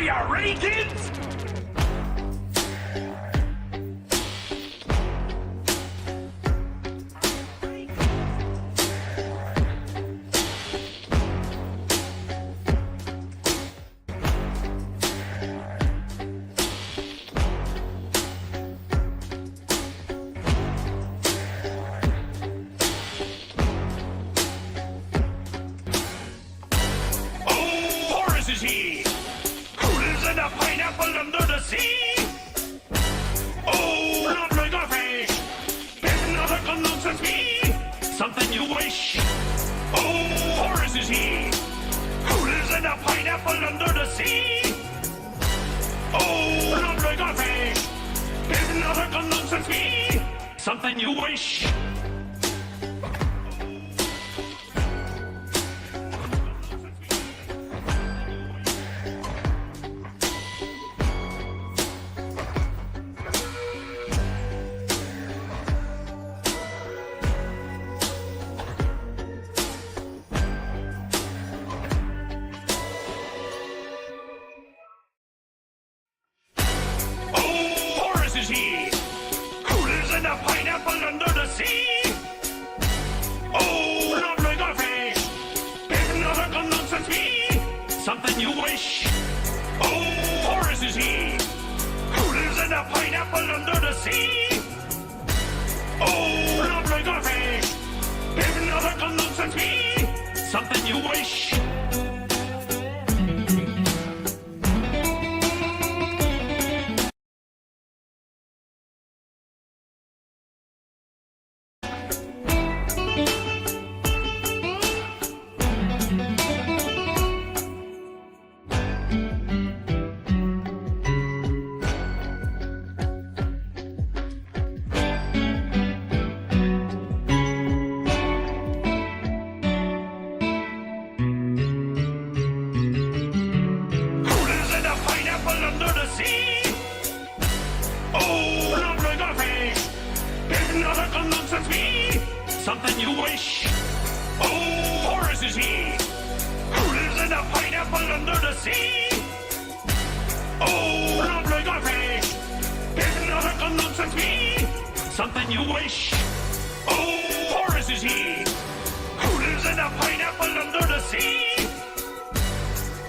Are you ready, kids? Is he who lives in a pineapple under the sea? Oh, not like a fish. Hypnotical nonsense me. Something you wish. Oh, Horace is he who lives in a pineapple under the sea? Oh, not like a fish. Hypnotical nonsense me. Something you wish. Is he who lives in a pineapple under the sea? Oh, not like a fish. Hypnotical nonsense me. Something you wish. Oh, Horace is he who lives in a pineapple under the sea? Oh, not like a fish. Hypnotical nonsense me. Something you wish. Something you wish. Oh, Horace is he who lives in a pineapple under the sea? Oh, not like a fish. Hypnotical nonsense me. Something you wish. Oh, Horace is he who lives in a pineapple under the sea?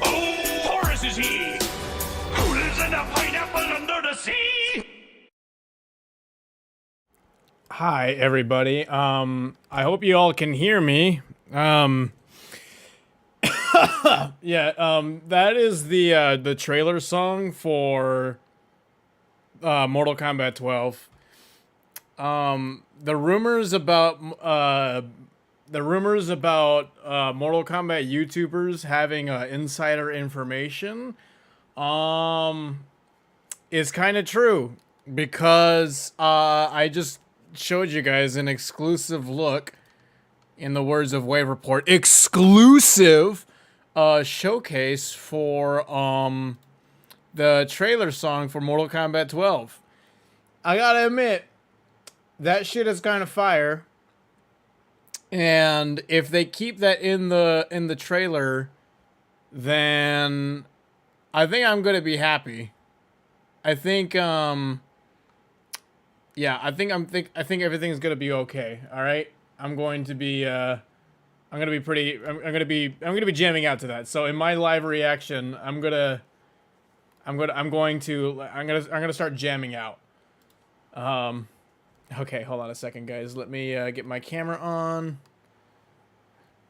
Oh, Horace is he who lives in a pineapple under the sea? Hi, everybody. I hope you all can hear me. That is the trailer song for Mortal Kombat 12. The rumors about Mortal Kombat YouTubers having insider information is kind of true, because I just showed you guys an exclusive look, in the words of Wave Report, exclusive showcase for the trailer song for Mortal Kombat 12. I gotta admit, that shit is kind of fire, and if they keep that in the trailer, then I think I'm gonna be happy. I think yeah, I think everything's gonna be okay. All right, I'm going to be jamming out to that. So in my live reaction, I'm gonna start jamming out. Okay, hold on a second, guys. Let me get my camera on.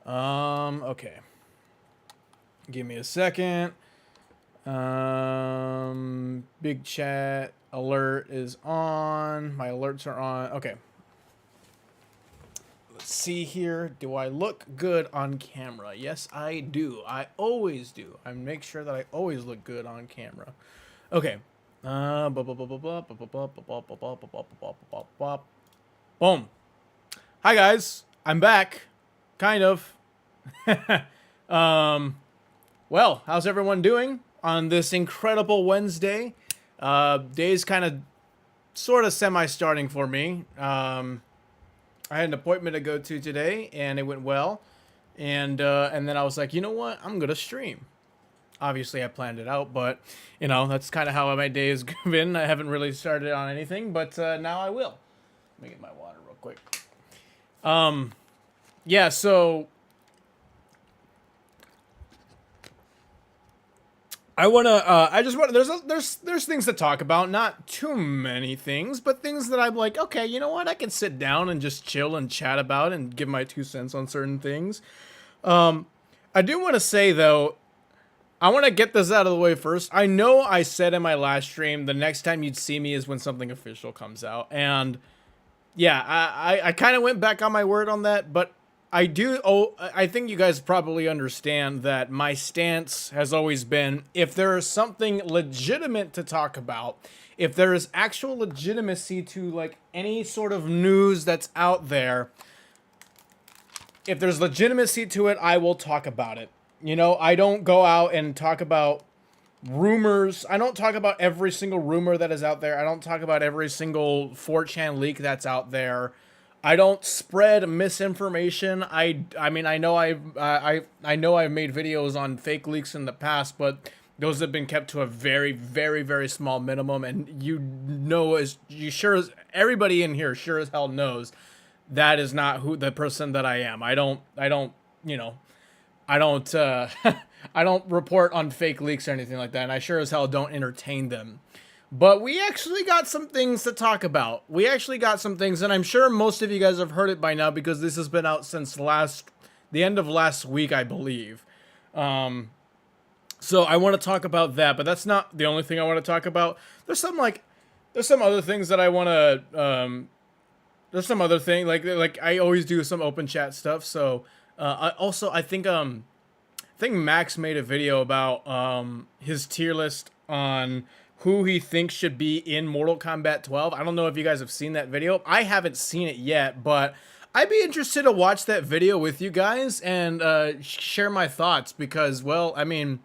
Okay. Give me a second. Big chat alert is on. My alerts are on. Okay. Let's see here. Do I look good on camera? Yes, I do. I always do. I make sure that I always look good on camera. Okay. Boom. Hi guys. I'm back. Kind of. Well, how's everyone doing on this incredible Wednesday? Day's kind of sort of semi-starting for me. I had an appointment to go to today, and it went well. And then I was like, you know what? I'm gonna stream. Obviously, I planned it out, but you know that's kind of how my day has been. I haven't really started on anything, but now I will. Let me get my water real quick. Yeah. So I wanna. I just want. There's things to talk about. Not too many things, but things that I'm like, okay, you know what? I can sit down and just chill and chat about and give my 2 cents on certain things. I do want to say though, I want to get this out of the way first. I know I said in my last stream the next time you'd see me is when something official comes out, and yeah, I kind of went back on my word on that, but I do. Oh, I think you guys probably understand that my stance has always been: if there is something legitimate to talk about, if there is actual legitimacy to like any sort of news that's out there, if there's legitimacy to it, I will talk about it. You know, I don't go out and talk about rumors. I don't talk about every single rumor that is out there. I don't talk about every single 4chan leak that's out there. I don't spread misinformation. I mean, I know I know I've made videos on fake leaks in the past, but those have been kept to a very, very, very small minimum. And you know, as you sure as everybody in here sure as hell knows, that is not who the person that I am. I don't, you know, I don't, I don't report on fake leaks or anything like that, and I sure as hell don't entertain them. But we actually got some things to talk about. We actually got some things, and I'm sure most of you guys have heard it by now because this has been out since the end of last week, I believe. So I want to talk about that, but that's not the only thing I want to talk about. There's some other things that I want to, there's some other thing, like I always do some open chat stuff, so, I think Max made a video about his tier list on who he thinks should be in Mortal Kombat 12. I don't know if you guys have seen that video. I haven't seen it yet, but I'd be interested to watch that video with you guys and share my thoughts because, well, I mean,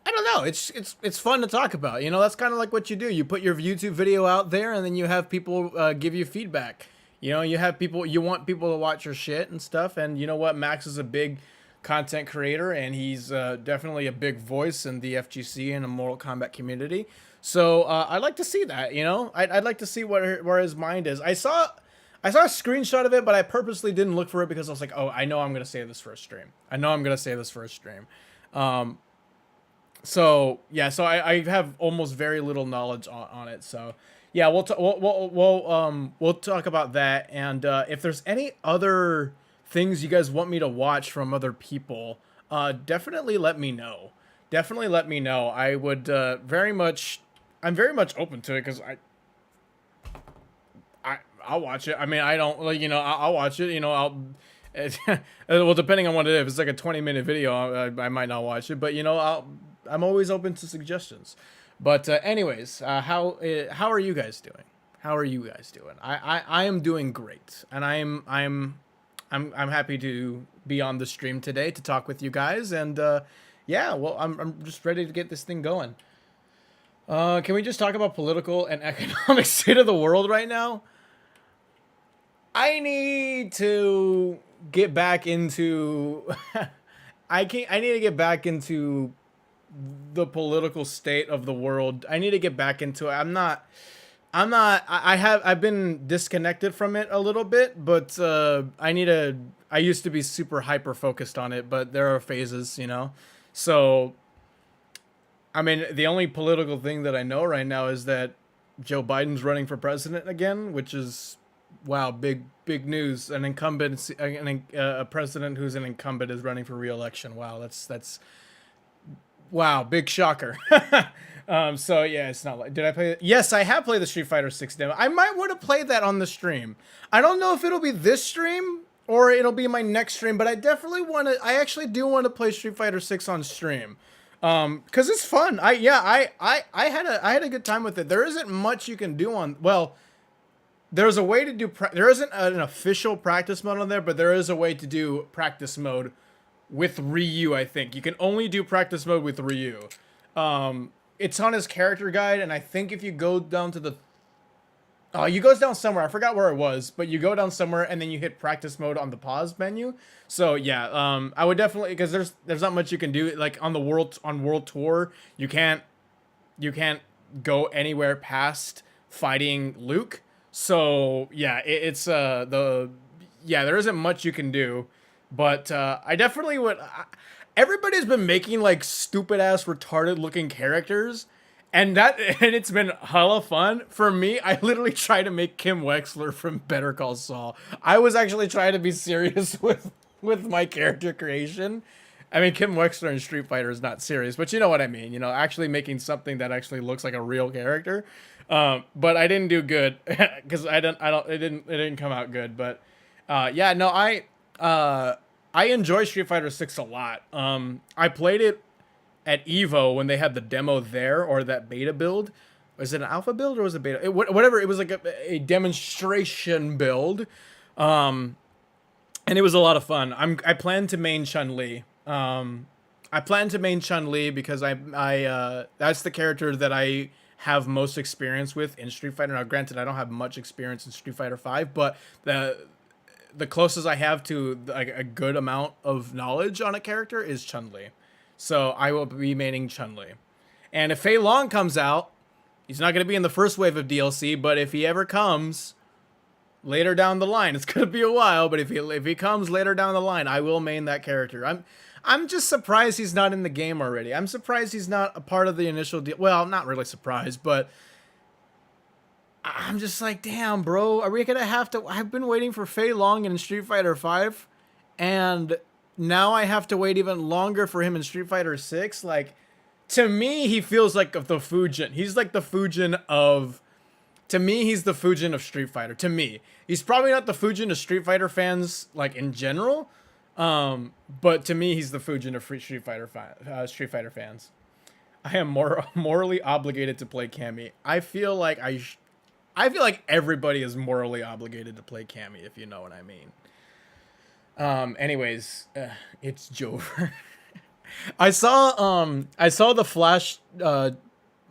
I don't know. It's fun to talk about. You know, that's kind of like what you do. You put your YouTube video out there, and then you have people give you feedback. You know, you want people to watch your shit and stuff. And you know what? Max is a big content creator, and he's definitely a big voice in the FGC and the Mortal Kombat community. So I'd like to see that. You know, I'd like to see where his mind is. I saw a screenshot of it, but I purposely didn't look for it because I was like, oh, I know I'm gonna save this for a stream. So yeah, so I have almost very little knowledge on it. So yeah, we'll talk about that, and if there's any other things you guys want me to watch from other people, definitely let me know. Definitely let me know. I would I'm very much open to it because I'll watch it. I mean, I don't like, you know, I'll watch it. You know, well, depending on what it is. If it's like a 20-minute video, I might not watch it. But you know, I'm always open to suggestions. But anyways, how are you guys doing? How are you guys doing? I am doing great, and I'm happy to be on the stream today to talk with you guys. And yeah, well, I'm just ready to get this thing going. Can we just talk about political and economic state of the world right now? I need to get back into I need to get back into the political state of the world. I need to get back into it. I've been disconnected from it a little bit, but I used to be super hyper focused on it, but there are phases, you know? So, I mean, the only political thing that I know right now is that Joe Biden's running for president again, which is, wow, big news. An incumbent, a president who's an incumbent is running for re-election. Wow, that's wow, big shocker. So yeah, it's not like, did I play? Yes, I have played the Street Fighter 6 demo. I might want to play that on the stream. I don't know if it'll be this stream or it'll be my next stream, but I definitely want to. I actually do want to play Street Fighter 6 on stream, because it's fun. I had a good time with it. There isn't much you can do on. Well, there's a way to do. There isn't an official practice mode on there, but there is a way to do practice mode with Ryu. I think you can only do practice mode with Ryu. It's on his character guide, and I think if you go down to the, Oh, you goes down somewhere. I forgot where it was, but you go down somewhere and then you hit practice mode on the pause menu. So yeah, I would definitely, because there's not much you can do. Like on the world tour, you can't go anywhere past fighting Luke. So yeah, it's the yeah, there isn't much you can do, but I definitely would. Everybody's been making like stupid ass retarded looking characters, and it's been hella fun for me. I literally tried to make Kim Wexler from Better Call Saul. I was actually trying to be serious with my character creation. I mean, Kim Wexler in Street Fighter is not serious, but you know what I mean. You know, actually making something that actually looks like a real character. But I didn't do good because it didn't come out good. But yeah, no, I enjoy Street Fighter 6 a lot. I played it at Evo when they had the demo there, or that beta build. Was it an alpha build or was it beta? Whatever. It was like a demonstration build. And it was a lot of fun. I plan to main Chun-Li. I plan to main Chun-Li because I that's the character that I have most experience with in Street Fighter. Now, granted, I don't have much experience in Street Fighter 5, but the closest I have to like a good amount of knowledge on a character is Chun-Li. So I will be maining Chun-Li. And if Fei Long comes out, he's not going to be in the first wave of DLC, but if he ever comes later down the line, it's going to be a while, but if he comes later down the line, I will main that character. I'm just surprised he's not in the game already. I'm surprised he's not a part of the initial deal. Well, not really surprised, but I'm just like, damn, bro, are we gonna have to? I've been waiting for Fei Long in Street Fighter 5, and now I have to wait even longer for him in Street Fighter 6. Like, to me, he feels like the Fujin. He's like the Fujin of. To me, he's the Fujin of Street Fighter. To me, he's probably not the Fujin of Street Fighter fans, like in general. But to me, he's the Fujin of Street Fighter fans. I am morally obligated to play Cammy. I feel like everybody is morally obligated to play Cammy, if you know what I mean. Anyways, it's Jover. I saw the Flash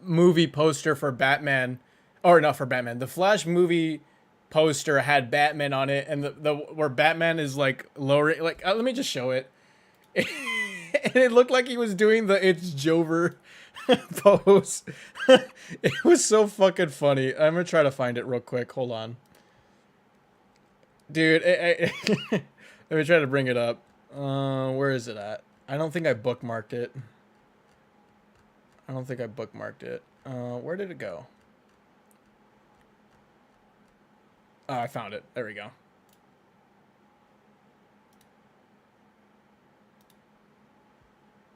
movie poster for Batman, or not for Batman. The Flash movie poster had Batman on it, and the where Batman is like lowering, like let me just show it. And it looked like he was doing the "It's Jover" pose. It was so fucking funny. I'm gonna try to find it real quick. Hold on, dude. Let me try to bring it up. Where is it at? I don't think I bookmarked it. Where did it go? Oh, I found it. There we go.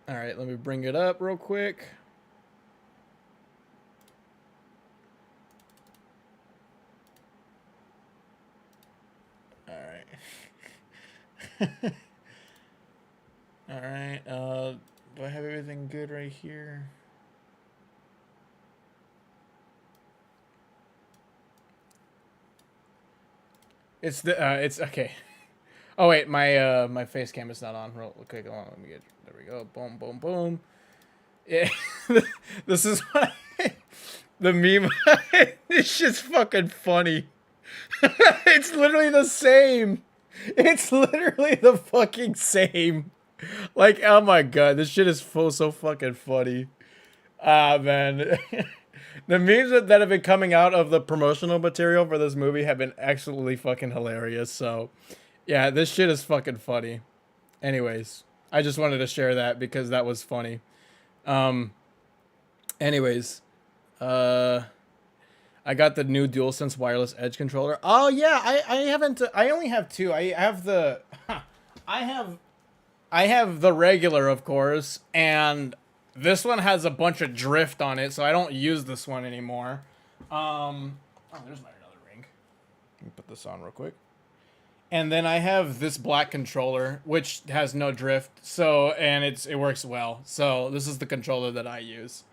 All right, let me bring it up real quick. All right. All right. Do I have everything good right here? It's okay. Oh wait, my face cam is not on. Real quick, hold on. Let me get. There we go. Boom, boom, boom. Yeah, this is what the meme. This shit's fucking funny. It's literally the same. It's literally the fucking same. Like, oh my god, this shit is so fucking funny. Ah, man. The memes that have been coming out of the promotional material for this movie have been absolutely fucking hilarious. So, yeah, this shit is fucking funny. Anyways, I just wanted to share that because that was funny. Anyways, I got the new DualSense wireless edge controller. Oh yeah, I haven't. I only have two. I have the, I have the regular, of course, and this one has a bunch of drift on it, so I don't use this one anymore. Oh, there's my another ring. Let me put this on real quick. And then I have this black controller, which has no drift, so and it works well. So this is the controller that I use.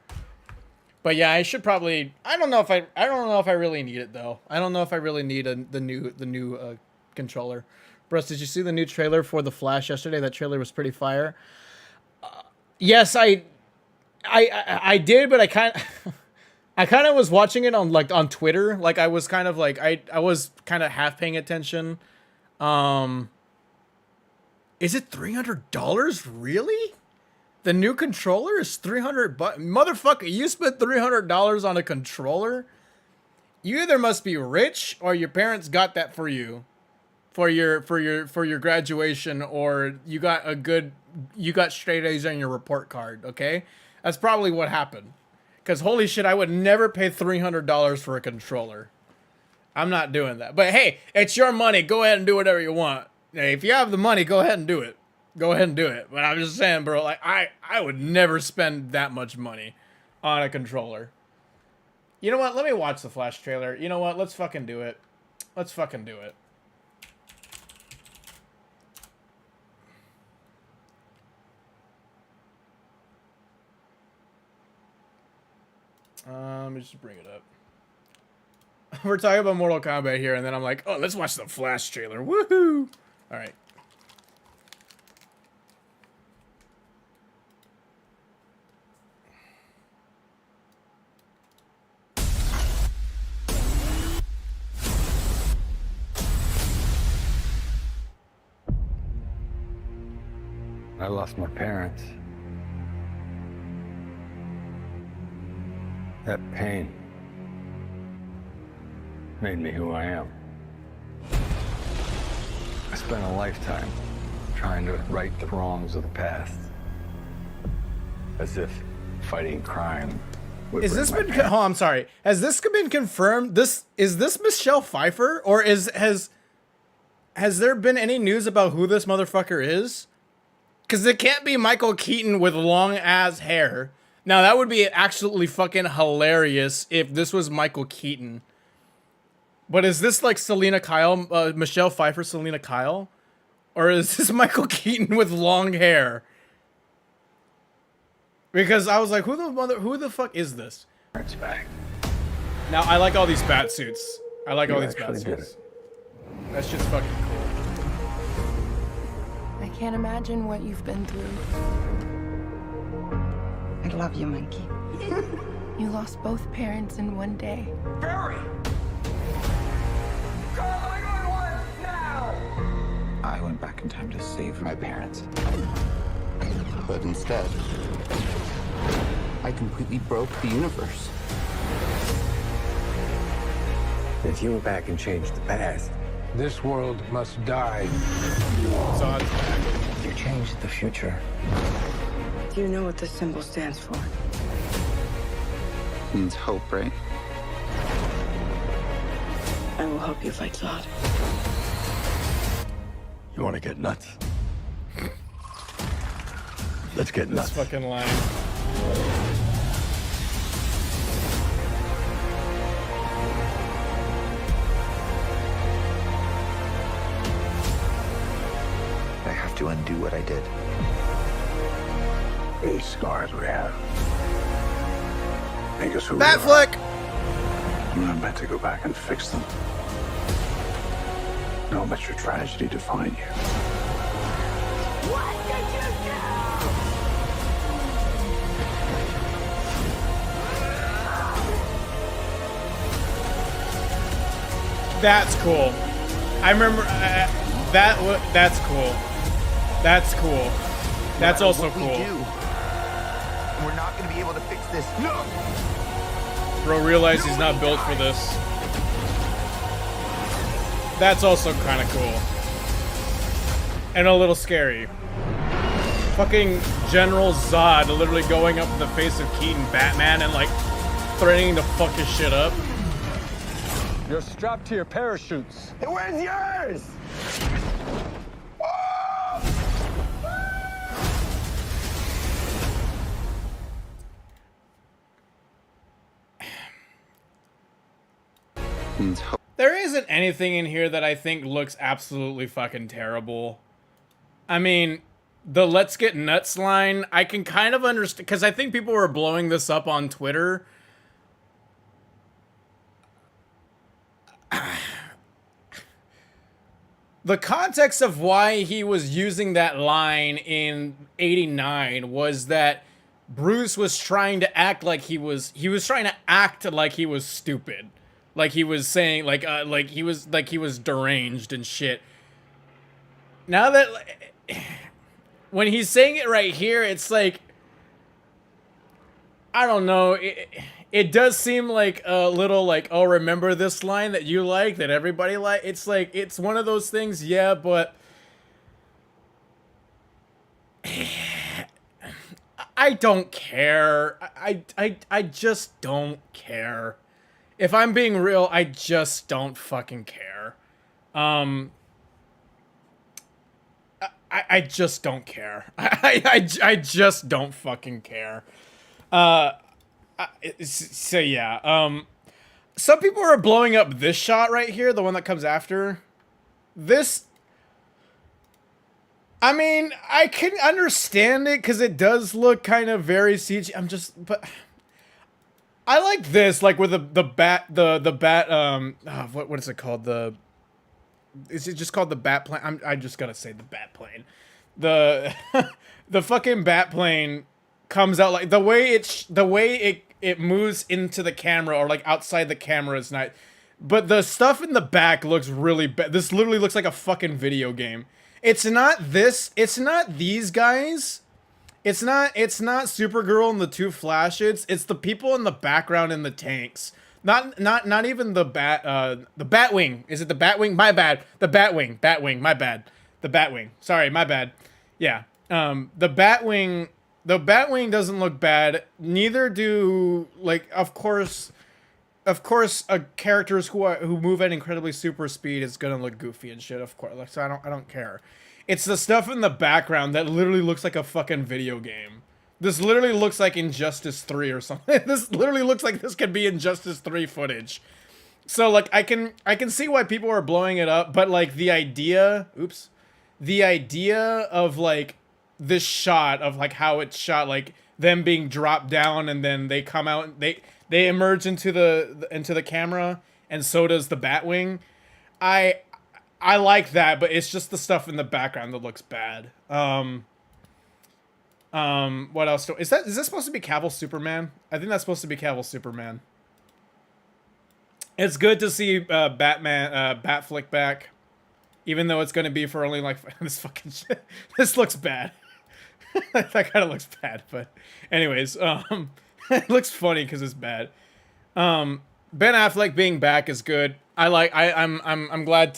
But yeah, I should probably. I don't know if I really need it though. I don't know if I really need the new controller. Bruce, did you see the new trailer for The Flash yesterday? That trailer was pretty fire. Yes, I did, but I kind of I kind of was watching it on on Twitter. Like I was kind of like I was kind of half paying attention. Um, is it $300 really? The new controller is 300 bucks. Motherfucker, you spent $300 on a controller? You either must be rich or your parents got that for you. For your graduation, or you got straight A's on your report card, okay? That's probably what happened. Cuz holy shit, I would never pay $300 for a controller. I'm not doing that. But hey, it's your money. Go ahead and do whatever you want. Hey, if you have the money, go ahead and do it. Go ahead and do it. But I'm just saying, bro, like I would never spend that much money on a controller. You know what? Let me watch the Flash trailer. You know what? Let's fucking do it. Let's fucking do it. Let me just bring it up. We're talking about Mortal Kombat here, and then I'm like, oh, let's watch the Flash trailer. Woohoo! All right. I lost my parents. That pain made me who I am. I spent a lifetime trying to right the wrongs of the past. As if fighting crime would Is bring this my been? parents. Oh, I'm sorry. Has this been confirmed? Is this Michelle Pfeiffer, or has there been any news about who this motherfucker is? Because it can't be Michael Keaton with long ass hair. Now that would be absolutely fucking hilarious if this was Michael Keaton. But is this like Selena Kyle, Michelle Pfeiffer, Selena Kyle, or is this Michael Keaton with long hair? Because I was like, who the fuck is this? Parents back. Now I like all these bat suits. I like all You these bat actually did suits. That's just fucking cool. I can't imagine what you've been through. I love you, Monkey. You lost both parents in one day. Barry! I went back in time to save my parents. But instead, I completely broke the universe. If you went back and changed the past, this world must die. Zod's back. You changed the future. Do you know what this symbol stands for? Means hope, right? I will help you fight Zod. You want to get nuts? Let's get This nuts. fucking line. I have to undo what I did. These scars we have make us who we Bat are. flick! You're not meant to go back and fix them. Don't let your tragedy define you. That's cool. I remember that's cool. That's cool. That's also What we cool. do, we're not going to be able to fix this. No! Bro realized he's not built for this. That's also kind of cool. And a little scary. Fucking General Zod literally going up in the face of Keaton Batman and like threatening to fuck his shit up. You're strapped to your parachutes. Where's yours? Means hope. There isn't anything in here that I think looks absolutely fucking terrible. I mean, the let's get nuts line, I can kind of understand, because I think people were blowing this up on Twitter. The context of why he was using that line in '89 was that Bruce was trying to act like he was trying to act like he was stupid. Like he was saying like he was deranged and shit. Now that when he's saying it right here, it's like, I don't know, it does seem like a little like, oh, remember this line that you like, that everybody like? It's like, it's one of those things, yeah, but I don't care. I just don't care. If I'm being real, I just don't fucking care. I just don't care. I just don't fucking care. So yeah, some people are blowing up this shot right here, the one that comes after. This, I mean, I can understand it because it does look kind of very CG. But I like this, like with the bat, what is it called? Is it just called the bat plane? I just gotta say the bat plane. The the fucking bat plane comes out, like the way it moves into the camera or like outside the camera is not, but the stuff in the back looks really bad. This literally looks like a fucking video game. It's not this. It's not these guys. It's not Supergirl and the two Flashes. It's the people in the background in the tanks. Not even the Batwing. Is it the Batwing? My bad. The Batwing. My bad. The Batwing. Sorry, my bad. Yeah. The Batwing doesn't look bad. Neither do, like, of course, characters who move at incredibly super speed is gonna look goofy and shit. Of course, like, so I don't care. It's the stuff in the background that literally looks like a fucking video game. This literally looks like Injustice 3 or something. This literally looks like this could be Injustice 3 footage. So, like, I can see why people are blowing it up, but, like, the idea of, like, this shot of, like, how it's shot, like, them being dropped down and then they come out, they emerge into the camera, and so does the Batwing. I like that, but it's just the stuff in the background that looks bad. What else? Is this supposed to be Cavill Superman? I think that's supposed to be Cavill Superman. It's good to see Batflick back, even though it's going to be for only like this fucking shit. This looks bad. That kind of looks bad, but anyways, it looks funny because it's bad. Ben Affleck being back is good. I'm glad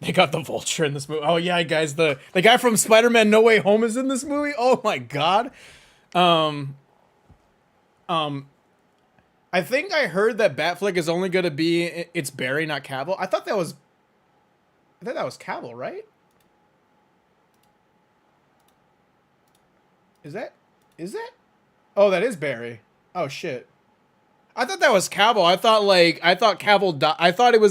they got the Vulture in this movie. Oh yeah, guys, the guy from Spider-Man No Way Home is in this movie. Oh my god. I think I heard that Batfleck is only gonna be, it's Barry, not Cavill. I thought that was Cavill, right? Is that? Oh, that is Barry. Oh shit. I thought that was Cavill. I thought Cavill I thought it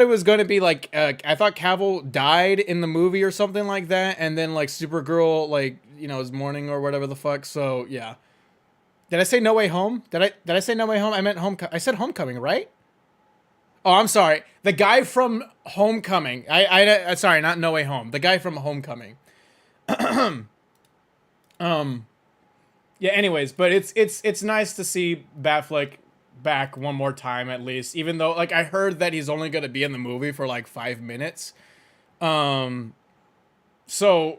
was gonna be like, I thought Cavill died in the movie or something like that, and then like Supergirl, like, you know, is mourning or whatever the fuck. So yeah. Did I say No Way Home? Did I say No Way Home? I meant I said Homecoming, right? Oh, I'm sorry. The guy from Homecoming. I sorry, not No Way Home. The guy from Homecoming. Yeah, anyways, but it's nice to see Batfleck back one more time at least, even though, like, I heard that he's only gonna be in the movie for like 5 minutes. So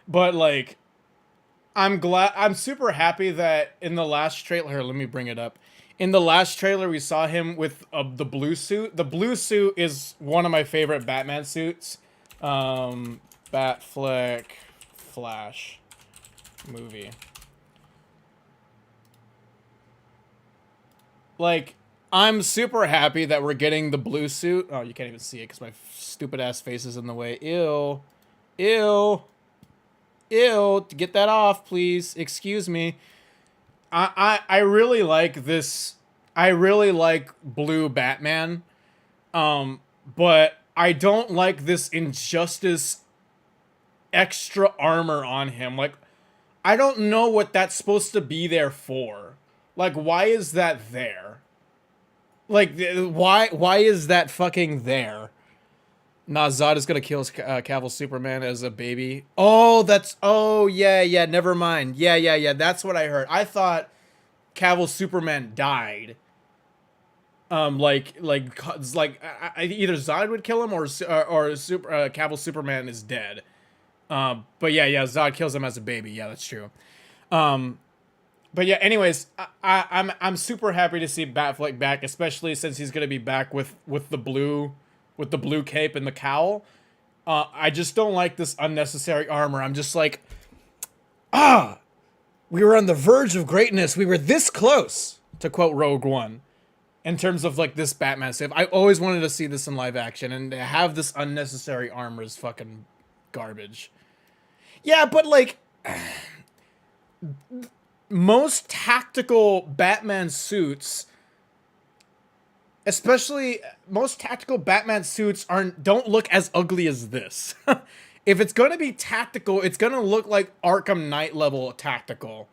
but like, I'm super happy that in the last trailer, here, let me bring it up. In the last trailer, we saw him with the blue suit. The blue suit is one of my favorite Batman suits. Batfleck Flash movie. Like, I'm super happy that we're getting the blue suit. Oh, you can't even see it because my stupid ass face is in the way. Ew. Ew. Ew. Get that off, please. Excuse me. I really like this. I really like blue Batman. But I don't like this Injustice extra armor on him. Like, I don't know what that's supposed to be there for. Like, why is that there? Like, why is that fucking there? Nah, Zod is gonna kill Cavill Superman as a baby. Oh, yeah, never mind. Yeah, that's what I heard. I thought Cavill Superman died. Either Zod would kill him or Cavill Superman is dead. But yeah, Zod kills him as a baby. Yeah, that's true. But yeah, anyways, I'm super happy to see Batfleck back, especially since he's gonna be back with the blue cape and the cowl. I just don't like this unnecessary armor. I'm just like, we were on the verge of greatness. We were this close, to quote Rogue One, in terms of like this Batman stuff. I always wanted to see this in live action, and to have this unnecessary armor is fucking garbage. Yeah, but like most tactical Batman suits, especially most tactical Batman suits don't look as ugly as this. If it's gonna be tactical, it's gonna look like Arkham Knight level tactical.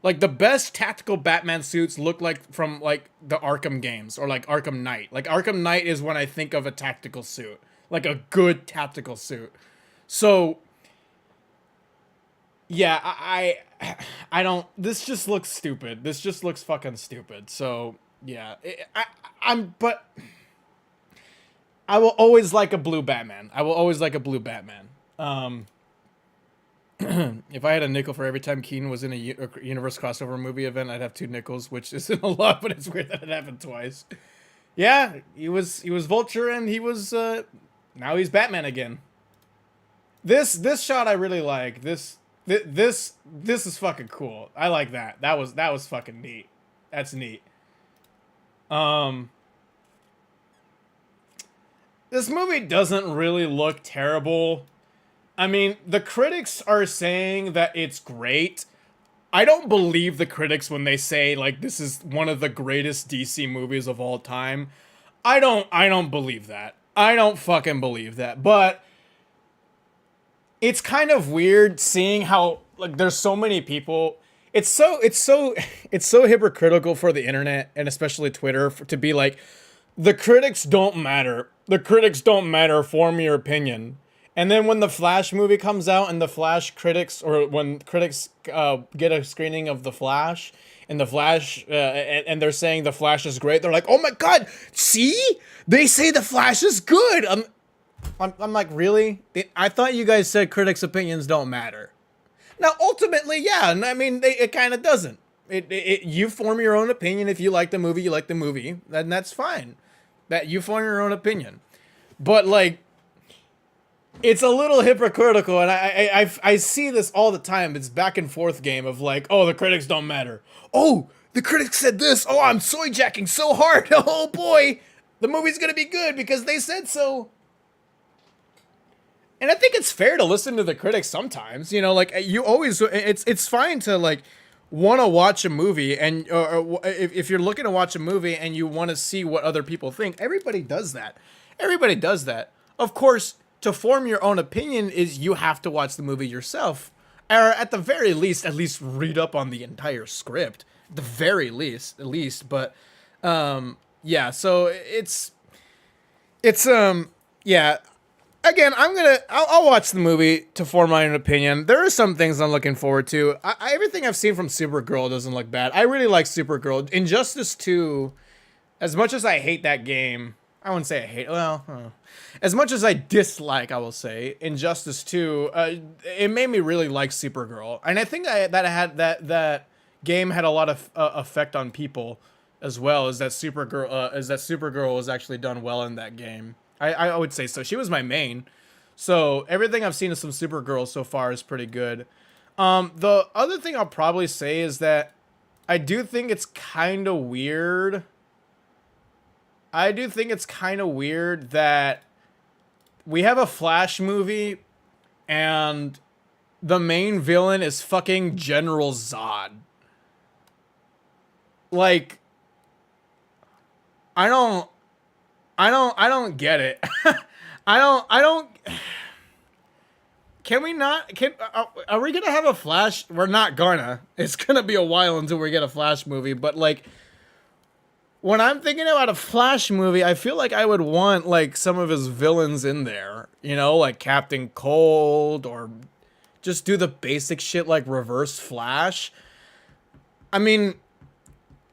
Like the best tactical Batman suits look like from like the Arkham games or like Arkham Knight. Like Arkham Knight is when I think of a tactical suit, like a good tactical suit. So yeah, I don't. This just looks stupid. This just looks fucking stupid. So yeah, but I will always like a blue Batman. I will always like a blue Batman. If I had a nickel for every time Keaton was in a universe crossover movie event, I'd have 2 nickels, which isn't a lot, but it's weird that it happened twice. Yeah, he was Vulture, and he was now he's Batman again. This shot I really like. This is fucking cool. I like that. That was fucking neat. That's neat. This movie doesn't really look terrible. I mean, the critics are saying that it's great. I don't believe the critics when they say like this is one of the greatest DC movies of all time. I don't believe that. I don't fucking believe that. But it's kind of weird seeing how like there's so many people. It's so hypocritical for the internet and especially Twitter to be like, the critics don't matter. The critics don't matter. Form your opinion. And then when the Flash movie comes out and the Flash critics, or when critics get a screening of the Flash and the Flash, and they're saying the Flash is great, they're like, oh my god, see? They say the Flash is good. I'm like, really? I thought you guys said critics' opinions don't matter. Now, ultimately, yeah, I mean, it kind of doesn't. You form your own opinion. If you like the movie, you like the movie. Then that's fine. That you form your own opinion. But, like, it's a little hypocritical, and I see this all the time. It's back and forth game of like, oh, the critics don't matter. Oh, the critics said this. Oh, I'm soy jacking so hard. Oh boy, the movie's gonna be good because they said so. And I think it's fair to listen to the critics sometimes. You know, like you always, it's fine to like want to watch a movie, and or if you're looking to watch a movie and you want to see what other people think. Everybody does that. Everybody does that. Of course, to form your own opinion is you have to watch the movie yourself, or at the very least, at least read up on the entire script. At the very least, at least. But yeah. So it's yeah. Again, I'll watch the movie to form my own opinion. There are some things I'm looking forward to. Everything I've seen from Supergirl doesn't look bad. I really like Supergirl. Injustice 2, as much as I hate that game, I wouldn't say I hate. Well, as much as I dislike, I will say Injustice 2. It made me really like Supergirl, and I think that game had a lot of effect on people as well. Is that Supergirl was actually done well in that game. I would say so. She was my main, so everything I've seen of some Supergirl so far is pretty good. The other thing I'll probably say is that I do think it's kind of weird. I do think it's kind of weird that we have a Flash movie and the main villain is fucking General Zod. Like, I don't get it. I don't. Can we not? Are we gonna have a Flash? We're not gonna. It's gonna be a while until we get a Flash movie. But like, when I'm thinking about a Flash movie, I feel like I would want like some of his villains in there, you know, like Captain Cold, or just do the basic shit like Reverse Flash. I mean,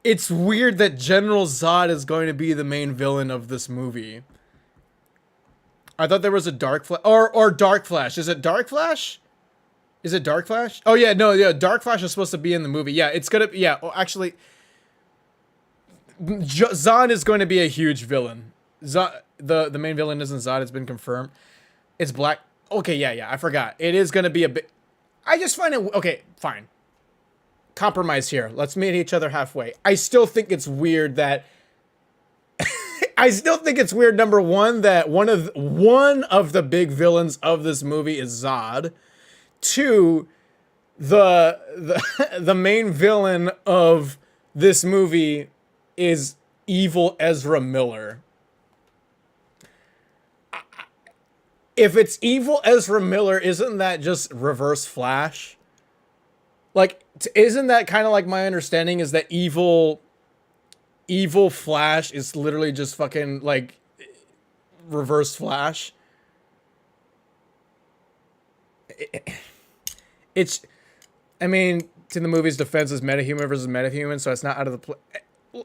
it's weird that General Zod is going to be the main villain of this movie. I thought there was a Dark Flash, or Dark Flash. Is it Dark Flash? Is it Dark Flash? Oh yeah, no, yeah, Dark Flash is supposed to be in the movie. Yeah, it's gonna, yeah, oh, actually, Zod is going to be a huge villain. Zod, the main villain isn't Zod, it's been confirmed. It's Black, okay, yeah, I forgot. It is gonna be a bit, I just find it, okay, fine. Compromise here. Let's meet each other halfway. I still think it's weird that I still think it's weird, number one, that one of the big villains of this movie is Zod. Two, the main villain of this movie is evil Ezra Miller. If it's evil Ezra Miller, isn't that just Reverse Flash? Like, isn't that kind of like my understanding is that evil Flash is literally just fucking like Reverse Flash? It's, I mean, to the movie's defense, is metahuman versus metahuman, so it's not out of the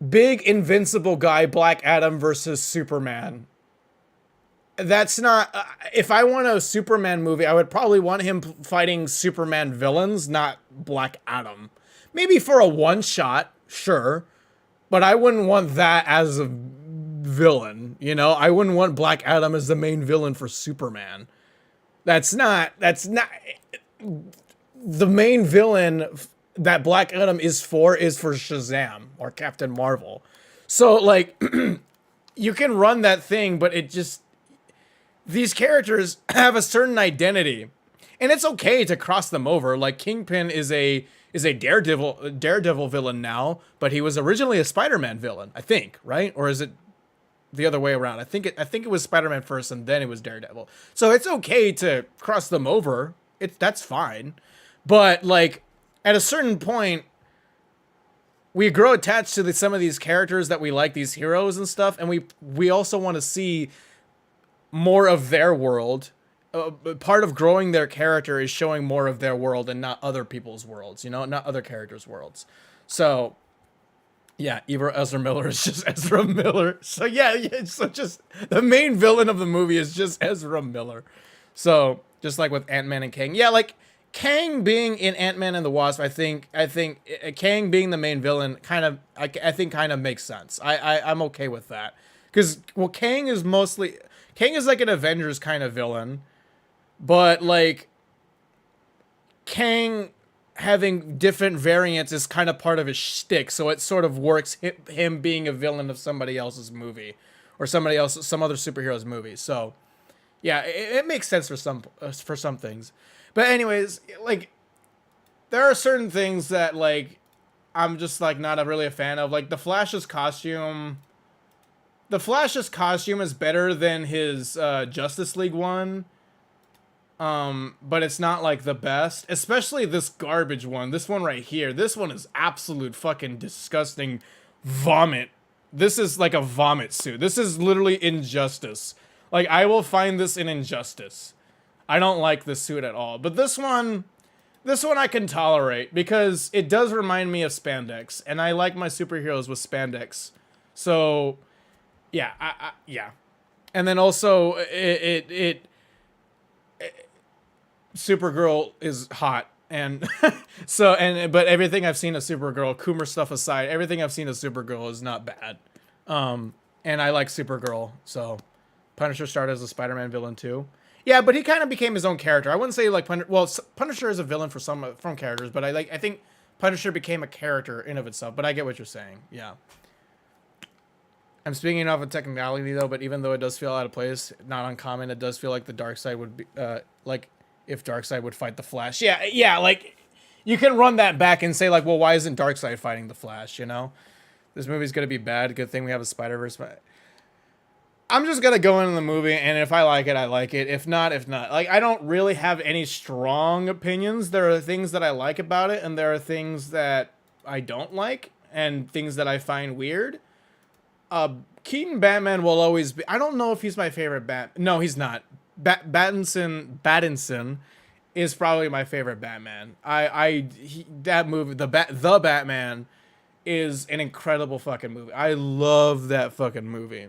big invincible guy, Black Adam versus Superman. That's not, if I want a Superman movie, I would probably want him fighting Superman villains, not Black Adam. Maybe for a one shot, sure, but I wouldn't want that as a villain, you know? I wouldn't want Black Adam as the main villain for Superman. That's not, the main villain that Black Adam is for Shazam or Captain Marvel. So, like, you can run that thing, but it just, these characters have a certain identity, and it's okay to cross them over. Like, Kingpin is a Daredevil villain now, but he was originally a Spider-Man villain, I think, right? Or is it the other way around? I think it was Spider-Man first, and then it was Daredevil. So it's okay to cross them over. That's fine, but like at a certain point, we grow attached to some of these characters that we like, these heroes and stuff, and we also want to see more of their world. Part of growing their character is showing more of their world and not other people's worlds, you know, not other characters' worlds. So, yeah, evil Ezra Miller is just Ezra Miller. So, yeah, so just the main villain of the movie is just Ezra Miller. So, just like with Ant-Man and Kang. Yeah, like, Kang being in Ant-Man and the Wasp, I think Kang being the main villain kind of, I think kind of makes sense. I'm okay with that. Because, well, Kang is like an Avengers kind of villain, but like Kang having different variants is kind of part of his shtick, so it sort of works him being a villain of somebody else's movie or some other superhero's movie. So yeah, it makes sense for some things. But anyways, like there are certain things that like I'm just like not really a fan of. Like the Flash's costume. The Flash's costume is better than his Justice League one. But it's not like the best. Especially this garbage one. This one right here. This one is absolute fucking disgusting vomit. This is like a vomit suit. This is literally Injustice. Like, I will find this in Injustice. I don't like this suit at all. But this one I can tolerate because it does remind me of spandex. And I like my superheroes with spandex. So... yeah, yeah. And then also, Supergirl is hot. And so, but everything I've seen of Supergirl, Coomer stuff aside, everything I've seen of Supergirl is not bad. And I like Supergirl, so Punisher started as a Spider-Man villain too. Yeah, but he kind of became his own character. I wouldn't say like Punisher is a villain for some characters, but I think Punisher became a character in of itself. But I get what you're saying. Yeah. I'm speaking off of technicality though, but even though it does feel out of place, not uncommon, it does feel like the Darkseid would be, like if Darkseid would fight the Flash. Yeah, like you can run that back and say like, well, why isn't Darkseid fighting the Flash? You know, this movie's gonna be bad. Good thing we have a Spider-Verse. I'm just gonna go into the movie, and if I like it, I like it. If not, if not. Like, I don't really have any strong opinions. There are things that I like about it, and there are things that I don't like, and things that I find weird. Keaton Batman will always be... I don't know if he's my favorite No, he's not. Battinson is probably my favorite Batman. That movie, the Batman, is an incredible fucking movie. I love that fucking movie.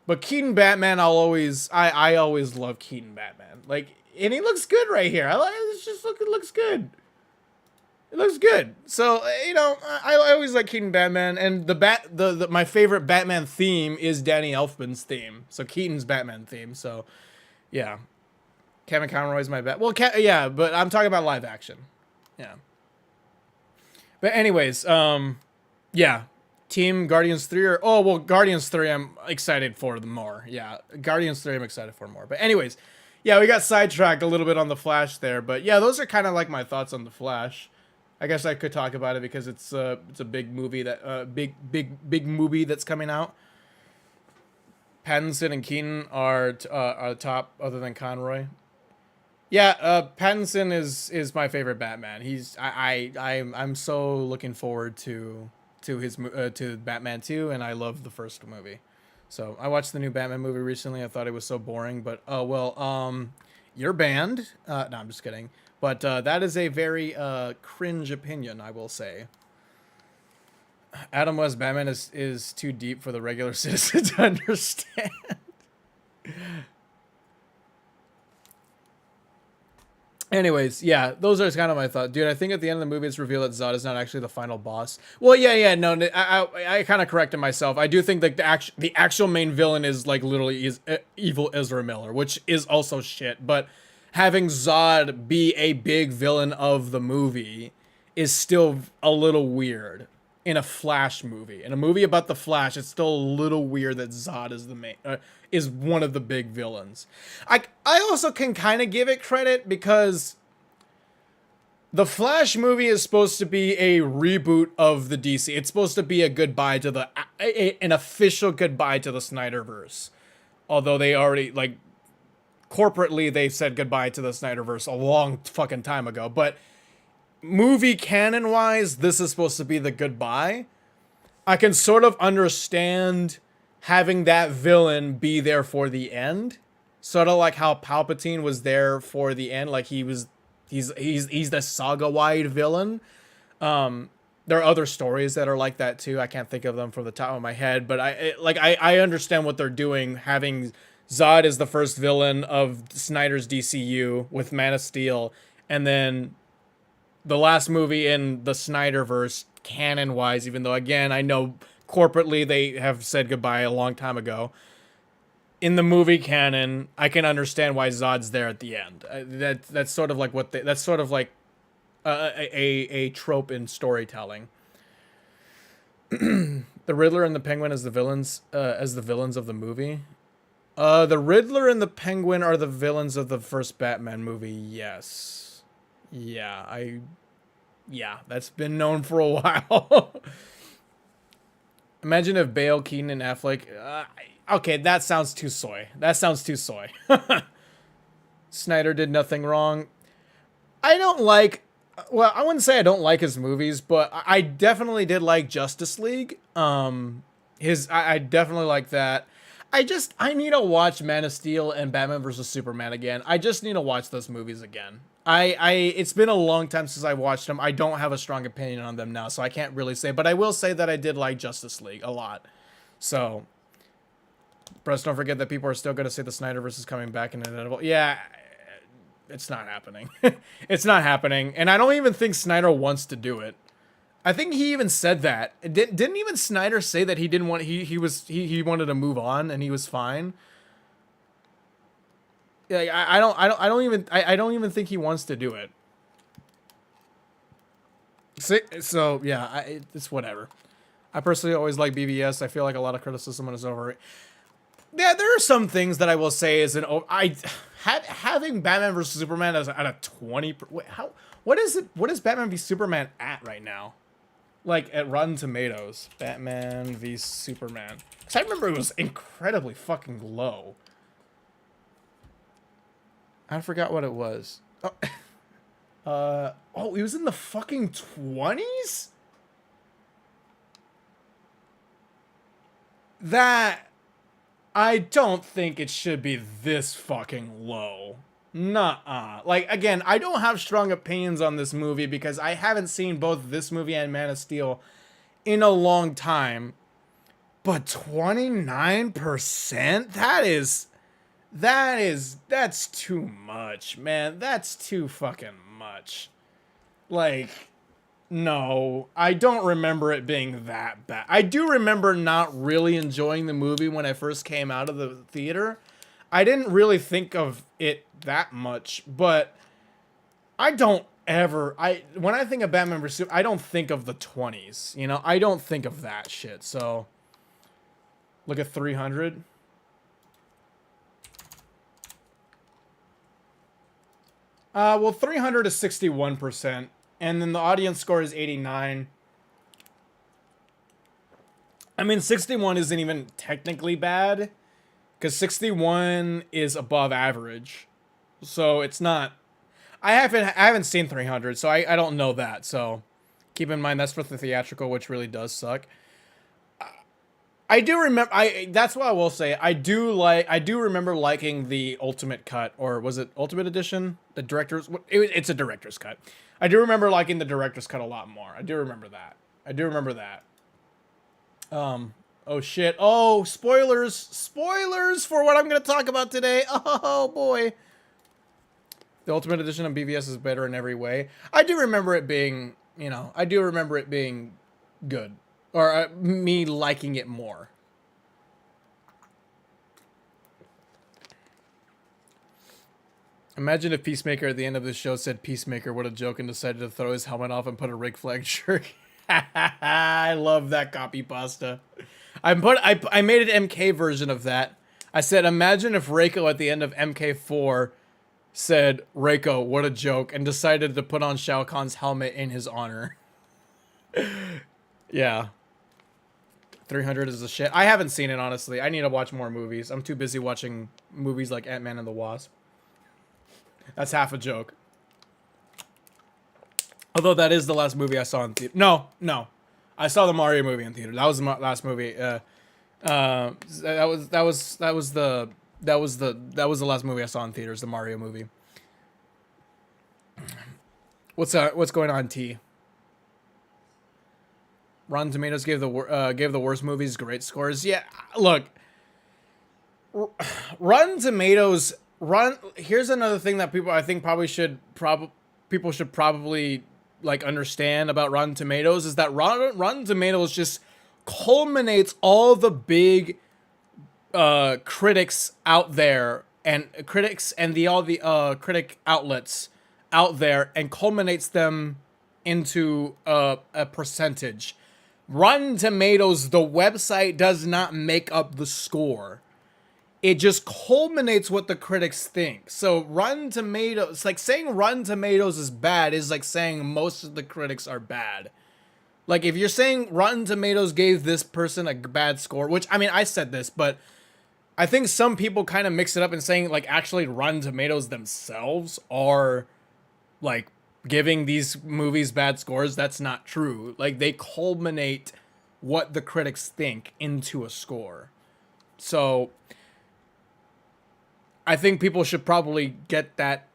But Keaton Batman, I always love Keaton Batman. Like, and he looks good right here. It looks good. It looks good. So, you know, I always like Keaton Batman, and my favorite Batman theme is Danny Elfman's theme. So Keaton's Batman theme. So, yeah. Kevin Conroy's my yeah, but I'm talking about live action. Yeah. But anyways, yeah. Team Guardians 3 Guardians 3 I'm excited for more. Yeah, Guardians 3 I'm excited for more. But anyways, yeah, we got sidetracked a little bit on The Flash there. But yeah, those are kind of like my thoughts on The Flash. I guess I could talk about it because it's a big movie that big movie that's coming out. Pattinson and Keaton are top other than Conroy. Yeah, Pattinson is my favorite Batman. I'm so looking forward to Batman 2, and I love the first movie. So I watched the new Batman movie recently. I thought it was so boring, but you're banned. No, I'm just kidding. But that is a very cringe opinion, I will say. Adam West Batman is too deep for the regular citizen to understand. Anyways, yeah, those are kind of my thoughts. Dude, I think at the end of the movie it's revealed that Zod is not actually the final boss. Well, yeah, no, I kind of corrected myself. I do think that the actual main villain is like literally evil Ezra Miller, which is also shit. But having Zod be a big villain of the movie is still a little weird in a Flash movie. In a movie about the Flash, it's still a little weird that Zod is the main... is one of the big villains. I also can kind of give it credit because the Flash movie is supposed to be a reboot of the DC. It's supposed to be a goodbye to an official goodbye to the Snyderverse. Although they already, like, corporately they said goodbye to the Snyderverse a long fucking time ago. But movie canon-wise, this is supposed to be the goodbye. I can sort of understand having that villain be there for the end, sort of like how Palpatine was there for the end, like he's the saga-wide villain. There are other stories that are like that too. I can't think of them from the top of my head, but I understand what they're doing. Having Zod as the first villain of Snyder's DCU with Man of Steel, and then the last movie in the Snyderverse canon-wise, even though again I know corporately they have said goodbye a long time ago. In the movie canon, I can understand why Zod's there at the end. That's sort of like that's sort of like a trope in storytelling. The Riddler and the Penguin as the villains of the movie. The Riddler and the Penguin are the villains of the first Batman movie. Yes. Yeah, that's been known for a while. Imagine if Bale, Keaton, and Affleck... okay, that sounds too soy. Snyder did nothing wrong. I don't like... Well, I wouldn't say I don't like his movies, but I definitely did like Justice League. I definitely like that. I need to watch Man of Steel and Batman vs. Superman again. I just need to watch those movies again. It's been a long time since I watched them. I don't have a strong opinion on them now, so I can't really say. But I will say that I did like Justice League a lot. So, Bruce, don't forget that people are still going to say the Snyderverse is coming back and inevitable. Yeah, it's not happening. It's not happening. And I don't even think Snyder wants to do it. I think he even said that. Didn't even Snyder say that he didn't want... He wanted to move on and he was fine? Like, I don't even think he wants to do it. So yeah, it's whatever. I personally always like BVS. I feel like a lot of criticism is over it. Yeah, there are some things that I will say is having Batman vs Superman at a 20. Wait, what is Batman v Superman at right now? Like at Rotten Tomatoes, Batman v Superman. Because I remember it was incredibly fucking low. I forgot what it was. Oh, he was in the fucking 20s? That... I don't think it should be this fucking low. Nuh-uh. Like, again, I don't have strong opinions on this movie because I haven't seen both this movie and Man of Steel in a long time. But 29%? That's too much, man. That's too fucking much. Like, no, I don't remember it being that bad. I do remember not really enjoying the movie when I first came out of the theater. I didn't really think of it that much, but I don't ever, when I think of Batman vs. Superman, I don't think of the 20s, you know? I don't think of that shit, so look at 300. Well, 300 is 61%, and then the audience score is 89. I mean, 61 isn't even technically bad, because 61 is above average, so it's not. I haven't seen 300, so I don't know that. So keep in mind that's for the theatrical, which really does suck. I do remember. That's what I will say. I do remember liking the Ultimate Cut, or was it Ultimate Edition? The director's. It's a director's cut. I do remember liking the director's cut a lot more. I do remember that. Oh shit. Oh, spoilers. Spoilers for what I'm gonna talk about today. Oh boy. The Ultimate Edition of BVS is better in every way. I do remember it being, you know, I do remember it being good. Or me liking it more. Imagine if Peacemaker at the end of the show said Peacemaker, what a joke, and decided to throw his helmet off and put a Rick Flag shirt. I love that copy pasta. I made an MK version of that. I said, imagine if Reiko at the end of MK4 said, Reiko, what a joke, and decided to put on Shao Kahn's helmet in his honor. Yeah. 300 is a shit. I haven't seen it, honestly. I need to watch more movies. I'm too busy watching movies like Ant-Man and the Wasp. That's half a joke. Although that is the last movie I saw in theater. No. I saw the Mario movie in theater. That was the last movie. That was the last movie I saw in theaters, the Mario movie. What's going on, T? Rotten Tomatoes gave the worst movies great scores. Yeah, look. Rotten Tomatoes here's another thing that people should probably like understand about Rotten Tomatoes is that Rotten Tomatoes just culminates all the big critics out there and all the critic outlets out there and culminates them into a percentage. Rotten Tomatoes, the website, does not make up the score. It just culminates what the critics think. So Rotten Tomatoes, like saying Rotten Tomatoes is bad is like saying most of the critics are bad. Like if you're saying Rotten Tomatoes gave this person a bad score, which I mean, I said this, but I think some people kind of mix it up and saying like actually Rotten Tomatoes themselves are like giving these movies bad scores. That's not true. Like they culminate what the critics think into a score. So I think people should probably get that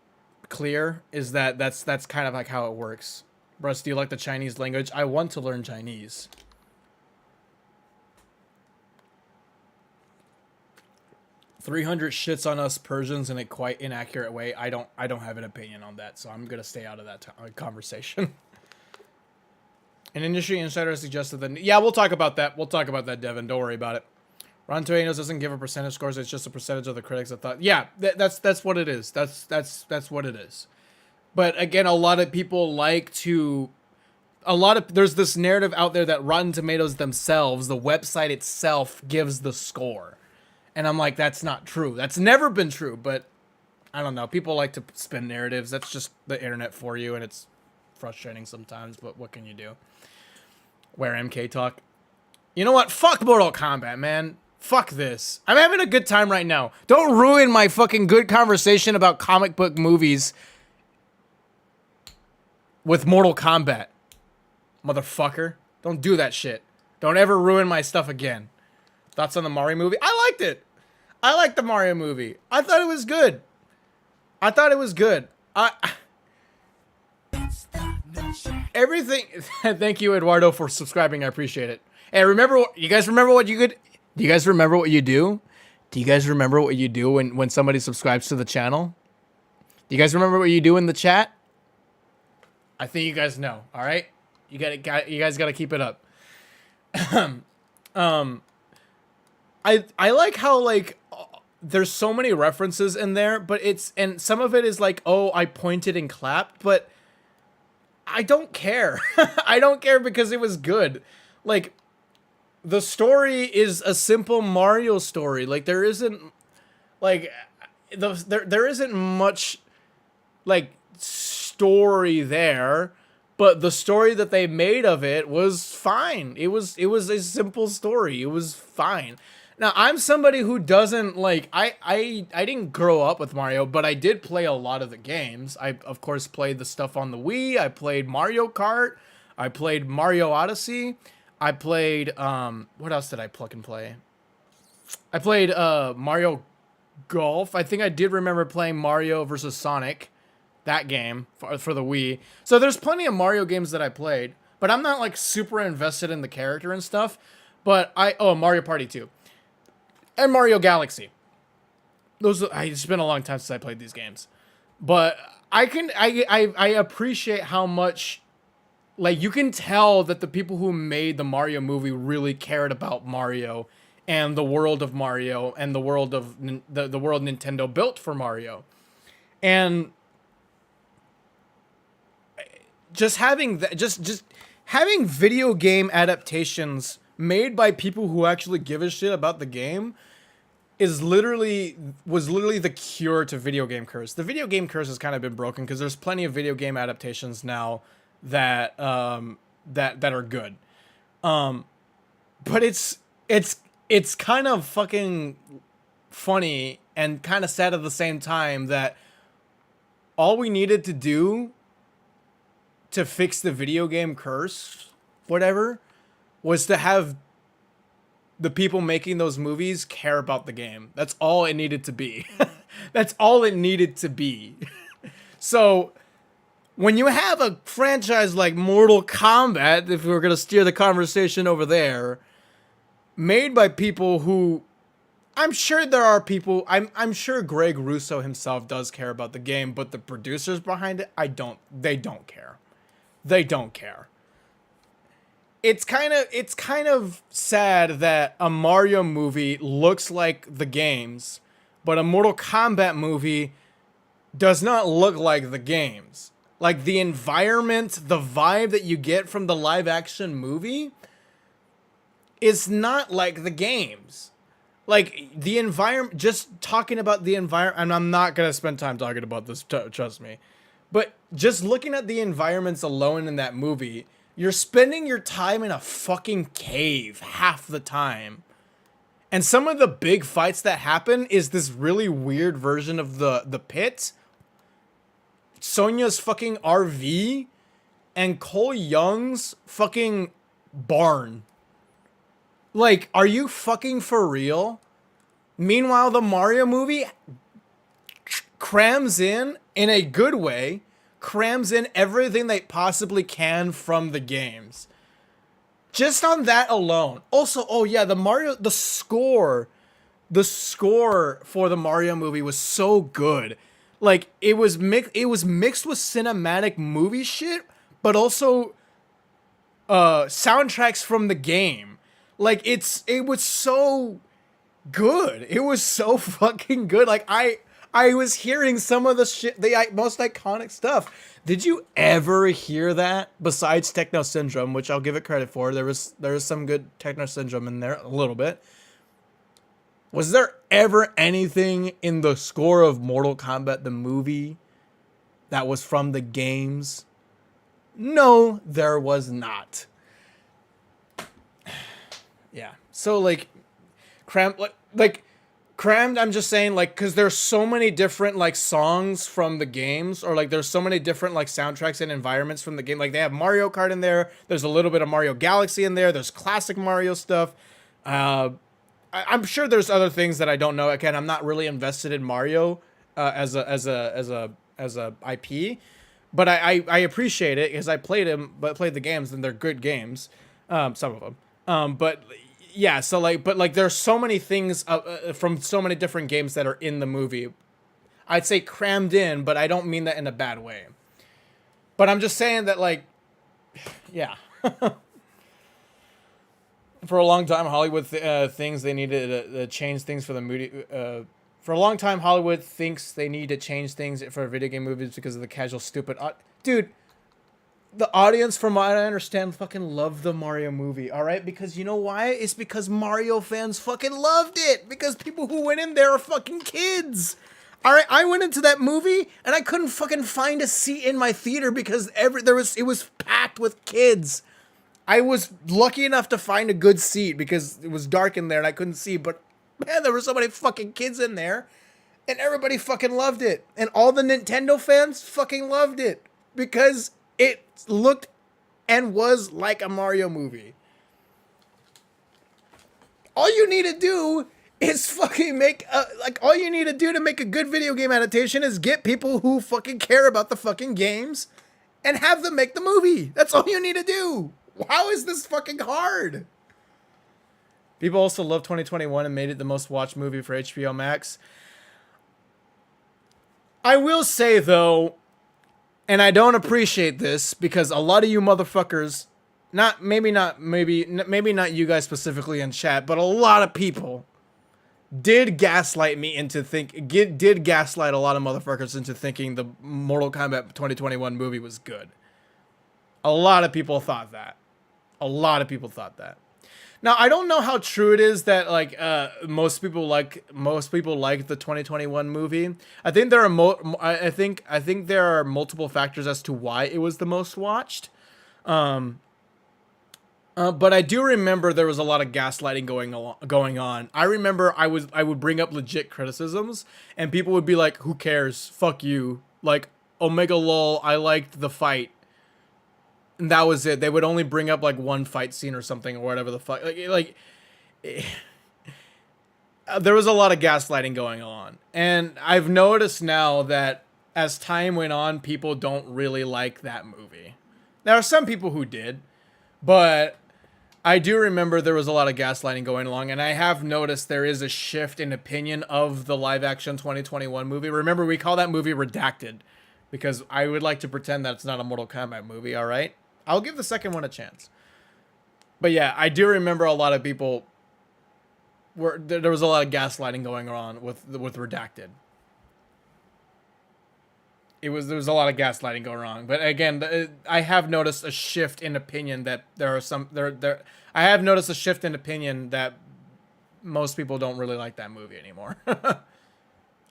clear, is that that's kind of like how it works. Bruce, do you like the Chinese language? I want to learn Chinese. "300 shits on us Persians in a quite inaccurate way." I don't have an opinion on that, so I'm gonna stay out of that conversation. An industry insider suggested that. Yeah, we'll talk about that. We'll talk about that, Devin. Don't worry about it. Rotten Tomatoes doesn't give a percentage scores. It's just a percentage of the critics that thought. Yeah, that's what it is. That's what it is. But again, a lot of people like to. There's this narrative out there that Rotten Tomatoes themselves, the website itself, gives the score. And I'm like, that's not true. That's never been true, but I don't know. People like to spin narratives. That's just the internet for you, and it's frustrating sometimes, but what can you do? Where MK talk. You know what? Fuck Mortal Kombat, man. Fuck this. I'm having a good time right now. Don't ruin my fucking good conversation about comic book movies with Mortal Kombat. Motherfucker. Don't do that shit. Don't ever ruin my stuff again. Thoughts on the Mario movie? I liked it. I liked the Mario movie. I thought it was good. I thought it was good. Everything. Thank you, Eduardo, for subscribing. I appreciate it. Hey, remember what you guys remember what you could. Do you guys remember what you do? Do you guys remember what you do when somebody subscribes to the channel? Do you guys remember what you do in the chat? I think you guys know. All right, you guys got to keep it up. I like how like there's so many references in there, but and some of it is like, oh, I pointed and clapped, but I don't care. I don't care because it was good. Like, the story is a simple Mario story. Like, there isn't like there isn't much like story there, but the story that they made of it was fine. It was a simple story. It was fine. Now, I'm somebody who doesn't like I didn't grow up with Mario, but I did play a lot of the games. I of course played the stuff on the Wii. I played Mario Kart. I played Mario Odyssey. I played what else did I play? I played Mario Golf. I think I did remember playing Mario versus Sonic, that game for the Wii. So there's plenty of Mario games that I played, but I'm not like super invested in the character and stuff. But Mario Party 2. And Mario Galaxy. It's been a long time since I played these games. But I appreciate how much, like, you can tell that the people who made the Mario movie really cared about Mario and the world of Mario and the world of the world Nintendo built for Mario. And just having just having video game adaptations made by people who actually give a shit about the game was literally the cure to video game curse. The video game curse has kind of been broken because there's plenty of video game adaptations now that that are good. But it's kind of fucking funny and kind of sad at the same time that all we needed to do to fix the video game curse, whatever, was to have the people making those movies care about the game. That's all it needed to be. That's all it needed to be. So when you have a franchise like Mortal Kombat, if we were going to steer the conversation over there, made by people who, I'm sure there are people, I'm sure Greg Russo himself does care about the game, but the producers behind it, they don't care. They don't care. It's kind of sad that a Mario movie looks like the games, but a Mortal Kombat movie does not look like the games. Like, the environment, the vibe that you get from the live action movie is not like the games. Like, the environment, just talking about the environment, and I'm not going to spend time talking about this, trust me. But just looking at the environments alone in that movie, you're spending your time in a fucking cave half the time. And some of the big fights that happen is this really weird version of the pit, Sonya's fucking RV, and Cole Young's fucking barn. Like, are you fucking for real? Meanwhile, the Mario movie crams in a good way, crams in everything they possibly can from the games. Just on that alone. Also, oh yeah, the score for the Mario movie was so good. Like, it was mixed with cinematic movie shit, but also soundtracks from the game. Like, it was so good. It was so fucking good. Like, I was hearing some of the shit, the most iconic stuff. Did you ever hear that? Besides Techno Syndrome, which I'll give it credit for. There was some good Techno Syndrome in there, a little bit. Was there ever anything in the score of Mortal Kombat, the movie, that was from the games? No, there was not. Yeah. So like crammed, I'm just saying, like, because there's so many different like songs from the games, or like there's so many different like soundtracks and environments from the game. Like they have Mario Kart in there, there's a little bit of Mario Galaxy in there, there's classic Mario stuff. I'm sure there's other things that I don't know. Again, I'm not really invested in Mario as a IP, but I appreciate it because I played the games, and they're good games, some of them. But yeah, so like, but like, there's so many things from so many different games that are in the movie. I'd say crammed in, but I don't mean that in a bad way. But I'm just saying that, like, yeah. For a long time, Hollywood thinks they need to change things for the movie. For a long time, Hollywood thinks they need to change things for video game movies because of the casual, stupid... Dude, the audience, from what I understand, fucking loved the Mario movie, alright? Because you know why? It's because Mario fans fucking loved it! Because people who went in there are fucking kids! Alright, I went into that movie, and I couldn't fucking find a seat in my theater because it was packed with kids. I was lucky enough to find a good seat because it was dark in there and I couldn't see, but man, there were so many fucking kids in there, and everybody fucking loved it. And all the Nintendo fans fucking loved it because it looked and was like a Mario movie. All you need to do is fucking all you need to do to make a good video game adaptation is get people who fucking care about the fucking games and have them make the movie. That's all you need to do. How is this fucking hard? People also love 2021 and made it the most watched movie for HBO Max. I will say, though, and I don't appreciate this because a lot of you motherfuckers, maybe not you guys specifically in chat, but a lot of people did gaslight me into did gaslight a lot of motherfuckers into thinking the Mortal Kombat 2021 movie was good. A lot of people thought that. Now, I don't know how true it is that like most people like the 2021 movie. I think there are I think there are multiple factors as to why it was the most watched. But I do remember there was a lot of gaslighting going on. I remember I would bring up legit criticisms, and people would be like, "Who cares? Fuck you!" Like, Omega lol, I liked the fight. And that was it. They would only bring up like one fight scene or something or whatever the fuck. There was a lot of gaslighting going on. And I've noticed now that as time went on, people don't really like that movie. There are some people who did, but I do remember there was a lot of gaslighting going along, and I have noticed there is a shift in opinion of the live action 2021 movie. Remember, we call that movie Redacted because I would like to pretend that it's not a Mortal Kombat movie, all right? I'll give the second one a chance. But yeah, I do remember a lot of people there was a lot of gaslighting going on with Redacted. There was a lot of gaslighting going on. But again, I have noticed a shift in opinion that I have noticed a shift in opinion that most people don't really like that movie anymore.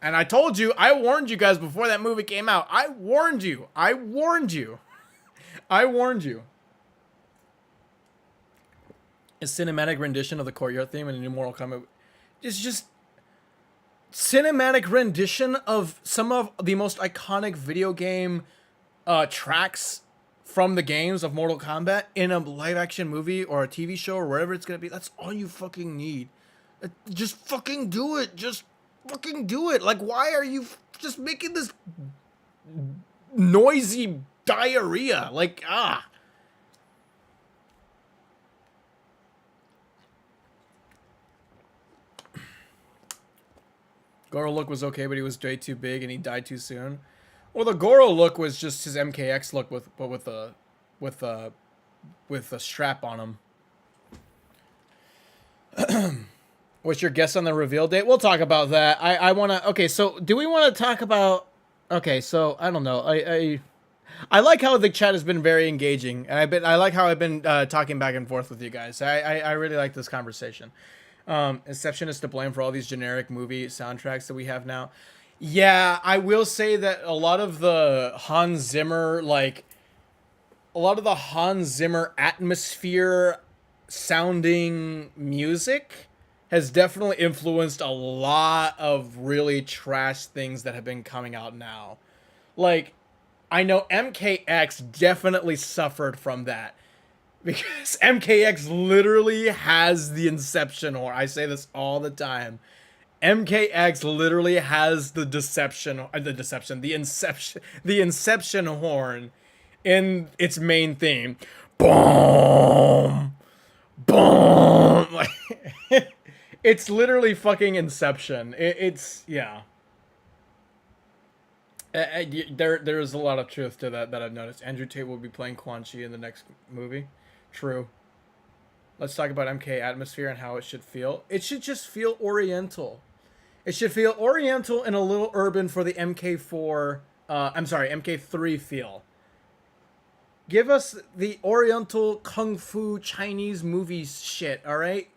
And I told you, I warned you guys before that movie came out. I warned you. A cinematic rendition of the Courtyard theme in a new Mortal Kombat. It's just cinematic rendition of some of the most iconic video game tracks from the games of Mortal Kombat in a live action movie or a TV show or wherever it's gonna be. That's all you fucking need. Just fucking do it. Just fucking do it. Like, why are you just making this noisy diarrhea? Like, Goro look was okay, but he was way too big and he died too soon. Well, the Goro look was just his MKX look with a strap on him. What's your guess on the reveal date? We'll talk about that. I want to... Okay, so do we want to talk about... Okay, so I don't know. I like how the chat has been very engaging, and I like how I've been talking back and forth with you guys. I really like this conversation. Inception is to blame for all these generic movie soundtracks that we have now. Yeah, I will say that a lot of the Hans Zimmer atmosphere sounding music has definitely influenced a lot of really trash things that have been coming out now. Like, I know MKX definitely suffered from that. Because MKX literally has the Inception horn. I say this all the time. MKX literally has the Inception horn in its main theme. Boom! Boom! Like, it's literally fucking Inception. It's yeah. There's a lot of truth to that I've noticed. Andrew Tate will be playing Quan Chi in the next movie. True. Let's talk about MK atmosphere and how it should feel. It should just feel oriental. It should feel oriental and a little urban for the MK3 feel. Give us the oriental kung fu Chinese movies shit, all right?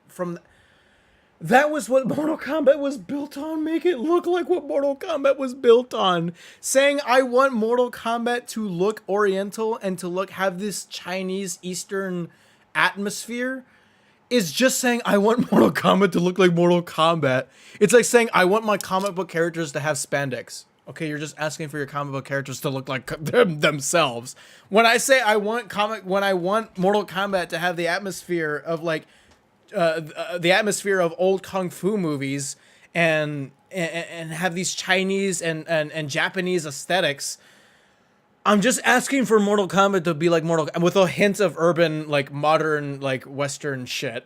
That was what Mortal Kombat was built on. Make it look like what Mortal Kombat was built on. Saying I want Mortal Kombat to look oriental and to have this Chinese Eastern atmosphere is just saying I want Mortal Kombat to look like Mortal Kombat. It's like saying I want my comic book characters to have spandex. Okay, you're just asking for your comic book characters to look like themselves. When I say I want Mortal Kombat to have the atmosphere of the atmosphere of old kung fu movies and have these Chinese and Japanese aesthetics, I'm just asking for Mortal Kombat to be like with a hint of urban, like modern, like Western shit,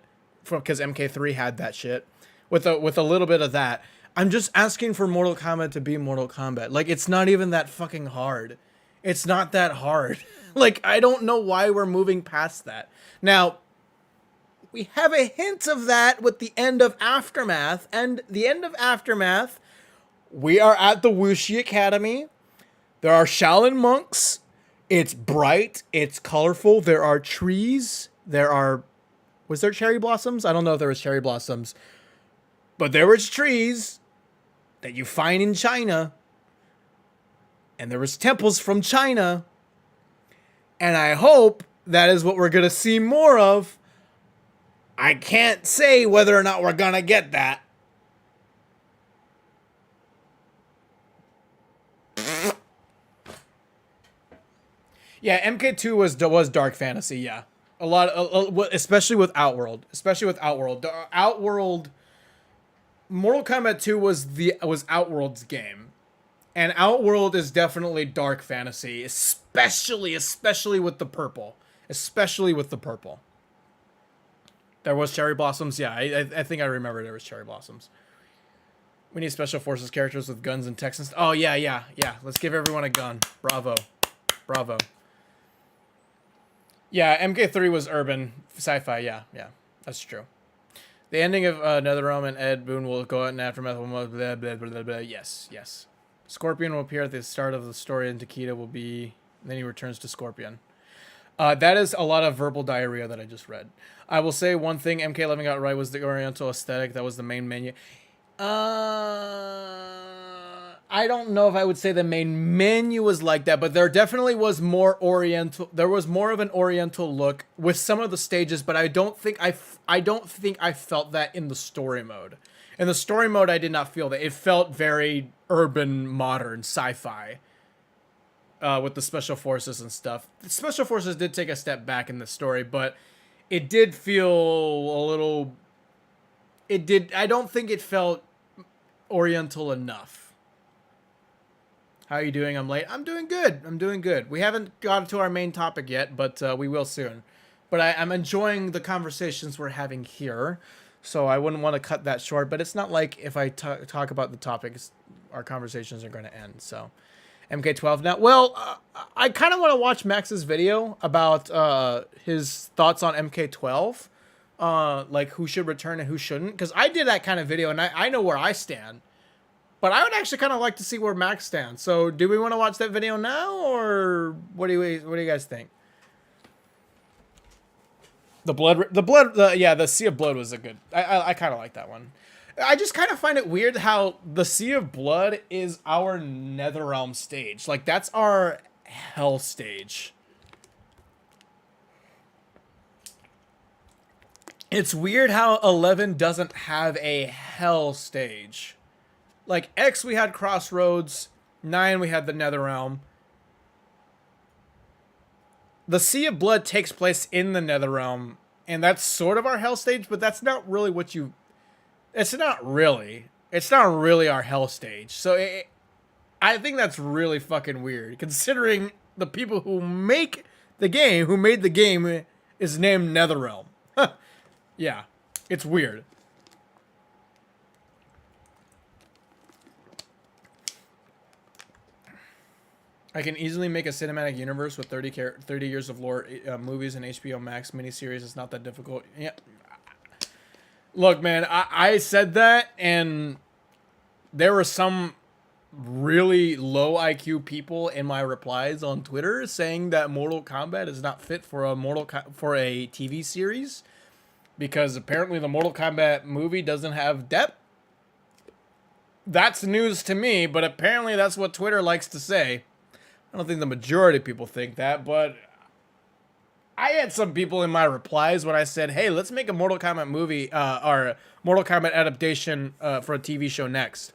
because MK3 had that shit, with a little bit of that. I'm just asking for Mortal Kombat to be Mortal Kombat. Like, it's not even that fucking hard. It's not that hard. Like, I don't know why we're moving past that. Now, we have a hint of that with the end of Aftermath. And the end of Aftermath, we are at the Wuxi Academy. There are Shaolin monks. It's bright. It's colorful. There are trees. Was there cherry blossoms? I don't know if there was cherry blossoms. But there was trees that you find in China. And there was temples from China. And I hope that is what we're going to see more of. I can't say whether or not we're going to get that. Yeah, MK2 was dark fantasy, yeah. A lot especially with Outworld. Outworld, Mortal Kombat 2 was Outworld's game. And Outworld is definitely dark fantasy, especially with the purple. There was cherry blossoms. Yeah, I think I remember there was cherry blossoms. We need special forces characters with guns and Texans. Oh, yeah. Let's give everyone a gun. Bravo. Yeah, MK3 was urban sci-fi. Yeah. That's true. The ending of NetherRealm and Ed Boon will go out in Aftermath. Blah, blah, blah, blah, blah. Yes. Scorpion will appear at the start of the story, and Takeda will be... Then he returns to Scorpion. That is a lot of verbal diarrhea that I just read. I will say one thing MK11 got right was the Oriental aesthetic. That was the main menu. I don't know if I would say the main menu was like that, but there definitely was more Oriental. There was more of an Oriental look with some of the stages, but I don't think I felt that in the story mode. In the story mode, I did not feel that. It felt very urban, modern, sci-fi. With the special forces and stuff. The special forces did take a step back in the story, but it did feel a little... I don't think it felt Oriental enough. How are you doing? I'm late. I'm doing good. We haven't gotten to our main topic yet, but we will soon. But I'm enjoying the conversations we're having here, so I wouldn't want to cut that short. But it's not like if I talk about the topics, our conversations are going to end, so... MK12 now. Well, I kind of want to watch Max's video about his thoughts on MK12. Like who should return and who shouldn't. Because I did that kind of video and I know where I stand. But I would actually kind of like to see where Max stands. So do we want to watch that video now? Or what do you guys think? The Sea of Blood was a good... I kind of like that one. I just kind of find it weird how the Sea of Blood is our NetherRealm stage. Like, that's our Hell stage. It's weird how 11 doesn't have a hell stage. Like X, we had Crossroads. 9, we had the Netherrealm. The Sea of Blood takes place in the Netherrealm, and that's sort of our hell stage, but that's not really what you... It's not really our hell stage. So I think that's really fucking weird, considering the people who make the game, who made the game, is named Netherrealm. Yeah, it's weird. I can easily make a cinematic universe with 30 years of lore, movies, and HBO Max miniseries. It's not that difficult. Yeah. Look, man, I said that, and there were some really low IQ people in my replies on Twitter saying that Mortal Kombat is not fit for a TV series because apparently the Mortal Kombat movie doesn't have depth. That's news to me, but apparently that's what Twitter likes to say. I don't think the majority of people think that, but I had some people in my replies when I said, hey, let's make a Mortal Kombat movie, or Mortal Kombat adaptation for a TV show next.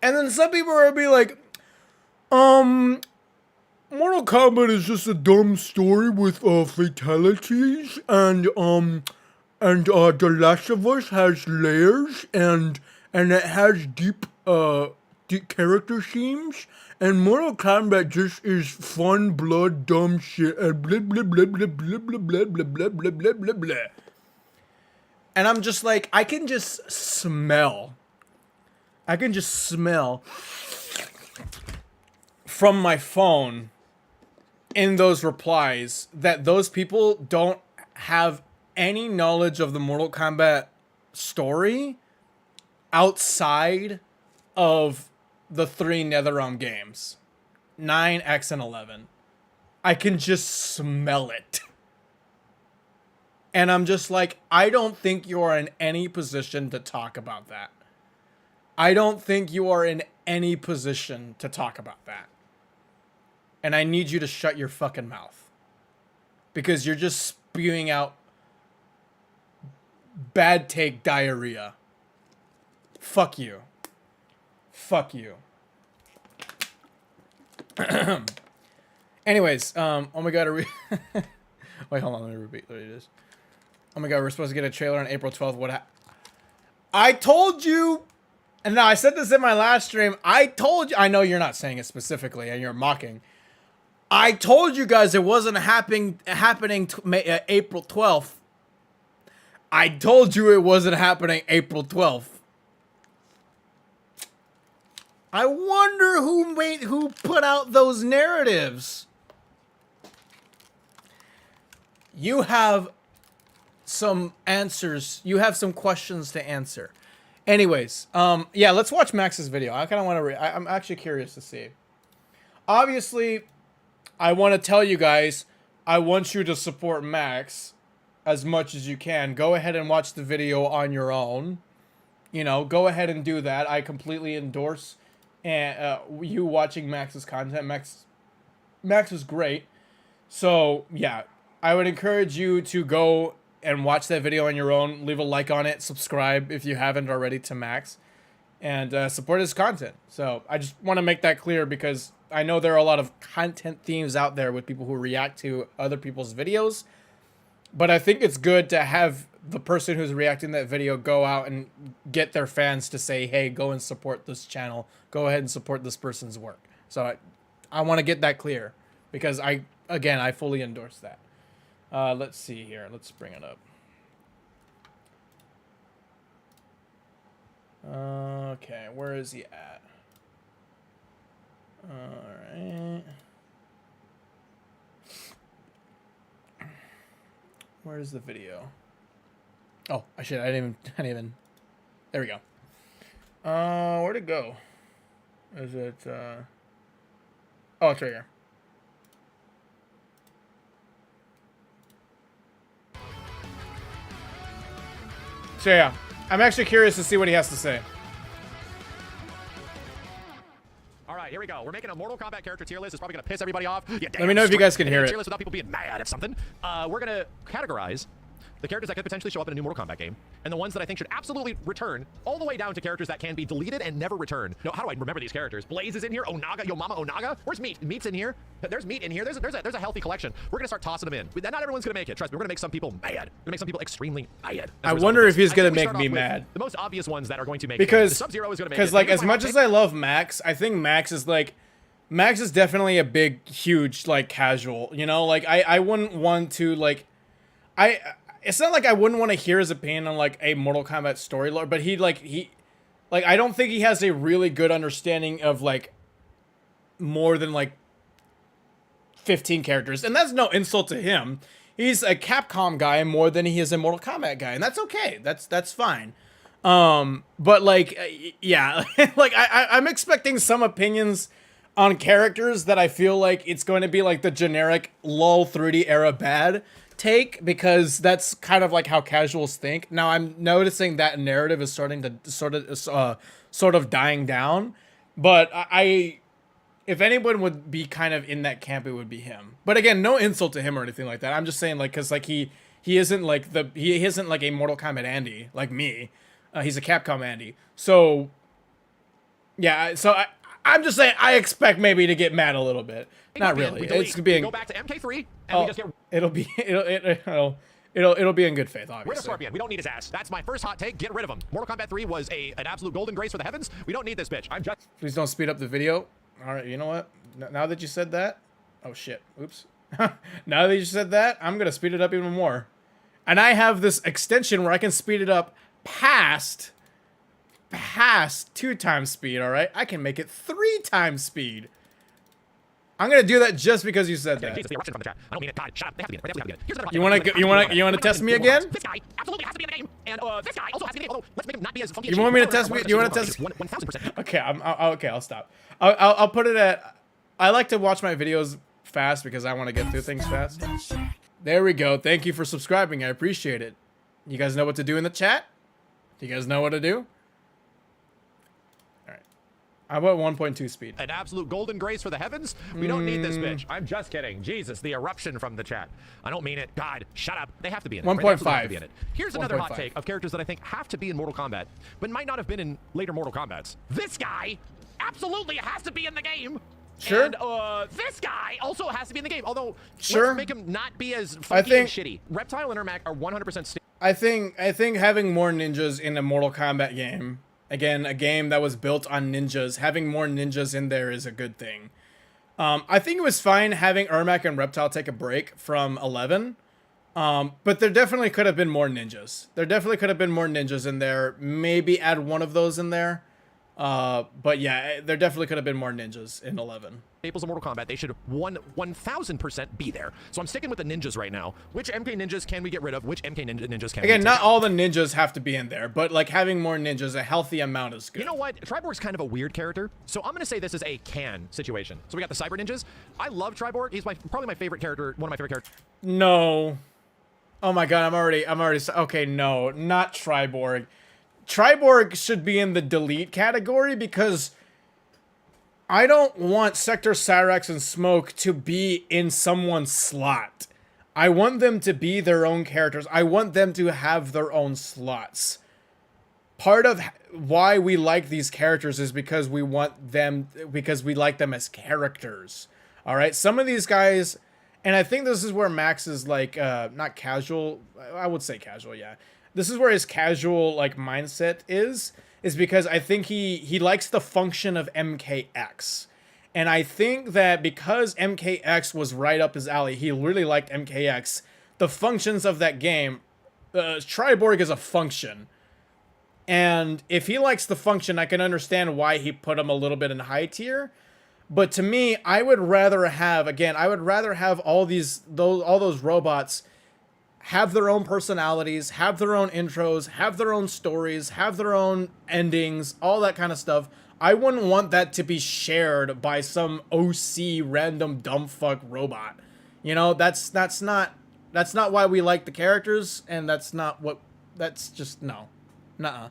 And then some people are be like, Mortal Kombat is just a dumb story with fatalities, and The Last of Us has layers, and it has deep character themes, and Mortal Kombat just is fun, blood, dumb shit, and blah blah blah blah blah blah blah blah blah blah blah blah blah. And I'm just like, I can just smell from my phone in those replies that those people don't have any knowledge of the Mortal Kombat story outside of the 3 NetherRealm games, 9, X, and 11. I can just smell it. And I'm just like, I don't think you are in any position to talk about that. I don't think you are in any position to talk about that. And I need you to shut your fucking mouth. Because you're just spewing out bad take diarrhea. Fuck you. Fuck you. Anyways, oh my god, wait, hold on, let me repeat. There it is. Oh my god, we're supposed to get a trailer on April 12th. I told you, and now I said this in my last stream. I told you, I know you're not saying it specifically, and you're mocking. I told you guys it wasn't happening April 12th. I told you it wasn't happening April 12th. I wonder who put out those narratives. You have some answers. You have some questions to answer. Anyways, yeah, let's watch Max's video. I kind of want to. I'm actually curious to see. Obviously, I want to tell you guys. I want you to support Max as much as you can. Go ahead and watch the video on your own. You know, go ahead and do that. I completely endorse. And you watching Max's content. Max is great. So yeah, I would encourage you to go and watch that video on your own. Leave a like on it. Subscribe if you haven't already to Max, and support his content. So I just want to make that clear because I know there are a lot of content themes out there with people who react to other people's videos, but I think it's good to have the person who's reacting to that video go out and get their fans to say, hey, go and support this channel. Go ahead and support this person's work. So I want to get that clear because I fully endorse that. Let's see here. Let's bring it up. Okay, where is he at? All right. Where's the video? Oh, I didn't even. There we go. Where'd it go? Is it, oh, it's right here. So yeah, I'm actually curious to see what he has to say. All right, here we go. We're making a Mortal Kombat character tier list. It's probably going to piss everybody off. Let me know if you guys can hear it. Tier list without people being mad at something. We're going to categorize the characters that could potentially show up in a new Mortal Kombat game, and the ones that I think should absolutely return, all the way down to characters that can be deleted and never return. No, how do I remember these characters? Blaze is in here. Onaga, Yo Mama Onaga. Where's Meat? Meat's in here. There's Meat in here. There's a healthy collection. We're gonna start tossing them in. Not everyone's gonna make it. Trust me. We're gonna make some people mad. We're gonna make some people extremely mad. I wonder if he's gonna make me mad. The most obvious ones that are going to make because Sub-Zero is gonna make it. Because like as much as I love Max, I think Max is definitely a big, huge like casual. You know, like I wouldn't want to like it's not like I wouldn't want to hear his opinion on like a Mortal Kombat story lore, but he I don't think he has a really good understanding of like more than like 15 characters, and that's no insult to him. He's a Capcom guy more than he is a Mortal Kombat guy, and that's okay. That's fine. But like, yeah, like I'm expecting some opinions on characters that I feel like it's going to be like the generic LOL 3D era bad take, because that's kind of like how casuals think. Now I'm noticing that narrative is starting to sort of dying down, but if anyone would be kind of in that camp, it would be him. But again, no insult to him or anything like that. I'm just saying, like, because like he isn't like a Mortal Kombat Andy like me. He's a Capcom Andy. So yeah, so I'm just saying I expect maybe to get mad a little bit. Not really. It's being go back to MK3 and we just get it'll be in good faith, obviously. rid of Scorpion. We don't need his ass. That's my first hot take. Get rid of him. Mortal Kombat 3 was an absolute golden grace for the heavens. We don't need this bitch. Please don't speed up the video. All right, you know what? Now that you said that, oh shit, oops. Now that you said that, I'm gonna speed it up even more. And I have this extension where I can speed it up past 2 times speed. All right, I can make it 3 times speed. I'm gonna do that just because you said that. Jesus, the eruption from the chat. I don't mean it. God, shut up. They have to be in it. They have to be in it. Here's another You wanna test me again? This guy absolutely has to be in the game, and this guy also has to be in the game. Although let's make him not be as funky. You want me to test me? You want to test? 1000%. Okay, okay. I'll stop. I'll put it at. I like to watch my videos fast because I want to get through things fast. There we go. Thank you for subscribing. I appreciate it. You guys know what to do in the chat? Do you guys know what to do? How about 1.2 speed? An absolute golden grace for the heavens? We don't need this bitch. I'm just kidding. Jesus, the eruption from the chat. I don't mean it. God, shut up. They have to be in it. 1.5. Here's another hot take of characters that I think have to be in Mortal Kombat, but might not have been in later Mortal Kombats. This guy absolutely has to be in the game. Sure. And this guy also has to be in the game. Although, sure, let's make him not be as funky and shitty. Reptile and Ermac are 100%. I think having more ninjas in a Mortal Kombat game. Again, a game that was built on ninjas. Having more ninjas in there is a good thing. I think it was fine having Ermac and Reptile take a break from 11. But there definitely could have been more ninjas. There definitely could have been more ninjas in there. Maybe add one of those in there. But yeah, there definitely could have been more ninjas in 11. Staples of Mortal Kombat, they should 1000% be there. So I'm sticking with the ninjas right now. Which MK ninjas can we get rid of? Which MK ninjas can we Again, not all the ninjas have to be in there, but like having more ninjas, a healthy amount is good. You know what? Triborg's kind of a weird character, so I'm gonna say this is a can situation. So we got the Cyber Ninjas. I love Triborg. He's probably my favorite character, one of my favorite characters. No. Oh my god, I'm already okay, no, not Triborg. Triborg should be in the delete category because I don't want Sector Cyrax and Smoke to be in someone's slot. I want them to be their own characters. I want them to have their own slots. Part of why we like these characters is because we like them as characters. All right, some of these guys, and I think this is where Max is like not casual. I would say casual, yeah. This is where his casual like mindset is because I think he likes the function of MKX. And I think that because MKX was right up his alley, he really liked MKX. The functions of that game, Triborg is a function. And if he likes the function, I can understand why he put him a little bit in high tier. But to me, I would rather have all those robots have their own personalities, have their own intros, have their own stories, have their own endings, all that kind of stuff. I wouldn't want that to be shared by some OC random dumb fuck robot. You know, that's not why we like the characters, and that's just no. Nuh-uh.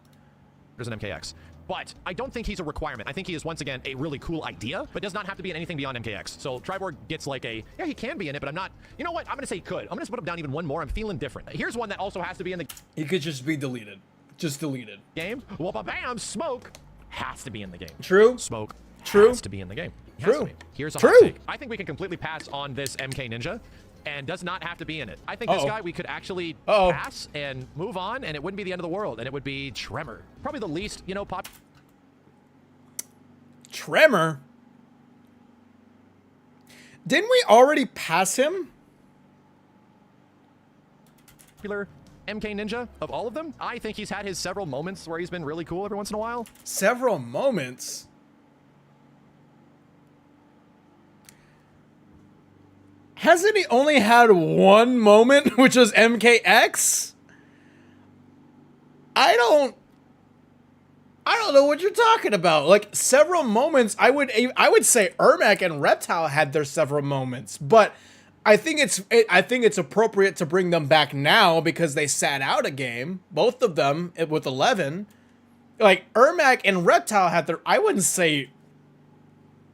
There's an MKX. But I don't think he's a requirement. I think he is, once again, a really cool idea, but does not have to be in anything beyond MKX. So Triborg gets like a, yeah, he can be in it, but I'm not, you know what? I'm going to say he could. I'm going to put him down even one more. I'm feeling different. Here's one that also has to be in the He could just be deleted. Just deleted. game. Well, bam, Smoke has to be in the game. True. Smoke True. has to be in the game. He has True. to be. Here's a True. hot take. I think we can completely pass on this MK Ninja and does not have to be in it. I think this Uh-oh. guy we could actually Uh-oh. pass and move on, and it wouldn't be the end of the world, and it would be Tremor. Probably the least, you know, Tremor? Didn't we already pass him? popular MK Ninja of all of them. I think he's had his several moments where he's been really cool every once in a while. Several moments. Hasn't he only had one moment, which was MKX? I don't know what you're talking about. Like several moments, I would say Ermac and Reptile had their several moments, but I think it's appropriate to bring them back now because they sat out a game, both of them with 11. Like Ermac and Reptile had their. I wouldn't say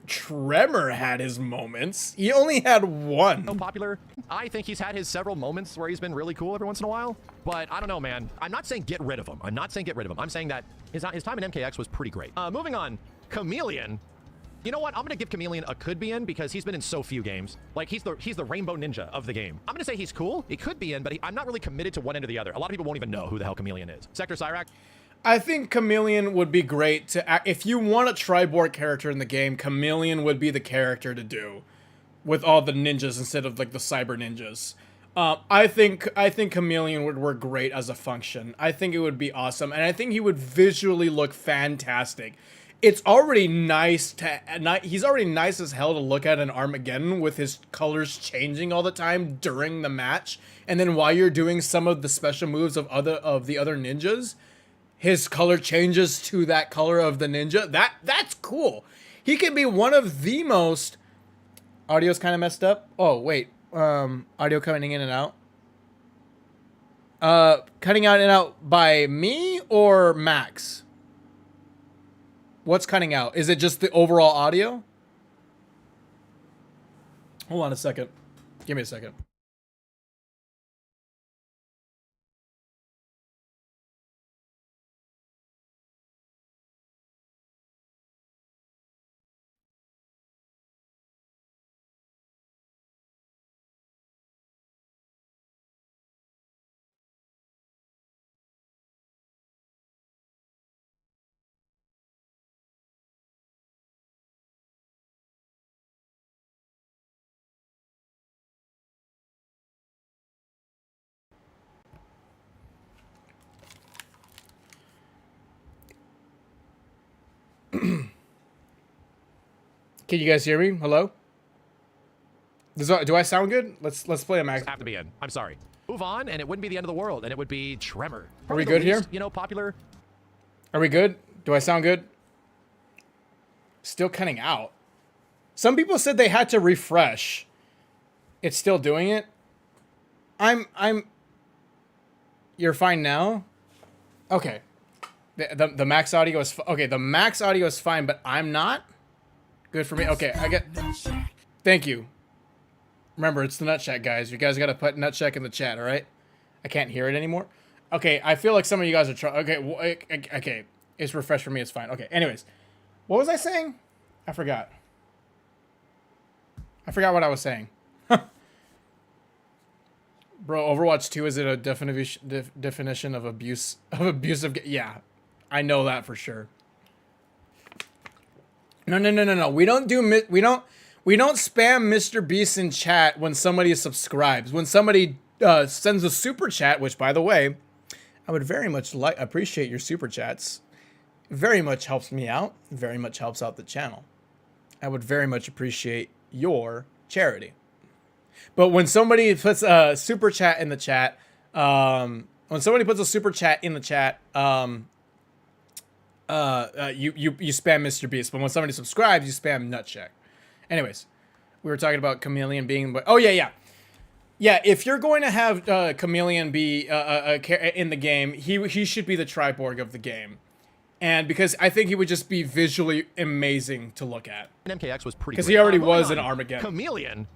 Tremor had his moments. He only had one. So popular. I think he's had his several moments where he's been really cool every once in a while. But I don't know, man. I'm not saying get rid of him. I'm saying that his time in MKX was pretty great. Moving on, Chameleon. You know what? I'm gonna give Chameleon a could be in because he's been in so few games. Like he's the Rainbow Ninja of the game. I'm gonna say he's cool. He could be in, but I'm not really committed to one end or the other. A lot of people won't even know who the hell Chameleon is. Sector Cyrac. I think Chameleon would be great to if you want a Triborg character in the game, Chameleon would be the character to do with all the ninjas instead of like the cyber ninjas. I think Chameleon would work great as a function. I think it would be awesome, and I think he would visually look fantastic. It's already nice he's already nice as hell to look at in Armageddon with his colors changing all the time during the match, and then while you're doing some of the special moves of the other ninjas, his color changes to that color of the ninja. That's cool. He can be one of the most. Audio's kind of messed up. Oh wait, audio coming in and out. Cutting out and out by me or Max? What's cutting out? Is it just the overall audio? Hold on a second. Give me a second. Can you guys hear me? Hello? Do I sound good? Let's play a Max. Have to be in. I'm sorry. Move on, and it wouldn't be the end of the world, and it would be Tremor. Are we Probably the good here? least, you know, popular. Are we good? Do I sound good? Still cutting out. Some people said they had to refresh. It's still doing it. You're fine now? Okay. The max audio is okay, the max audio is fine, but I'm not? Good for me. Okay, I get. Thank you. Remember, it's the nut check, guys. You guys got to put nut check in the chat, all right? I can't hear it anymore. Okay, I feel like some of you guys are trying. Okay, okay. It's refreshed for me. It's fine. Okay, anyways. What was I saying? I forgot. I forgot what I was saying. Bro, Overwatch 2 is it a definition of abusive? Yeah, I know that for sure. No. We don't spam Mr. Beast in chat when somebody subscribes. When somebody sends a super chat, which by the way, I would very much appreciate your super chats. Very much helps me out. Very much helps out the channel. I would very much appreciate your charity. But when somebody puts a super chat in the chat, you spam Mr. Beast. But when somebody subscribes, you spam Nutcheck. Anyways, we were talking about Chameleon being. Oh yeah. If you're going to have Chameleon be in the game, he should be the Triborg of the game. and because I think he would just be visually amazing to look at. MKX was pretty. Because great. he already Moving was on. in Armageddon. Chameleon.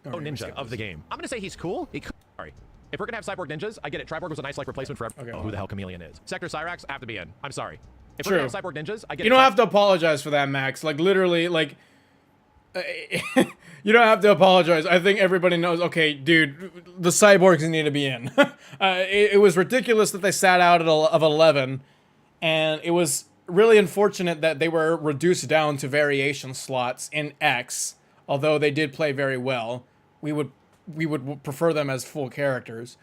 Oh, ninja of the game. I'm gonna say he's cool. Sorry. If we're gonna have cyborg ninjas, I get it. Triborg was a nice like replacement for who the hell Chameleon is. Sector Cyrax have to be in. I'm sorry. If we're gonna have cyborg ninjas, I get it. You don't have to apologize for that, Max. Like literally, like you don't have to apologize. I think everybody knows. Okay, dude, the cyborgs need to be in. It was ridiculous that they sat out of 11, and it was really unfortunate that they were reduced down to variation slots in X. Although they did play very well, we would prefer them as full characters.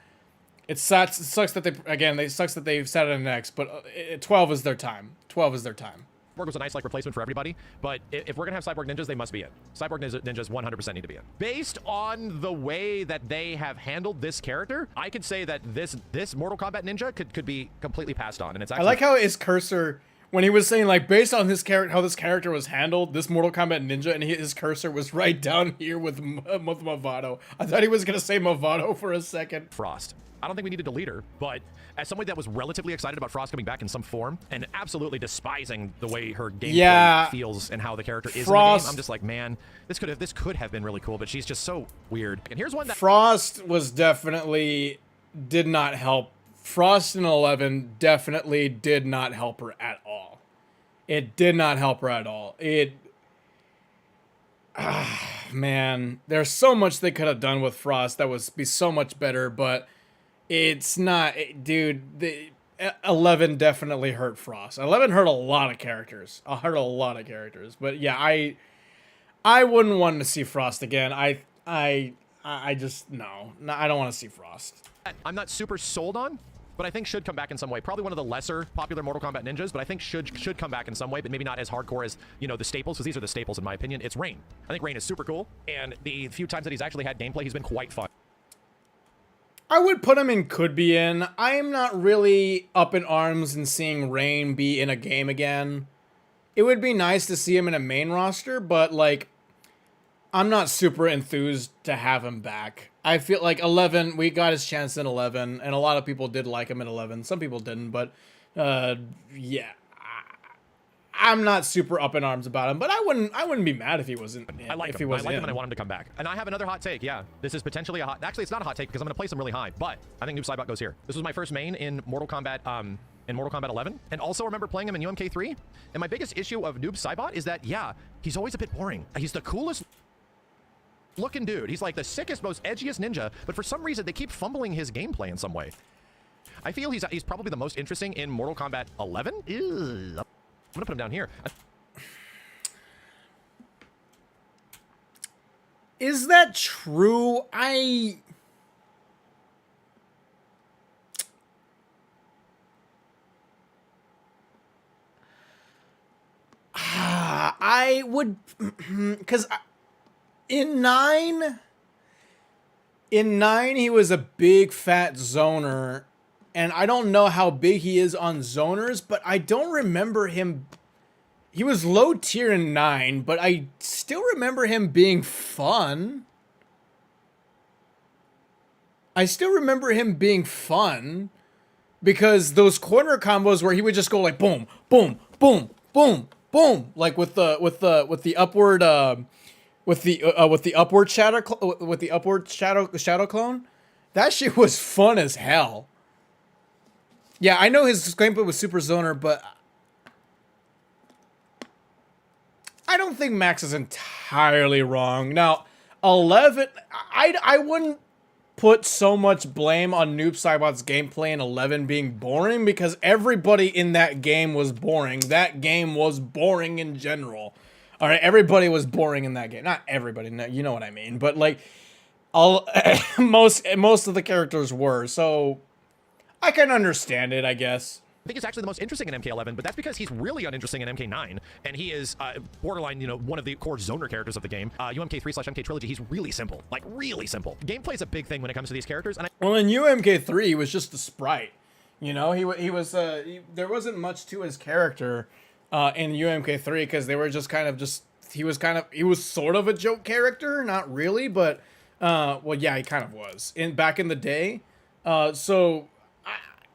It sucks that they've set it in X, but 12 is their time. 12 is their time. Cyborg was a nice like replacement for everybody, but if we're gonna have cyborg ninjas, they must be in. Cyborg ninjas 100% need to be in. Based on the way that they have handled this character, I could say that this Mortal Kombat ninja could be completely passed on, and it's actually. I like how his cursor, when he was saying like based on his character, how this character was handled, this Mortal Kombat ninja, and his cursor was right down here with Movado. I thought he was gonna say Movado for a second. Frost. I don't think we needed to delete her, but as somebody that was relatively excited about Frost coming back in some form and absolutely despising the way her gameplay feels and how the character is in the game, I'm just like, man, this could have been really cool, but she's just so weird. And here's one that Frost was definitely did not help. Frost in 11 definitely did not help her at all. It did not help her at all. Man, there's so much they could have done with Frost that would be so much better, but it's not, dude. 11 definitely hurt Frost. 11 hurt a lot of characters. But yeah, I wouldn't want to see Frost again. I just no, I don't want to see Frost. I'm not super sold on, but I think should come back in some way. Probably one of the lesser popular Mortal Kombat ninjas, but I think should come back in some way, but maybe not as hardcore as, you know, the staples, because these are the staples in my opinion. It's Rain. I think Rain is super cool, and the few times that he's actually had gameplay, he's been quite fun. I would put him in could be in. I am not really up in arms in seeing Rain be in a game again. It would be nice to see him in a main roster, but like, I'm not super enthused to have him back. I feel like 11, we got his chance in 11, and a lot of people did like him in 11. Some people didn't, but yeah. I'm not super up in arms about him, but I wouldn't be mad if he wasn't. I like him. I like him, and I want him to come back. And I have another hot take. Yeah, this is potentially a hot. Actually, it's not a hot take because I'm going to place him really high. But I think Noob Saibot goes here. This was my first main in Mortal Kombat. In Mortal Kombat 11, and also remember playing him in UMK3. And my biggest issue of Noob Saibot is that he's always a bit boring. He's the coolest looking dude. He's like the sickest, most edgiest ninja, but for some reason they keep fumbling his gameplay in some way. I feel he's probably the most interesting in Mortal Kombat 11. Ew. I'm gonna put him down here. Is that true? I would, because in 9 he was a big fat zoner, and I don't know how big he is on zoners, but I don't remember him. He was low tier in 9, but I still remember him being fun. Because those corner combos where he would just go like boom, boom, boom, boom, boom, like with the upward shadow clone. That shit was fun as hell. Yeah, I know his gameplay was super zoner, but I don't think Max is entirely wrong. Now, 11, I wouldn't put so much blame on Noob Saibot's gameplay in 11 being boring, because everybody in that game was boring. That game was boring in general. All right, everybody was boring in that game. Not everybody, no, you know what I mean. But like, most of the characters were. So I can understand it, I guess. I think it's actually the most interesting in MK11, but that's because he's really uninteresting in MK9, and he is borderline, you know, one of the core zoner characters of the game. UMK3/MK Trilogy, he's really simple, like really simple. Gameplay is a big thing when it comes to these characters, and well, in UMK3, he was just a sprite. You know, there wasn't much to his character in UMK3 because they were just kind of he was sort of a joke character, not really, but well, yeah, he kind of was back in the day. So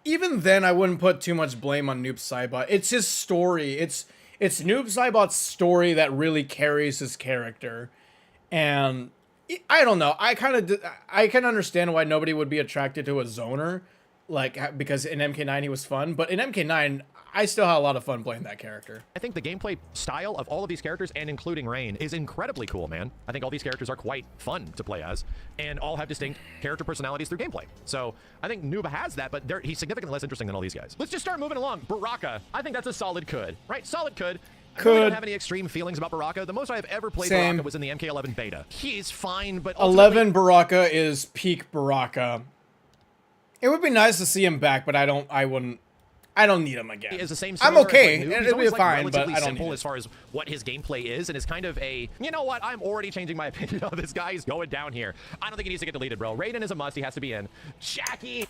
even then, I wouldn't put too much blame on Noob Saibot. It's his story. It's Noob Saibot's story that really carries his character. And I don't know. I can understand why nobody would be attracted to a zoner, like, because in MK9 he was fun, but in MK9 I still had a lot of fun playing that character. I think the gameplay style of all of these characters, and including Rain, is incredibly cool, man. I think all these characters are quite fun to play as, and all have distinct character personalities through gameplay. So I think Noob has that, but he's significantly less interesting than all these guys. Let's just start moving along. Baraka, I think that's a solid could, right? Solid could. I really don't have any extreme feelings about Baraka. The most I've ever played Baraka was in the MK11 beta. He's fine, but 11 Baraka is peak Baraka. It would be nice to see him back, but I don't need him again. Is the same. I'm okay. It'll be fine, but I don't simple as far as what his gameplay is, and it's kind of a, you know what? I'm already changing my opinion on this guy. He's going down here. I don't think he needs to get deleted, bro. Raiden is a must. He has to be in. Jackie.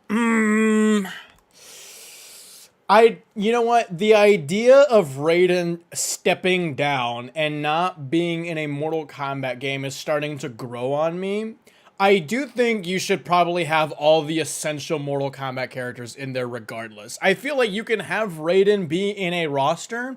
You know what? The idea of Raiden stepping down and not being in a Mortal Kombat game is starting to grow on me. I do think you should probably have all the essential Mortal Kombat characters in there regardless. I feel like you can have Raiden be in a roster,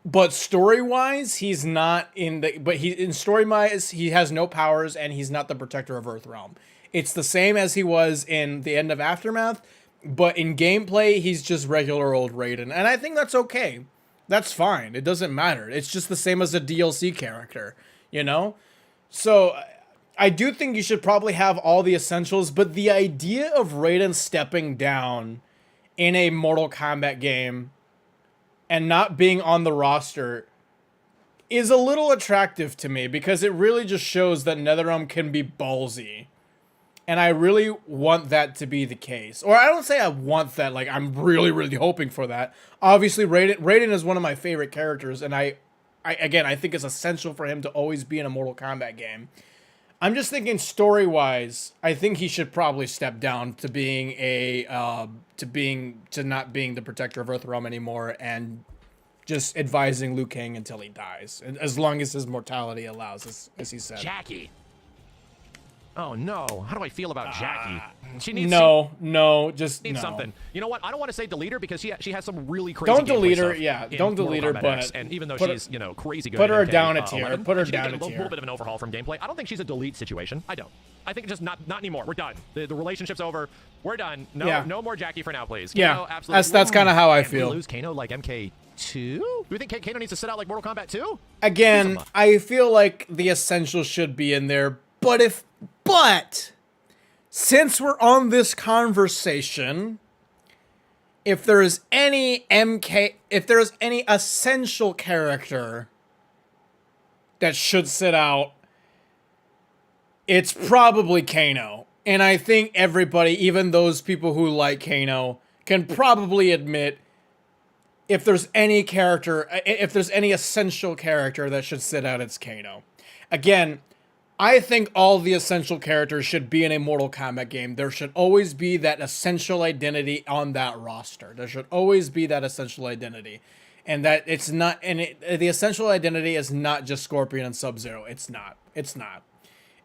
but story-wise, he's not in the... But in story-wise, he has no powers, and he's not the protector of Earthrealm. It's the same as he was in the end of Aftermath, but in gameplay, he's just regular old Raiden. And I think that's okay. That's fine. It doesn't matter. It's just the same as a DLC character, you know? So I do think you should probably have all the essentials, but the idea of Raiden stepping down in a Mortal Kombat game and not being on the roster is a little attractive to me, because it really just shows that NetherRealm can be ballsy. And I really want that to be the case. Or I don't say I want that, like, I'm really, really hoping for that. Obviously, Raiden is one of my favorite characters, and I think it's essential for him to always be in a Mortal Kombat game. I'm just thinking story-wise, I think he should probably step down to being to not being the protector of Earthrealm anymore, and just advising Liu Kang until he dies, as long as his mortality allows, as he said. Jackie. Oh no! How do I feel about Jackie? She needs just needs something. You know what? I don't want to say delete her, because she has some really crazy. Don't delete her. Stuff Yeah, don't delete her. But and even though she's crazy good, put her at MK, down a tier. 11, Put her she down did a get a tier. little bit of an overhaul from gameplay. I don't think she's a delete situation. I don't. I think just not anymore. We're done. The relationship's over. We're done. No more Jackie for now, please. Yeah, Kano, absolutely. that's kind of how I feel. We lose Kano like MK2. Do we think Kano needs to sit out like Mortal Kombat 2? Again, I feel like the essentials should be in there, but since we're on this conversation, if there is any essential character that should sit out, it's probably Kano. And I think everybody, even those people who like Kano, can probably admit if there's any essential character that should sit out, it's Kano. Again, I think all the essential characters should be in a Mortal Kombat game. There should always be that essential identity on that roster. There should always be that essential identity. And that it's not, the essential identity is not just Scorpion and Sub-Zero. It's not.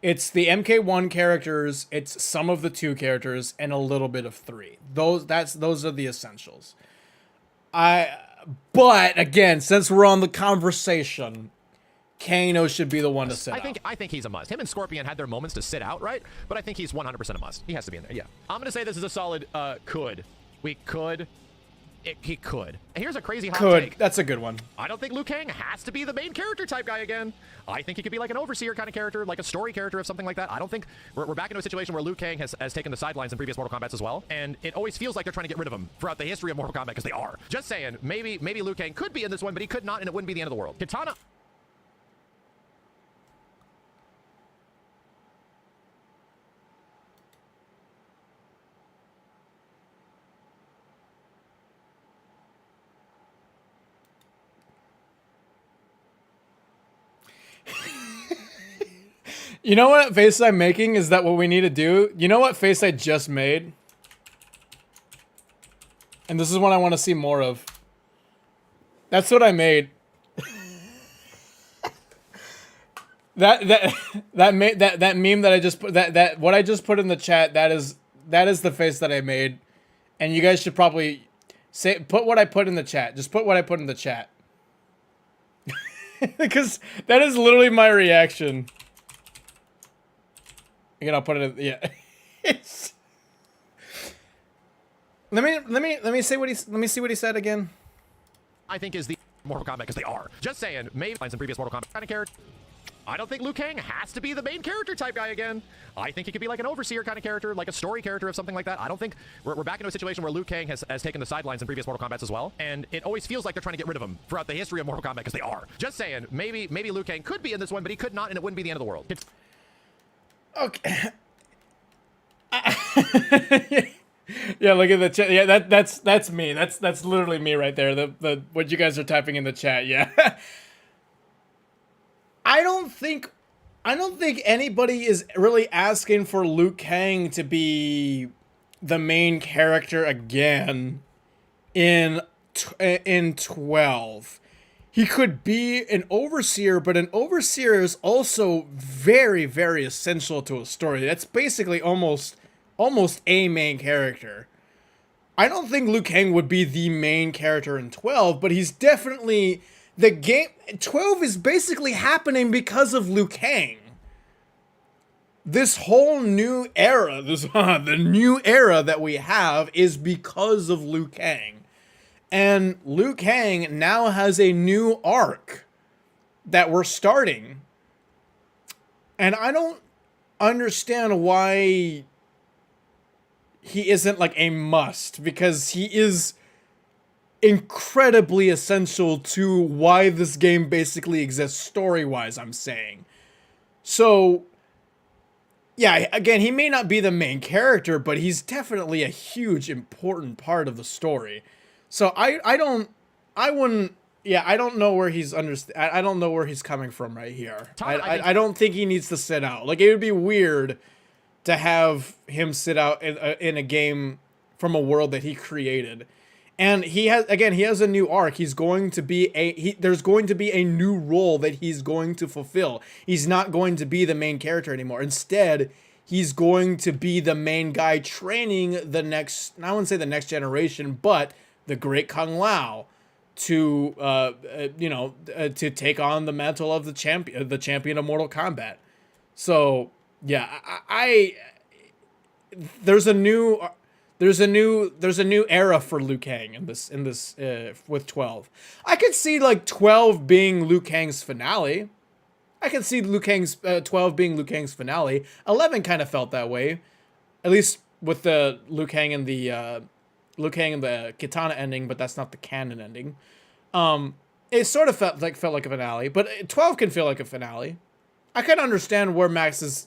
It's the MK1 characters, it's some of the 2 characters, and a little bit of 3. Those are the essentials. But again, since we're on the conversation, Kano should be the one to sit out. I think he's a must. Him and Scorpion had their moments to sit out, right? But I think he's 100% a must. He has to be in there, yeah. I'm going to say this is a solid could. He could. And here's a crazy hot take. That's a good one. I don't think Liu Kang has to be the main character type guy again. I think he could be like an overseer kind of character, like a story character of something like that. I don't think we're back into a situation where Liu Kang has taken the sidelines in previous Mortal Kombats as well. And it always feels like they're trying to get rid of him throughout the history of Mortal Kombat, because they are. Just saying, maybe Liu Kang could be in this one, but he could not, and it wouldn't be the end of the world. Kitana. You know what face I'm making? Is that what we need to do? You know what face I just made? And this is what I want to see more of. That's what I made. that meme that I just put that what I just put in the chat, that is the face that I made, and you guys should probably put what I put in the chat. Just put what I put in the chat. Because that is literally my reaction. Again, I'll put it in, yeah. It's... Let me see what he said again. I think is the Mortal Kombat, because they are. Just saying, maybe in some previous Mortal Kombat kind of character. I don't think Liu Kang has to be the main character type guy again. I think he could be like an overseer kind of character, like a story character or something like that. I don't think we're back into a situation where Liu Kang has taken the sidelines in previous Mortal Kombats as well. And it always feels like they're trying to get rid of him throughout the history of Mortal Kombat, because they are. Just saying, maybe Liu Kang could be in this one, but he could not, and it wouldn't be the end of the world. Okay. Yeah, look at the chat. Yeah, that's me. That's literally me right there. The what you guys are typing in the chat. Yeah. I don't think anybody is really asking for Liu Kang to be the main character again in 12. He could be an overseer, but an overseer is also very, very essential to a story. That's basically almost a main character. I don't think Liu Kang would be the main character in 12, but he's definitely... The game 12 is basically happening because of Liu Kang. This whole new era, the new era that we have is because of Liu Kang. And Liu Kang now has a new arc that we're starting. And I don't understand why he isn't like a must, because he is incredibly essential to why this game basically exists story-wise, I'm saying. So, yeah, again, he may not be the main character, but he's definitely a huge, important part of the story. So I don't know where he's I don't know where he's coming from right here. I don't think he needs to sit out. Like, it would be weird to have him sit out in a game from a world that he created. And he has a new arc. He's going to be there's going to be a new role that he's going to fulfill. He's not going to be the main character anymore. Instead, he's going to be the main guy training the next, I wouldn't say the next generation, but the great Kung Lao to to take on the mantle of the champion of Mortal Kombat. So, yeah, there's a new era for Liu Kang in this with 12. I could see like 12 being Liu Kang's finale. I could see 12 being Liu Kang's finale. 11 kind of felt that way, at least with the Liu Kang and the Kitana ending, but that's not the canon ending. It sort of felt like a finale, but 12 can feel like a finale. I can understand where Max is.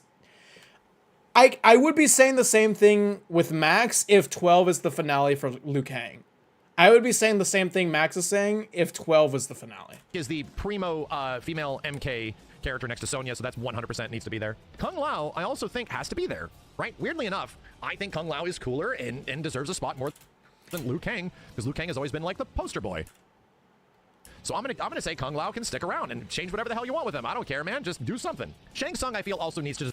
I would be saying the same thing with Max if 12 is the finale for Liu Kang. I would be saying the same thing Max is saying if 12 is the finale. Is the primo female MK character next to Sonya, so that's 100% needs to be there. Kung Lao, I also think, has to be there, right? Weirdly enough, I think Kung Lao is cooler and deserves a spot more than Liu Kang, because Liu Kang has always been like the poster boy. So I'm gonna say Kung Lao can stick around and change whatever the hell you want with him. I don't care, man. Just do something. Shang Tsung, I feel, also needs to...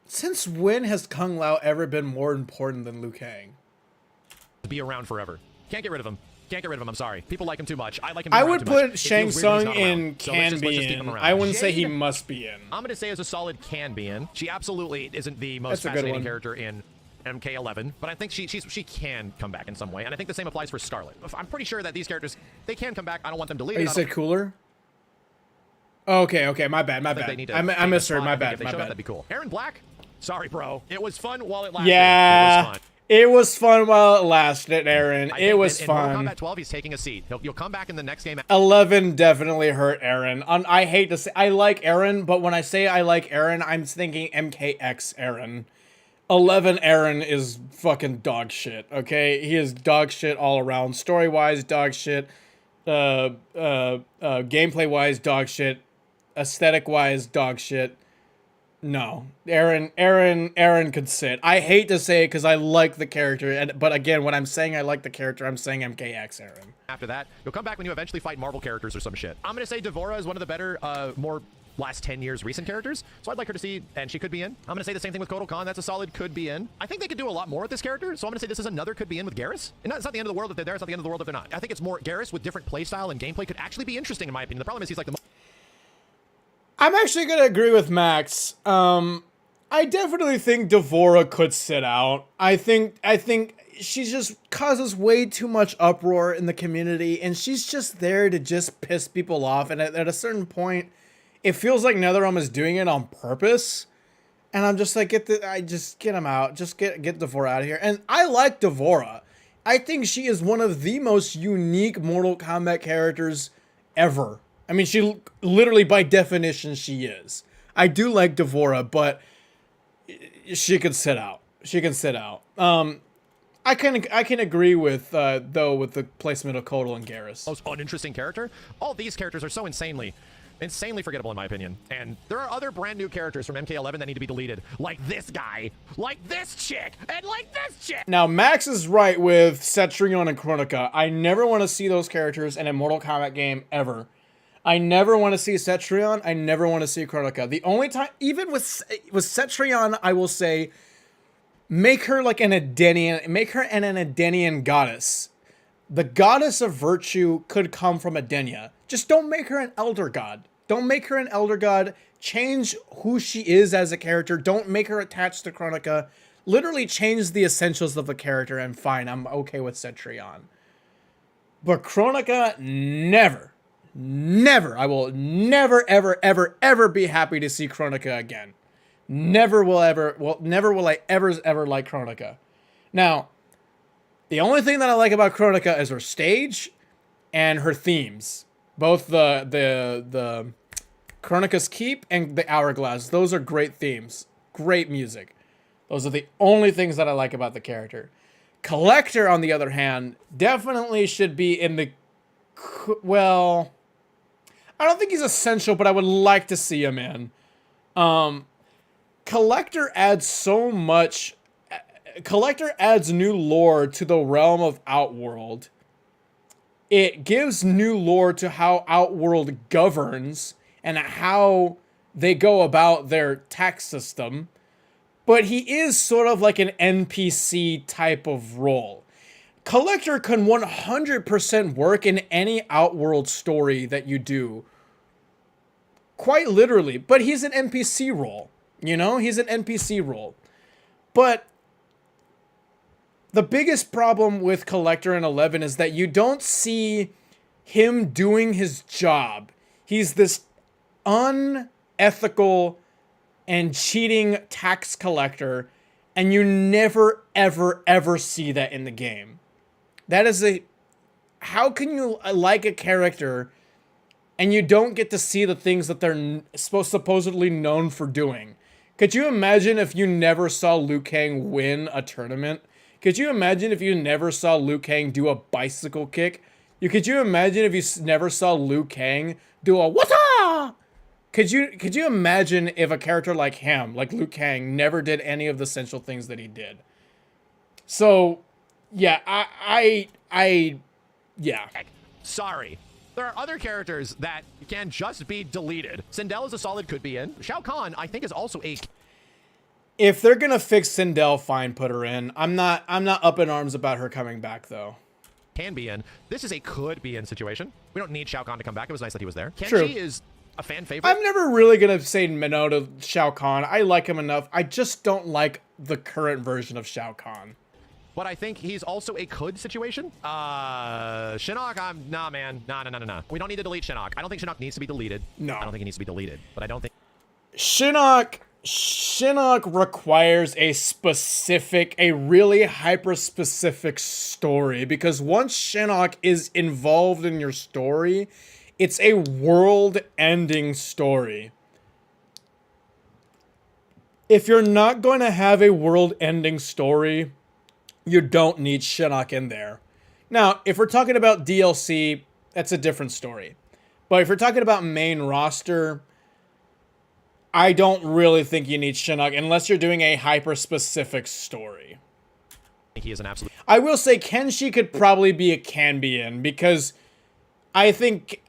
Since when has Kung Lao ever been more important than Liu Kang? Be around forever. Can't get rid of him. Can't get rid of him. I'm sorry. People like him too much. I like him. I would put Shang Tsung in can be in. I wouldn't say he must be in. I'm gonna say as a solid can be in. She absolutely isn't the most fascinating character in MK11, but I think she can come back in some way, and I think the same applies for Starlet. I'm pretty sure that these characters, they can come back. I don't want them deleted. Oh, you said cooler? Okay, my bad. I misheard. My bad. That'd be cool. Aaron Black. Sorry, bro. It was fun while it lasted. Yeah, it was fun while it lasted, Aaron. It was fun. In Mortal Kombat 12, he's taking a seat. You'll come back in the next game. 11 definitely hurt Aaron. I hate to say I like Aaron, but when I say I like Aaron, I'm thinking MKX Aaron. 11 Aaron is fucking dog shit. Okay, he is dog shit all around. Story wise, dog shit. Gameplay wise, dog shit. Aesthetic wise, dog shit. No, Aaron could sit. I hate to say it because I like the character, but again, when I'm saying I like the character, I'm saying MKX Aaron. After that, you'll come back when you eventually fight Marvel characters or some shit. I'm gonna say Devora is one of the better, more last 10 years recent characters, so I'd like her to see, and she could be in. I'm gonna say the same thing with Kotal Khan. That's a solid could be in. I think they could do a lot more with this character, so I'm gonna say this is another could be in with Garrus. And it's not the end of the world if they're there. It's not the end of the world if they're not. I think it's more Garrus with different playstyle and gameplay could actually be interesting in my opinion. The problem is he's like the. I'm actually gonna agree with Max. I definitely think Devora could sit out. I think she just causes way too much uproar in the community, and she's just there to just piss people off. And at a certain point, it feels like NetherRealm is doing it on purpose. And I'm just like, get him out. Just get Devora out of here. And I like Devora. I think she is one of the most unique Mortal Kombat characters ever. I mean, she literally, by definition, she is. I do like Devora, but she could sit out. She can sit out. I can agree with though with the placement of Kotal and Garrus. Most uninteresting character. All these characters are so insanely forgettable in my opinion. And there are other brand new characters from MK11 that need to be deleted, like this guy, like this chick, and like this chick. Now Max is right with Cetrion and Kronika. I never want to see those characters in a Mortal Kombat game ever. I never want to see Cetrion. I never want to see Kronika. The only time, even with Cetrion, I will say, make her like an Edenian, make her an Edenian goddess. The goddess of virtue could come from Edenia. Just don't make her an elder god. Don't make her an elder god. Change who she is as a character. Don't make her attached to Kronika. Literally change the essentials of the character and fine, I'm okay with Cetrion. But Kronika, never. Never. I will never, ever, ever, ever be happy to see Kronika again. Never will I ever like Kronika. Now, the only thing that I like about Kronika is her stage and her themes. Both the Kronika's Keep and the Hourglass. Those are great themes. Great music. Those are the only things that I like about the character. Collector, on the other hand, definitely should be in the... Well, I don't think he's essential, but I would like to see him in. Collector adds so much... Collector adds new lore to the realm of Outworld. It gives new lore to how Outworld governs and how they go about their tax system. But he is sort of like an NPC type of role. Collector can 100% work in any Outworld story that you do. Quite literally. But he's an NPC role. You know? He's an NPC role. But the biggest problem with Collector in 11 is that you don't see him doing his job. He's this unethical and cheating tax collector, and you never, ever, ever see that in the game. That is a... How can you like a character and you don't get to see the things that they're supposedly known for doing? Could you imagine if you never saw Liu Kang win a tournament? Could you imagine if you never saw Liu Kang do a bicycle kick? Could you imagine if you never saw Liu Kang do a wata? Could you imagine if a character like him, like Liu Kang, never did any of the essential things that he did? So, yeah, yeah. Sorry. There are other characters that can just be deleted. Sindel is a solid could be in. Shao Kahn, I think, is also a... If they're gonna fix Sindel, fine, put her in. I'm not up in arms about her coming back though. Can be in. This is a could be in situation. We don't need Shao Kahn to come back. It was nice that he was there. Kenshi True. is a fan favorite. I'm never really gonna say no to Shao Kahn. I like him enough. I just don't like the current version of Shao Kahn. But I think he's also a could situation. Shinnok, nah, man. Nah. We don't need to delete Shinnok. I don't think Shinnok needs to be deleted. No. I don't think he needs to be deleted. But I don't think... Shinnok requires a really hyper-specific story, because once Shinnok is involved in your story, it's a world-ending story. If you're not going to have a world-ending story, you don't need Shinnok in there. Now, if we're talking about DLC, that's a different story. But if you're talking about main roster... I don't really think you need Shinnok unless you're doing a hyper-specific story. He is an absolute. I will say Kenshi could probably be a can-be-in because I think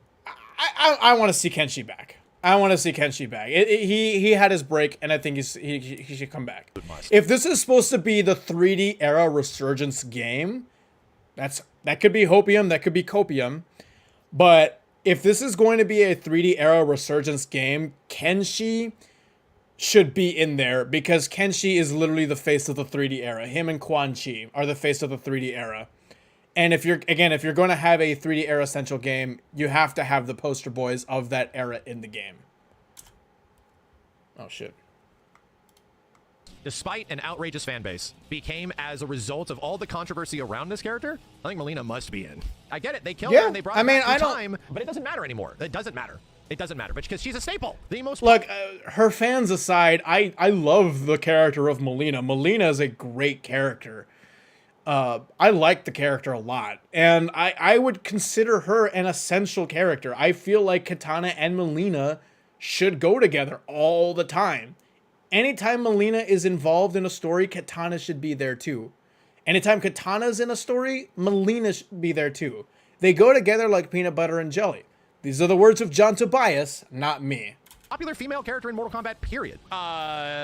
I want to see Kenshi back. I want to see Kenshi back. He had his break, and I think he should come back. If this is supposed to be the 3D era resurgence game, that could be Hopium, that could be Copium, but if this is going to be a 3D era resurgence game, Kenshi should be in there because Kenshi is literally the face of the 3D era. Him and Quan Chi are the face of the 3D era. And if you're going to have a 3D era essential game, you have to have the poster boys of that era in the game. Oh shit. Despite an outrageous fan base, became as a result of all the controversy around this character, I think Melina must be in. I get it, they killed her and they brought her back through time, but it doesn't matter anymore. It doesn't matter. It doesn't matter, because she's a staple. The most Look, her fans aside, I love the character of Melina. Melina is a great character. I like the character a lot, and I would consider her an essential character. I feel like Katana and Melina should go together all the time. Anytime Melina is involved in a story, Katana should be there too. Anytime Katana's in a story, Melina should be there too. They go together like peanut butter and jelly. These are the words of John Tobias, not me. popular female character in Mortal Kombat, period.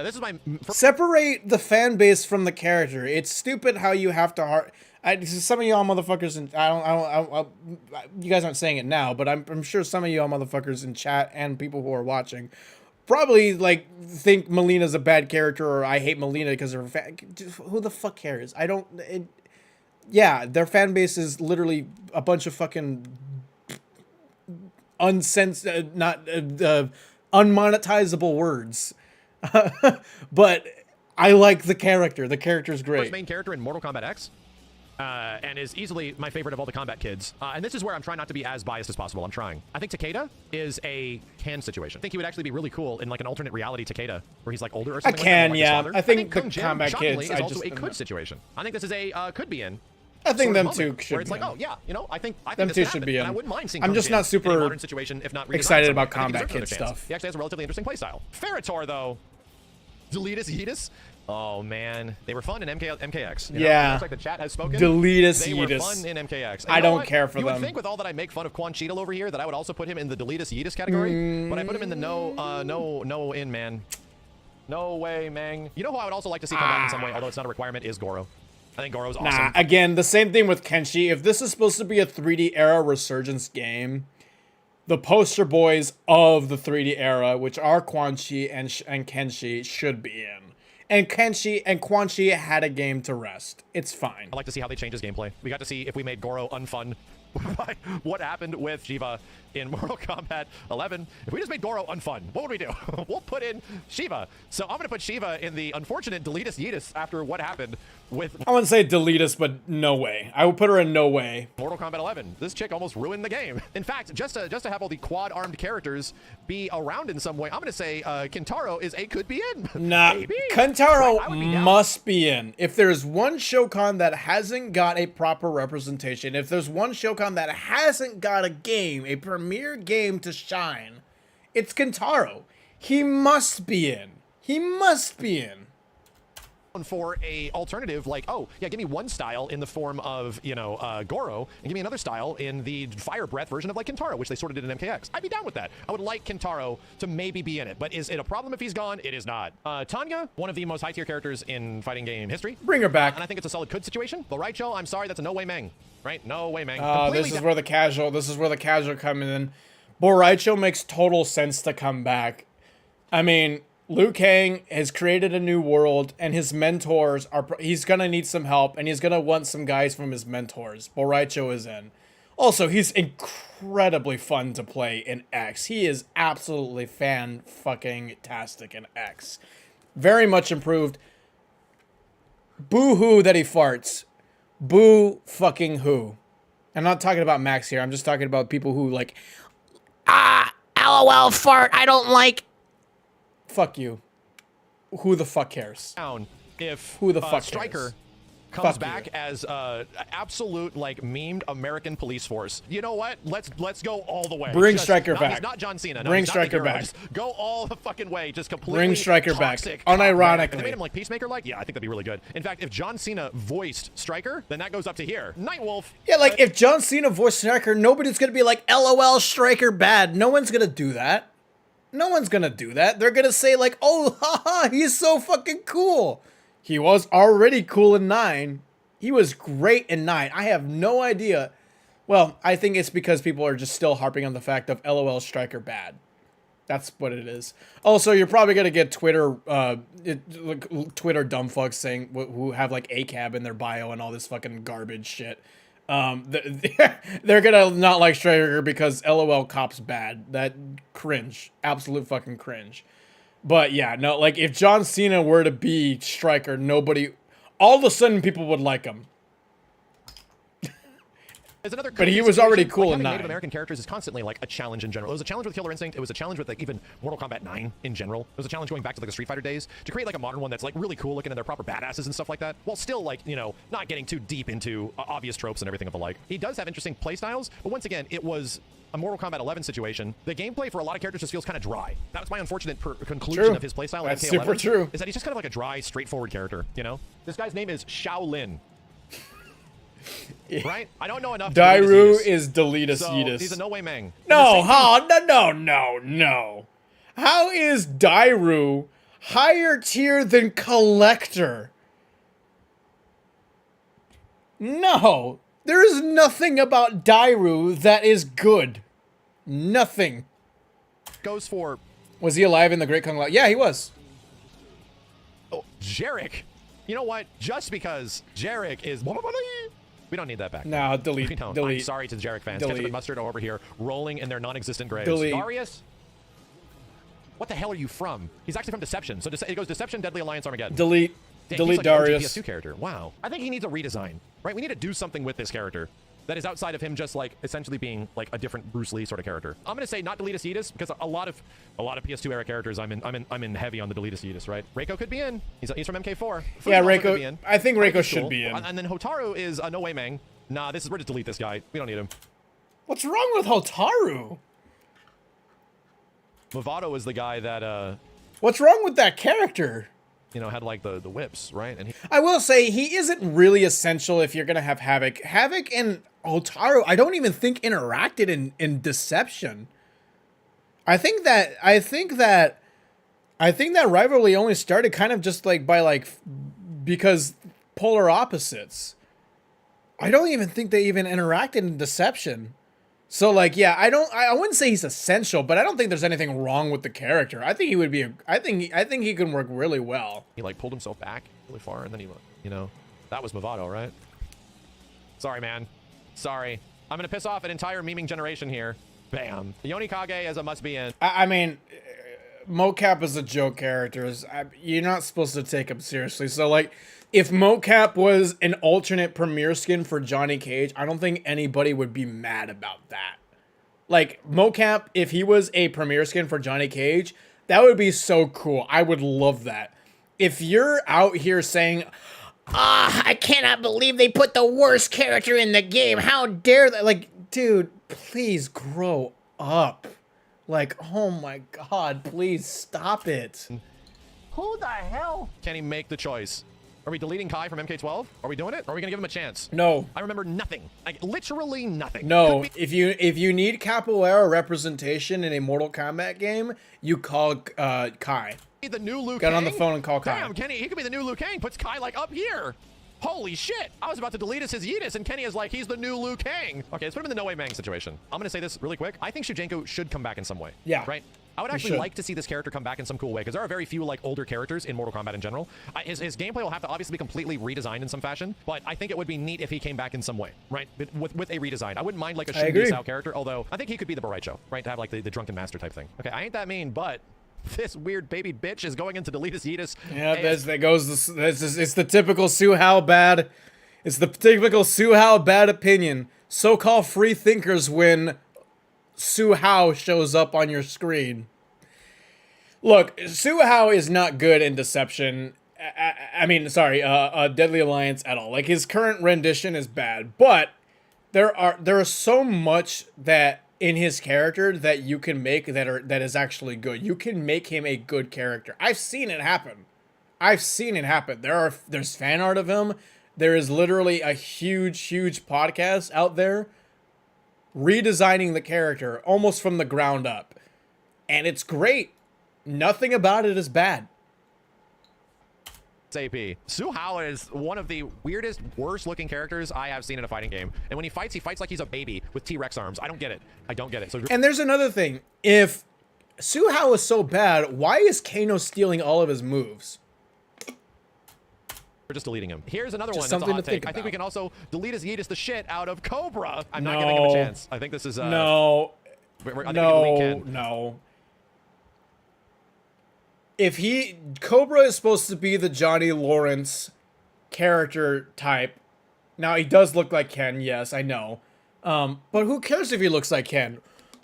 This is my... Separate the fan base from the character. It's stupid how you have to some of y'all motherfuckers, and you guys aren't saying it now, but I'm sure some of y'all motherfuckers in chat and people who are watching probably like think Melina's a bad character, or I hate Melina because of her who the fuck cares? Yeah, their fan base is literally a bunch of fucking unmonetizable words. But I like the character. The character's great. First main character in Mortal Kombat X. And is easily my favorite of all the combat kids. And this is where I'm trying not to be as biased as possible. I'm trying. I think Takeda is a Ken situation. I think he would actually be really cool in like an alternate reality Takeda, where he's like older or something. I think the Kung Jin, combat kids is also a could situation. I think this is a could be in. I think them two should. Where it's like, oh yeah, you know, I think them this two could should happen. be in. And I wouldn't mind seeing. I'm just not super in a modern situation, if not excited about combat kid stuff. He actually has a relatively interesting playstyle. Ferritor though, Deletus Yeetus. Oh man, they were fun in MKX. You know? Yeah, looks like the chat has spoken. Deletus They Yeetus. were fun in MKX. I don't care for them. them. You would think with all that I make fun of Quan Cheadle over here that I would also put him in the Deletus Yeetus category, but I put him in the no in, man. No way, man. You know who I would also like to see come back in some way, although it's not a requirement, is Goro. I think Goro's awesome. Nah, again, the same thing with Kenshi. If this is supposed to be a 3D era resurgence game, the poster boys of the 3D era, which are Quan Chi and Kenshi, should be in. And Kenshi and Quan Chi had a game to rest. It's fine. I'd like to see how they change his gameplay. We got to see if we made Goro unfun by what happened with Shiva in Mortal Kombat 11. If we just made Goro unfun, what would we do? We'll put in Shiva. So I'm going to put Shiva in the unfortunate Deletus Yeetus after what happened with... I wouldn't say Deletus, but no way. I would put her in no way. Mortal Kombat 11. This chick almost ruined the game. In fact, just to have all the quad-armed characters be around in some way, I'm going to say Kintaro is a could be in. Nah, Maybe. Kintaro must be in. If there's one Shokan that hasn't got a proper representation, if there's one Shokan that hasn't got a game, a premier game to shine, it's Kintaro. He must be in. He must be in. For a alternative, like, oh yeah, give me one style in the form of, you know, Goro, and give me another style in the fire breath version of like Kintaro, which they sort of did in MKX. I'd be down with that. I would like Kintaro to maybe be in it, but is it a problem if he's gone? It is not. Tanya, one of the most high tier characters in fighting game history. Bring her back. And I think it's a solid could situation. But Raicho, I'm sorry, that's a no way Mang. Right? No way Mang. This is where the casual come in. Boraicho makes total sense to come back. I mean, Liu Kang has created a new world, and his mentors are... He's going to need some help, and he's going to want some guys from his mentors. Boraicho is in. Also, he's incredibly fun to play in X. He is absolutely fan-fucking-tastic in X. Very much improved. Boo-hoo that he farts. Boo-fucking-hoo. I'm not talking about Max here. I'm just talking about people who, like... LOL fart, I don't like... Fuck you. Who the fuck cares? If who the fuck Striker cares? comes Fuck back you. as absolute like memed American police force. You know what? Let's go all the way. Bring Just Stryker not, back. He's not John Cena. No, Bring he's not the Stryker hero. back. Just go all the fucking way. Just completely Bring Stryker back. toxic. Unironically. If they made him like Peacemaker, like yeah, I think that'd be really good. In fact, if John Cena voiced Stryker, then that goes up to here. Nightwolf. Yeah, like if John Cena voiced Stryker, nobody's gonna be like, LOL, Stryker bad. No one's gonna do that. No one's gonna do that. They're gonna say like, oh, haha, he's so fucking cool. He was already cool in 9. He was great in 9. I have no idea. Well, I think it's because people are just still harping on the fact of LOL Stryker bad. That's what it is. Also, you're probably gonna get Twitter, Twitter dumb fucks saying who have like ACAB in their bio and all this fucking garbage shit. They're gonna not like Stryker because LOL cops bad. That cringe, absolute fucking cringe. But yeah, no, like if John Cena were to be Stryker, nobody, all of a sudden people would like him. But he was already cool in having 9. Native American characters is constantly like a challenge in general. It was a challenge with Killer Instinct. It was a challenge with like even Mortal Kombat 9 in general. It was a challenge going back to like the Street Fighter days to create like a modern one that's like really cool looking and they're proper badasses and stuff like that, while still like, you know, not getting too deep into obvious tropes and everything of the like. He does have interesting play styles, but once again, it was a Mortal Kombat 11 situation. The gameplay for a lot of characters just feels kind of dry. That was my unfortunate conclusion True. of his playstyle. That's in MK11, super true. Is that he's just kind of like a dry, straightforward character, you know? This guy's name is Shaolin. Right? I don't know enough. Dairu is Deletus so Yeetus. he's a no way Meng. No, no. How is Dairu higher tier than Collector? No. There is nothing about Dairu that is good. Nothing. Goes for Was he alive in the Great Kung Lao? Yeah, he was. Jarek. You know what? Just because Jarek is... We don't need that back. No, delete. We don't. Delete. I'm sorry to the Jarek fans. Delete. Ketchup and mustard are over here rolling in their non-existent graves. Delete. Darius? What the hell are you from? He's actually from Deception. So it goes Deception, Deadly Alliance, Armageddon. Delete. Damn, Delete he's like an Darius. PS2 character. Wow. I think he needs a redesign, right? We need to do something with this character that is outside of him just like essentially being like a different Bruce Lee sort of character. I'm gonna say not Deletus Yeetus because a lot of PS2 era characters I'm in heavy on the Deletus Yeetus, right? Reiko could be in. He's from MK4. Yeah, Fujimoto could be Reiko. in. I think Reiko He's should cool. be in. And then Hotaru is no way Meng. Nah, we're just delete this guy. We don't need him. What's wrong with Hotaru? Movado is the guy that What's wrong with that character? you know, had like the whips, right? And he I will say he isn't really essential if you're gonna have Havoc. Havoc and Hotaru, I don't even think interacted in Deception. I think that rivalry only started kind of just like because polar opposites. I don't even think they even interacted in Deception. So like, yeah, I wouldn't say he's essential, but I don't think there's anything wrong with the character. I think he would be I think he can work really well. like pulled himself back really far, and then he, you know, that was Movado, right? Sorry, man. Sorry. I'm gonna piss off an entire memeing generation here. Bam. Yonikage as a must be in. I mean, Mocap is a joke character. You're not supposed to take him seriously. So like, if Mocap was an alternate premiere skin for Johnny Cage, I don't think anybody would be mad about that. Like, Mocap, if he was a premiere skin for Johnny Cage, that would be so cool. I would love that. If you're out here saying, I cannot believe they put the worst character in the game. How dare they? Like, dude, please grow up. Like, oh my God, please stop it. Who the hell can he make the choice? Are we deleting Kai from MK12? Are we doing it? Or are we gonna give him a chance? No. I remember nothing. Like literally nothing. No. If you need capoeira representation in a Mortal Kombat game, you call Kai. The new Liu Get Kang? on the phone and call Kai. Damn, Kenny, he could be the new Liu Kang. Puts Kai like up here. Holy shit. I was about to delete his Yeetus, and Kenny is like, he's the new Liu Kang. Okay, let's put him in the No Way Mang situation. I'm gonna say this really quick. I think Shevchenko should come back in some way. Yeah. Right? I would actually like to see this character come back in some cool way, because there are very few like older characters in Mortal Kombat in general. His gameplay will have to obviously be completely redesigned in some fashion, but I think it would be neat if he came back in some way, right? With a redesign. I wouldn't mind like a Shin Sao character, although I think he could be the Boraicho, right? To have like the drunken master type thing. Okay, I ain't that mean, but this weird baby bitch is going into Deletus Yeetus. Yeah, it's the typical Suhao bad. It's the typical Suhao bad opinion. So-called free thinkers when Suhao shows up on your screen. Look, Suhao is not good in Deception. I mean, sorry, Deadly Alliance at all. Like, his current rendition is bad, but there is so much that in his character that you can make that is actually good. You can make him a good character. I've seen it happen. There's fan art of him. There is literally a huge podcast out there redesigning the character almost from the ground up. And it's great. Nothing about it is bad. AP. Su Hao is one of the weirdest, worst looking characters I have seen in a fighting game. And when he fights like he's a baby with T-Rex arms. I don't get it. So, and there's another thing. If Su Hao is so bad, why is Kano stealing all of his moves? we're just deleting him. Here's another Just one that's a something hot to think take. I think we about. can also delete as Yeetus the shit out of Cobra. I'm not giving him a chance. I think this is... No. I think we can delete Ken. No. If Cobra is supposed to be the Johnny Lawrence character type. Now, he does look like Ken, yes, I know. But who cares if he looks like Ken?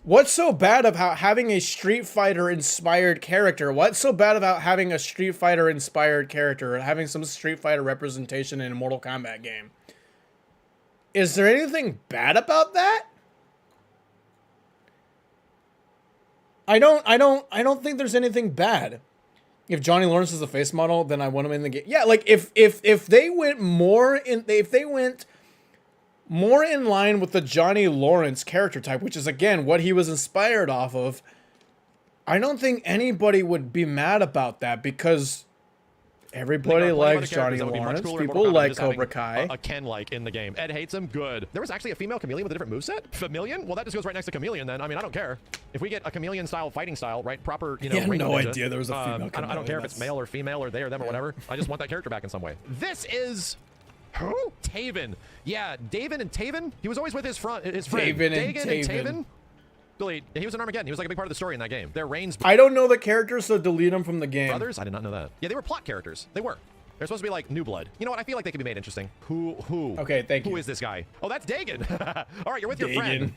What's so bad about having a Street Fighter-inspired character? What's so bad about having a Street Fighter-inspired character or having some Street Fighter representation in a Mortal Kombat game? Is there anything bad about that? I don't think there's anything bad. If Johnny Lawrence is a face model, then I want him in the game. Yeah, like if they went more in line with the Johnny Lawrence character type, which is again what he was inspired off of, I don't think anybody would be mad about that because everybody likes Johnny Lawrence. People like Cobra Kai. A Ken-like in the game. Ed hates him. Good. There was actually a female chameleon with a different moveset. Chameleon? Well, that just goes right next to chameleon then. I mean, I don't care. If we get a chameleon style fighting style, right? Proper, you know, I had no ninja, idea there was a female I don't care if it's male or female or they or them or whatever. I just want that character back in some way. This is... Who? Taven. Yeah, Daven and Taven. He was always with his friend. Daven and Taven. Delete. He was in Armageddon. He was like a big part of the story in that game. Their reigns. I don't know the characters, so delete them from the game. Brothers? I did not know that. Yeah, they were plot characters. They were. They're supposed to be like New Blood. You know what? I feel like they could be made interesting. Who? Okay, thank you. Who is this guy? Oh, that's Dagon. All right, you're with your friend.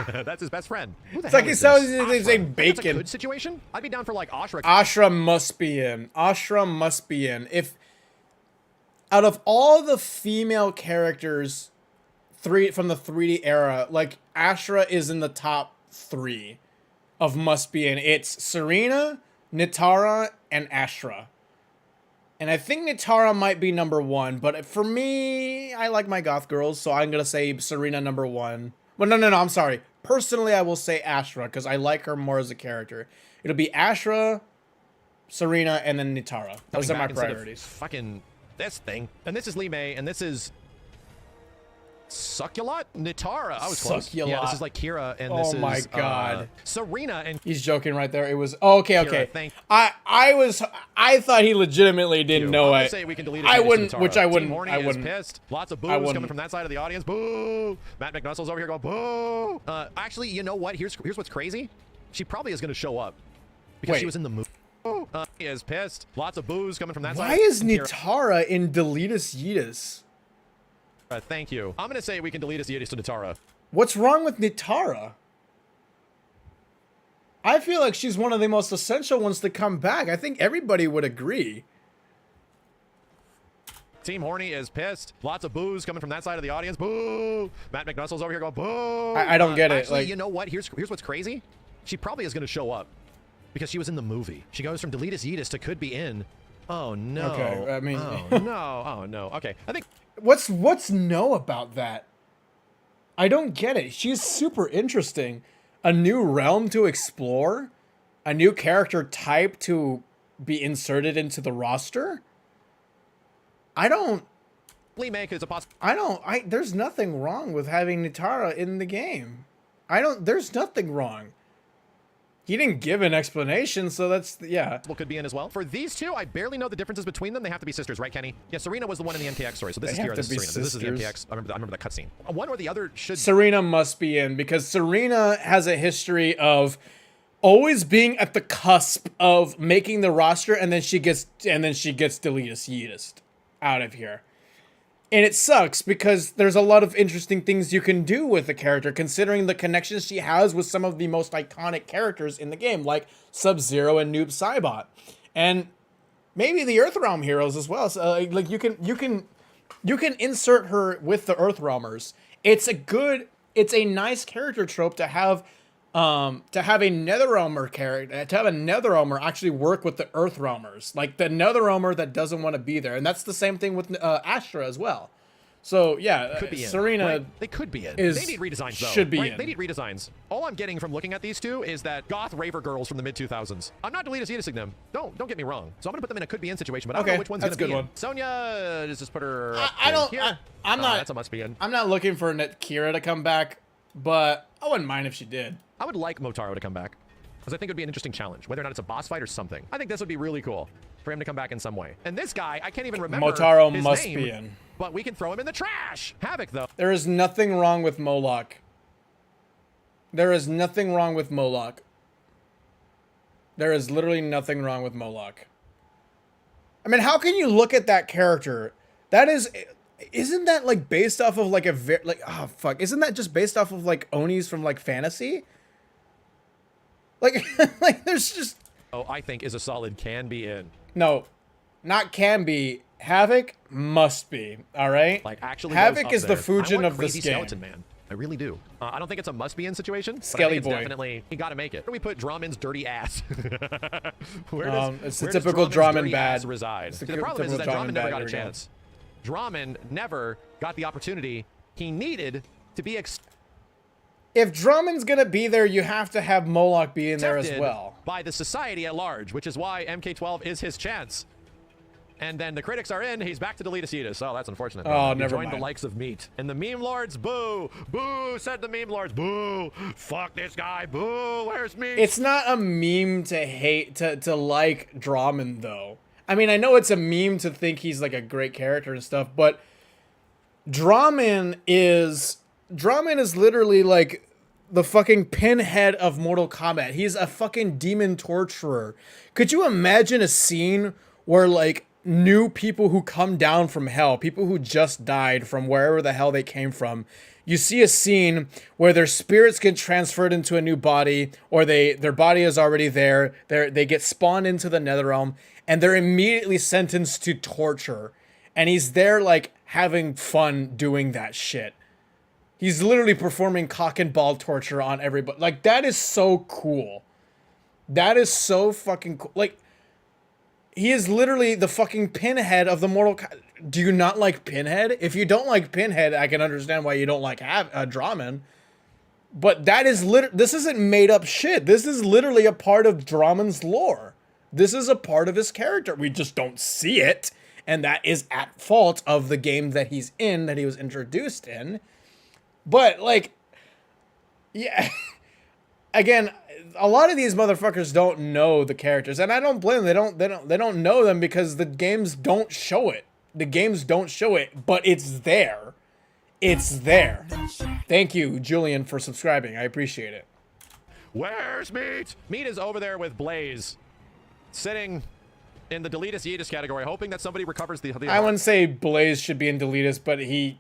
That's his best friend. Who the It's hell like it is sounds this? they say Ashra. That's a bacon. good situation. I'd be down for like Ashra. Ashra must be in. Ashra must be in. If out of all the female characters from the 3D era, like Ashra is in the top 3 of must be in. It's Serena, Nitara, and Ashra. And I think Nitara might be number 1, but for me, I like my goth girls, so I'm gonna say Serena number 1. Well, no, I'm sorry. Personally, I will say Ashra, because I like her more as a character. It'll be Ashra, Serena, and then Nitara. Those are my priorities. Fucking this thing. And this is Lee May, and this is... Succulot? Nitara. I was close. Succulot. Yeah, this is like Kira, and this is... Oh my god. Serena and... He's joking right there. It was... Oh, okay. Kira, I thought he legitimately didn't know it. Say we can delete I it, wouldn't, Nitara. which I wouldn't. Team Horny I is wouldn't. pissed. Lots of boos wouldn't. coming from that side of the audience. Boo! Matt McNussle's over here going, boo! Actually, you know what? Here's what's crazy. She probably is going to show up. Because she was in the movie. He is pissed. Lots of boos coming from that side. Why is Nitara in Deletus Yeetus? Thank you. I'm going to say we can delete us Yeetus to Nitara. What's wrong with Nitara? I feel like she's one of the most essential ones to come back. I think everybody would agree. Team Horny is pissed. Lots of boos coming from that side of the audience. Boo! Matt McNussle's over here going, boo! I don't get it. Actually, like, you know what? Here's what's crazy. She probably is going to show up. Because she was in the movie. She goes from Deletus Yeetus to could be in. Oh, no. Okay, I mean... Oh, no. Oh, no. Okay, I think... What's no about that? I don't get it. She's super interesting. A new realm to explore? A new character type to be inserted into the roster? I don't... Lee May is a there's nothing wrong with having Nitara in the game. There's nothing wrong. He didn't give an explanation, so that's, yeah. Could be in as well. For these two, I barely know the differences between them. They have to be sisters, right, Kenny? Yeah, Serena was the one in the MTX story, so this is Kira, this is Serena. This is the MTX. I remember that cutscene. One or the other should... Serena must be in, because Serena has a history of always being at the cusp of making the roster, and then she gets Deletus Yeetus out of here. And it sucks because there's a lot of interesting things you can do with the character, considering the connections she has with some of the most iconic characters in the game, like Sub-Zero and Noob Saibot. And maybe the Earthrealm heroes as well. So, like you can insert her with the Earthrealmers. It's a nice character trope to have a Netherrealmer character, to have a Netherrealmer actually work with the Earthrealmers, like the Netherrealmer that doesn't want to be there, and that's the same thing with Astra as well. So yeah, could be Serena. Right? They could be in. Is, they need redesigns though. Should be right? in. They need redesigns. All I'm getting from looking at these two is that goth raver girls from the mid 2000s. I'm not deleting them. Don't get me wrong. So I'm gonna put them in a could be in situation, but I don't know which one's gonna be in. Sonya, let's just put her. I'm not. That's a must be in. I'm not looking for Kira to come back, but I wouldn't mind if she did. I would like Motaro to come back because I think it would be an interesting challenge, whether or not it's a boss fight or something. I think this would be really cool for him to come back in some way. And this guy, I can't even remember Motaro his must name, be in. but we can throw him in the trash. Havoc, though. There is nothing wrong with Moloch. There is nothing wrong with Moloch. There is literally nothing wrong with Moloch. I mean, how can you look at that character? That isn't that like based off of like oh fuck, isn't that just based off of like Onis from like fantasy? Like, like there's just. Oh, I think is a solid can be in. No, not can be. Havoc must be. All right. Like actually, Havoc is the there. Fujin of this Crazy game. Skeleton Man. I really do. I don't think it's a must be in situation. Skelly but I think boy. it's definitely, you got to make it. Where do we put Drummond's dirty ass? It's the typical Drummond bad. Reside? The The problem is that Drummond Drummond never bad, got a here we go. chance. Drummond never got the opportunity he needed to be If Drummond's gonna be there, you have to have Moloch be in there as accepted well. by the society at large, which is why MK12 is his chance. And then the critics are in. He's back to delete Acetus. Oh, that's unfortunate. Oh, He never joined mind. the likes of Meat. And the meme lords, boo. Boo, said the meme lords. Boo. Fuck this guy. Boo. Where's Meat? It's not a meme to hate to like Drummond though. I mean, I know it's a meme to think he's like a great character and stuff, but Drummond is literally like the fucking pinhead of Mortal Kombat. He's a fucking demon torturer. Could you imagine a scene where like new people who come down from hell, people who just died from wherever the hell they came from, you see a scene where their spirits get transferred into a new body, or their body is already there, they get spawned into the Netherrealm, and they're immediately sentenced to torture. And he's there like having fun doing that shit. He's literally performing cock and ball torture on everybody. Like, that is so cool. That is so fucking cool. Like, he is literally the fucking Pinhead of the Mortal Kombat. Do you not like Pinhead? If you don't like Pinhead, I can understand why you don't like Drummond. But that is this isn't made up shit. This is literally a part of Drummond's lore. This is a part of his character. We just don't see it. And that is at fault of the game that he's in, that he was introduced in. But, like, yeah, again, a lot of these motherfuckers don't know the characters, and I don't blame them. They don't know them because the games don't show it. The games don't show it, but it's there. It's there. Thank you, Julian, for subscribing. I appreciate it. Where's Meat? Meat is over there with Blaze, sitting in the Deletus Yeetus category, hoping that somebody recovers the I wouldn't say Blaze should be in Deletus, but you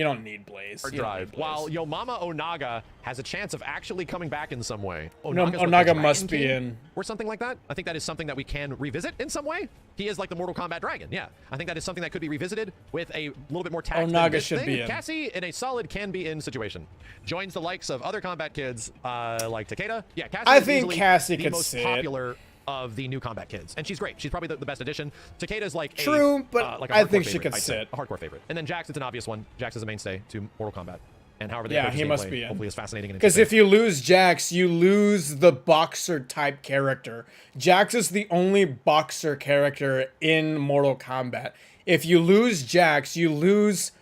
don't need Blaze. You don't drive. need Blaze. While Yomama Onaga has a chance of actually coming back in some way. No, Onaga's what, Onaga the must Dragon be King? in. Or something like that. I think that is something that we can revisit in some way. He is like the Mortal Kombat dragon. Yeah, I think that is something that could be revisited with a little bit more tact. Onaga than this should thing. be in. Cassie in a solid can be in situation. Joins the likes of other combat kids like Takeda. Yeah, Cassie. I is think easily Cassie the could most sit. popular of the new combat kids, and she's great. She's probably the best addition. Takeda's like True, but like a I hardcore think she favorite, could I'd say. sit. A hardcore favorite. And then Jax, it's an obvious one. Jax is a mainstay to Mortal Kombat. And however they Yeah, approach he his must gameplay, be in. hopefully is fascinating and Because interesting. if you lose Jax, you lose the boxer type character. Jax is the only boxer character in Mortal Kombat. If you lose Jax, you lose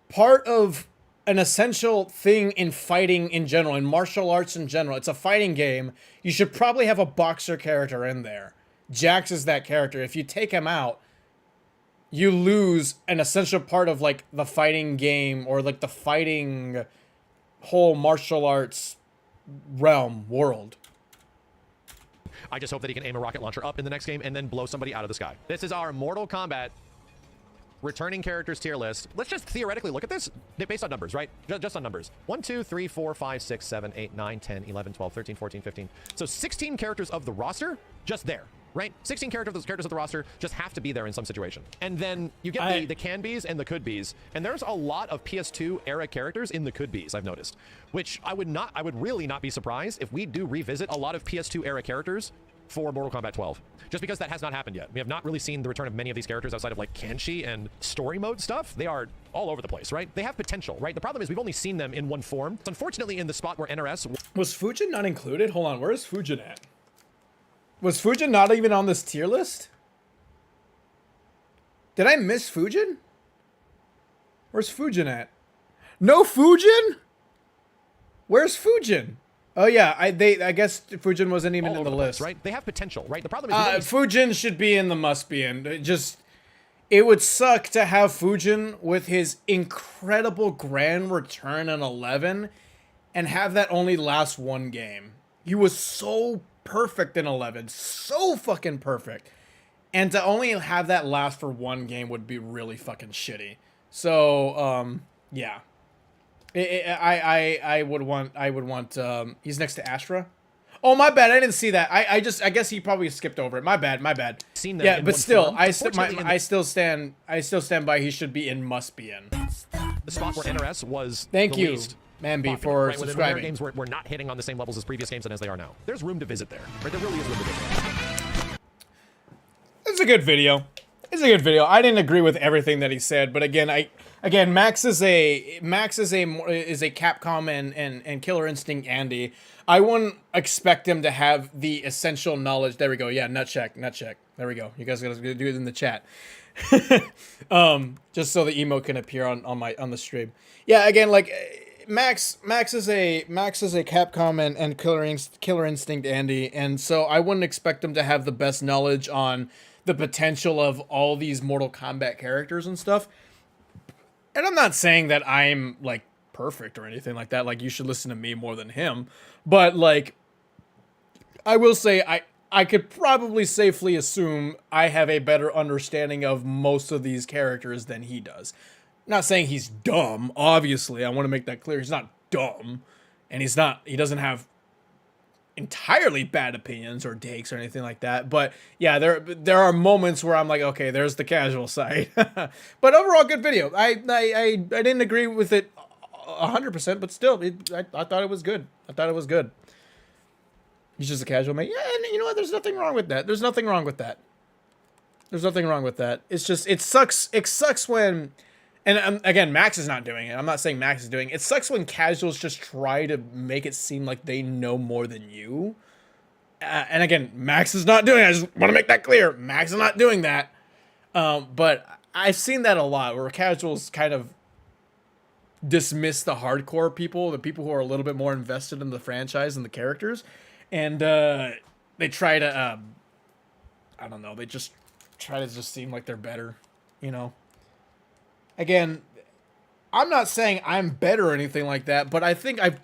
part of an essential thing in fighting in general, in martial arts in general. It's a fighting game. You should probably have a boxer character in there. Jax is that character. If you take him out, you lose an essential part of like the fighting game, or like the fighting whole martial arts realm world. I just hope that he can aim a rocket launcher up in the next game and then blow somebody out of the sky. This is our Mortal Kombat returning characters tier list. Let's just theoretically look at this based on numbers, right? Just on numbers. 1, 2, 3, 4, 5, 6, 7, 8, 9, 10, 11, 12, 13, 14, 15. So 16 characters of the roster just there. right? 16 characters of the roster just have to be there in some situation. And then you get the can bees and the could bees. And there's a lot of PS2 era characters in the could bees, I've noticed, which I would really not be surprised if we do revisit a lot of PS2 era characters for Mortal Kombat 12, just because that has not happened yet. We have not really seen the return of many of these characters outside of like Kanshi and story mode stuff. They are all over the place, right? They have potential, right? The problem is we've only seen them in one form. So unfortunately, in the spot where NRS was Fujin not included? Hold on, where's Fujin at? Was Fujin not even on this tier list? Did I miss Fujin? Where's Fujin at? No Fujin? Where's Fujin? Oh yeah, I guess Fujin wasn't even in the list. Right? They have potential, right? The problem is Fujin should be in the must be in. It would suck to have Fujin with his incredible grand return in 11 and have that only last one game. He was so perfect in 11, so fucking perfect. And to only have that last for one game would be really fucking shitty. So, yeah. I would want he's next to Astra. Oh, my bad. I didn't see that. I guess he probably skipped over it. My bad. Seen them yeah, in but one still, form. I still stand by he should be in must be in. The spot where NRS was Thank the you, least Manby, popular, for right? When their subscribing. games were not hitting on the same levels as previous games and as they are now. There's room to visit there. Right? There really is room to visit. It's a good video. I didn't agree with everything that he said, but again, Max is a Capcom and Killer Instinct Andy. I wouldn't expect him to have the essential knowledge. There we go. Yeah, nut check. There we go. You guys gotta do it in the chat. Just so the emote can appear on the stream. Yeah, again, like Max is a Capcom and Killer Instinct Andy, and so I wouldn't expect him to have the best knowledge on the potential of all these Mortal Kombat characters and stuff. And I'm not saying that I'm like perfect or anything like that. Like, you should listen to me more than him. But like, I will say I could probably safely assume I have a better understanding of most of these characters than he does. Not saying he's dumb, obviously. I want to make that clear. He's not dumb. And he doesn't have entirely bad opinions or takes or anything like that. But yeah, there are moments where I'm like, okay, there's the casual side. But overall, good video. I didn't agree with it 100%, but still, I thought it was good. He's just a casual mate. Yeah, and you know what? There's nothing wrong with that. It's just, it sucks when, and again, Max is not doing it. I'm not saying Max is doing it. It sucks when casuals just try to make it seem like they know more than you. And again, Max is not doing it. I just want to make that clear. Max is not doing that. But I've seen that a lot where casuals kind of dismiss the hardcore people, the people who are a little bit more invested in the franchise and the characters. And they try to, I don't know, they just try to just seem like they're better, you know? Again, I'm not saying I'm better or anything like that, but I think I've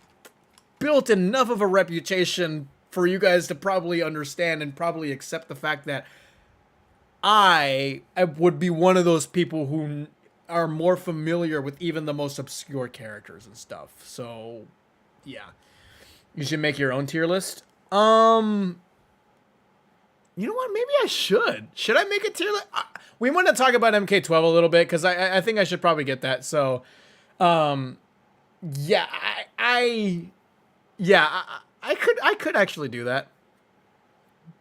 built enough of a reputation for you guys to probably understand and probably accept the fact that I would be one of those people who are more familiar with even the most obscure characters and stuff. So, yeah. You should make your own tier list. You know what? Maybe I should. Should I make a tier list? We want to talk about MK12 a little bit because I think I should probably get that. So, yeah, I could actually do that.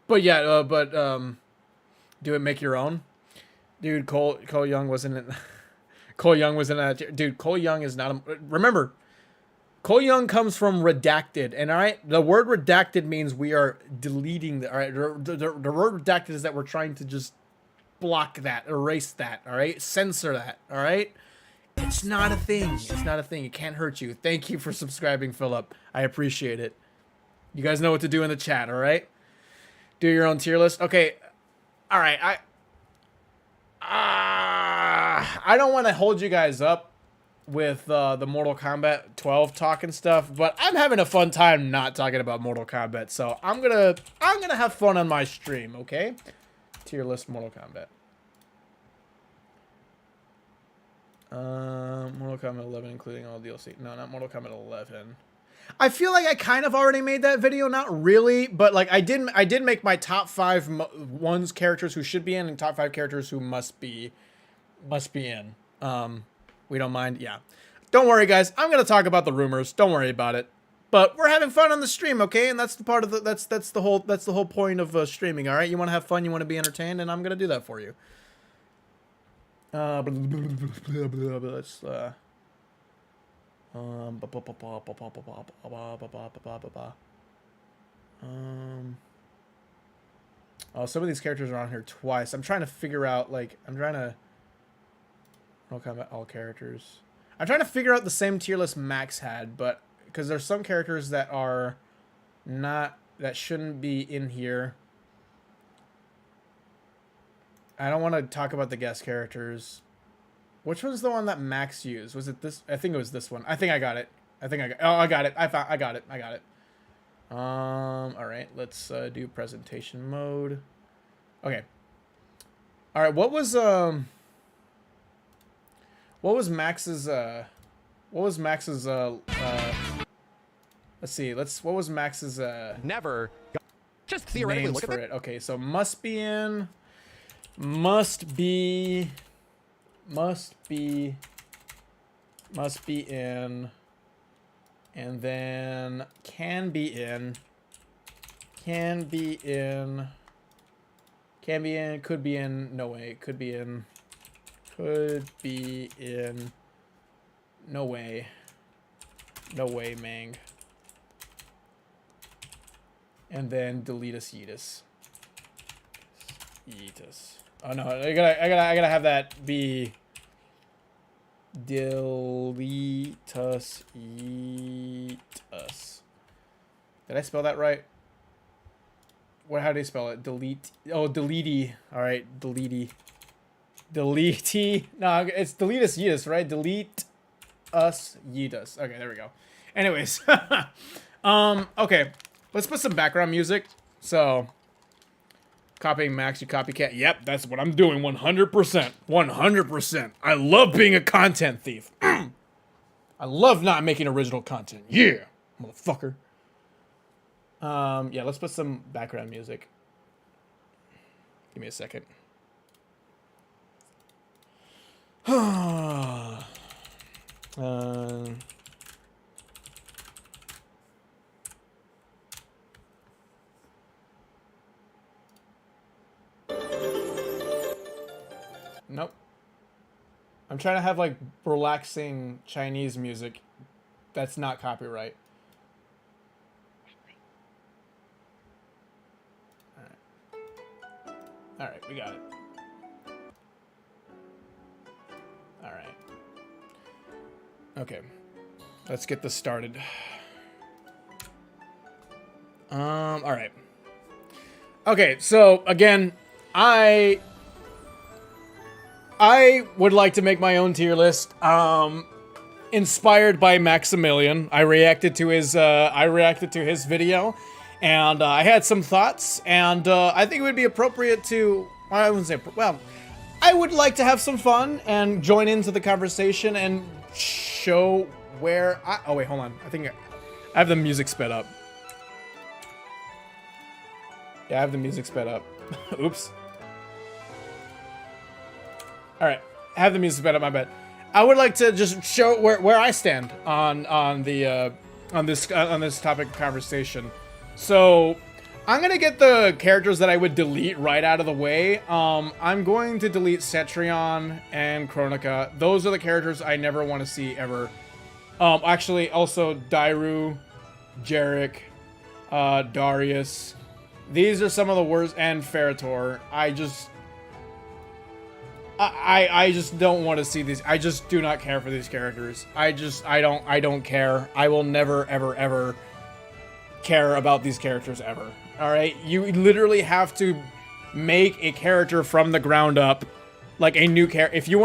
But yeah, do it. Make your own, dude. Cole Young wasn't in. Cole Young was in that. Dude, Cole Young is not. Remember, Cole Young comes from redacted, and all right, the word redacted means we are deleting the. All right, the word redacted is that we're trying to just block that, erase that. All right, censor that. All right, it's not a thing. It's not a thing. It can't hurt you. Thank you for subscribing, Philip. I appreciate it. You guys know what to do in the chat. All right, do your own tier list. Okay, all right. I don't want to hold you guys up with the Mortal Kombat 12 talk and stuff, but I'm having a fun time not talking about Mortal Kombat, so I'm gonna have fun on my stream, okay? Tier list Mortal Kombat. Mortal Kombat 11, including all DLC. No, not Mortal Kombat 11. I feel like I kind of already made that video, not really, but like I did make my top 5 ones characters who should be in and top 5 characters who must be in. We don't mind. Yeah. Don't worry guys. I'm going to talk about the rumors. Don't worry about it. But we're having fun on the stream, okay? And that's the part of the that's the whole point of streaming, all right? You want to have fun, you want to be entertained, and I'm going to do that for you. Let's oh, some of these characters are on here twice. I'm trying to figure out, like, Mortal Kombat all characters. I'm trying to figure out the same tier list Max had, but because there's some characters that are not, that shouldn't be in here. I don't want to talk about the guest characters. Which one's the one that Max used? Was it this? I think it was this one. I think I got it. I got it. I got it. All right, let's do presentation mode. Okay. All right, what was Max's let's see. What was Max's Never. Just theoretically names look at for it. it? Okay, so must be in, must be in, and then can be in, could be in, no way, could be in, no way, Mang. And then deletus yeetus. Oh no, I gotta have that be deletus yeetus. Did I spell that right? How do you spell it? Delete. Oh, deletey. All right, deletey. Deletey. No, it's deletus yeetus, right? Delete us yeetus. Okay, there we go. Anyways, okay. Let's put some background music. So, copying Max, you copycat. Yep, that's what I'm doing. 100%. 100%. I love being a content thief. I love not making original content. Yeah, motherfucker. Yeah, let's put some background music. Give me a second. Nope. I'm trying to have like relaxing Chinese music that's not copyright. Alright, we got it. Alright. Okay. Let's get this started. Alright. Okay, so again, I would like to make my own tier list. Inspired by Maximilian. I reacted to his video, and I had some thoughts, and I think it would be appropriate to, I wouldn't say, well, I would like to have some fun and join into the conversation and show where oh wait, hold on. I think I have the music sped up. Yeah, I have the music sped up. Oops. All right, I have the music sped up. My bad. I would like to just show where I stand on this topic of conversation. So I'm gonna get the characters that I would delete right out of the way. I'm going to delete Cetrion and Kronika. Those are the characters I never want to see ever. Actually, also Dairu, Jarek, Darius. These are some of the worst, and Ferritor. I just don't want to see these. I just do not care for these characters. I don't care. I will never, ever care about these characters ever. All right? You literally have to make a character from the ground up, like a new character. If you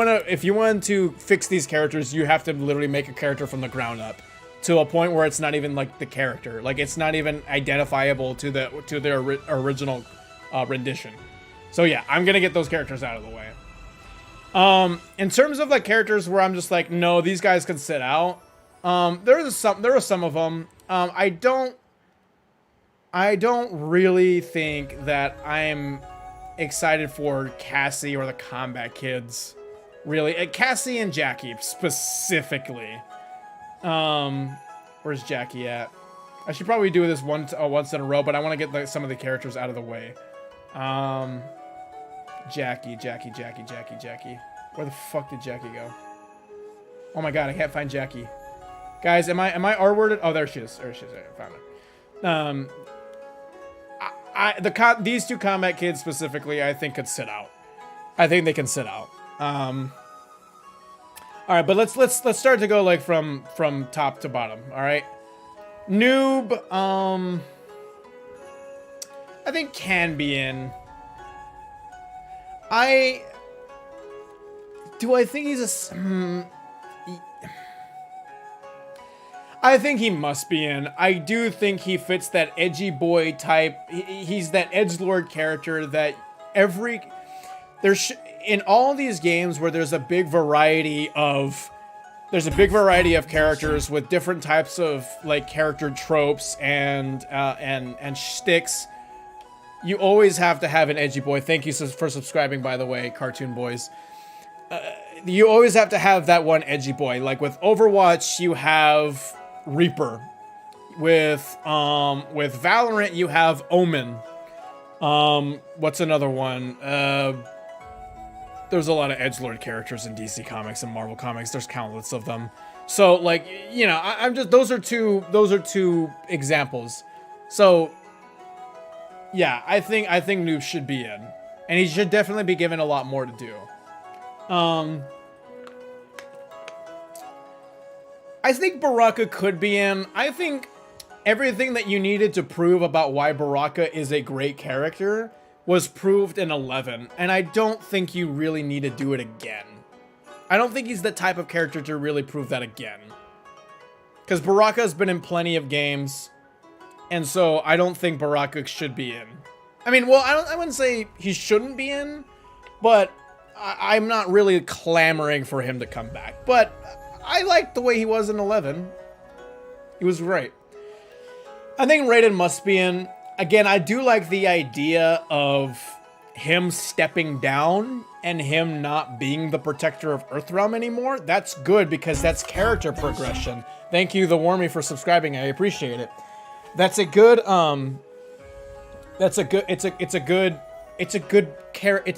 want to fix these characters, you have to literally make a character from the ground up to a point where it's not even like the character. Like it's not even identifiable to their original rendition. So yeah, I'm going to get those characters out of the way. In terms of like characters where I'm just like, no, these guys can sit out. There are some of them. I don't really think that I'm excited for Cassie or the Kombat Kids. Really, Cassie and Jackie specifically. Where's Jackie at? I should probably do this once in a row, but I want to get some of the characters out of the way. Jackie. Where the fuck did Jackie go? Oh my god, I can't find Jackie. Guys, am I R-worded? Oh, there she is. There she is. I found her. These two Kombat Kids specifically, I think could sit out. I think they can sit out. All right, but let's start to go like from top to bottom. All right, Noob. I think can be in. I think he's a. I think he must be in. I do think he fits that edgy boy type. He's that edgelord character that in all these games where there's a big variety of characters with different types of like character tropes and shticks. You always have to have an edgy boy. Thank you for subscribing, by the way, Cartoon Boys. You always have to have that one edgy boy. Like with Overwatch, you have Reaper. With Valorant, you have Omen. What's another one? There's a lot of edgelord characters in DC Comics and Marvel Comics. There's countless of them. So like, you know, I'm just those are two examples. So yeah, I think Noob should be in, and he should definitely be given a lot more to do. I think Baraka could be in. I think everything that you needed to prove about why Baraka is a great character was proved in 11, and I don't think you really need to do it again. I don't think he's the type of character to really prove that again. Because Baraka's been in plenty of games, and so I don't think Baraka should be in. I mean, well, I wouldn't say he shouldn't be in, but I'm not really clamoring for him to come back. But I liked the way he was in 11. He was great. I think Raiden must be in. Again, I do like the idea of him stepping down and him not being the protector of Earthrealm anymore. That's good because that's character progression. Thank you, The Wormy, for subscribing. I appreciate it. It's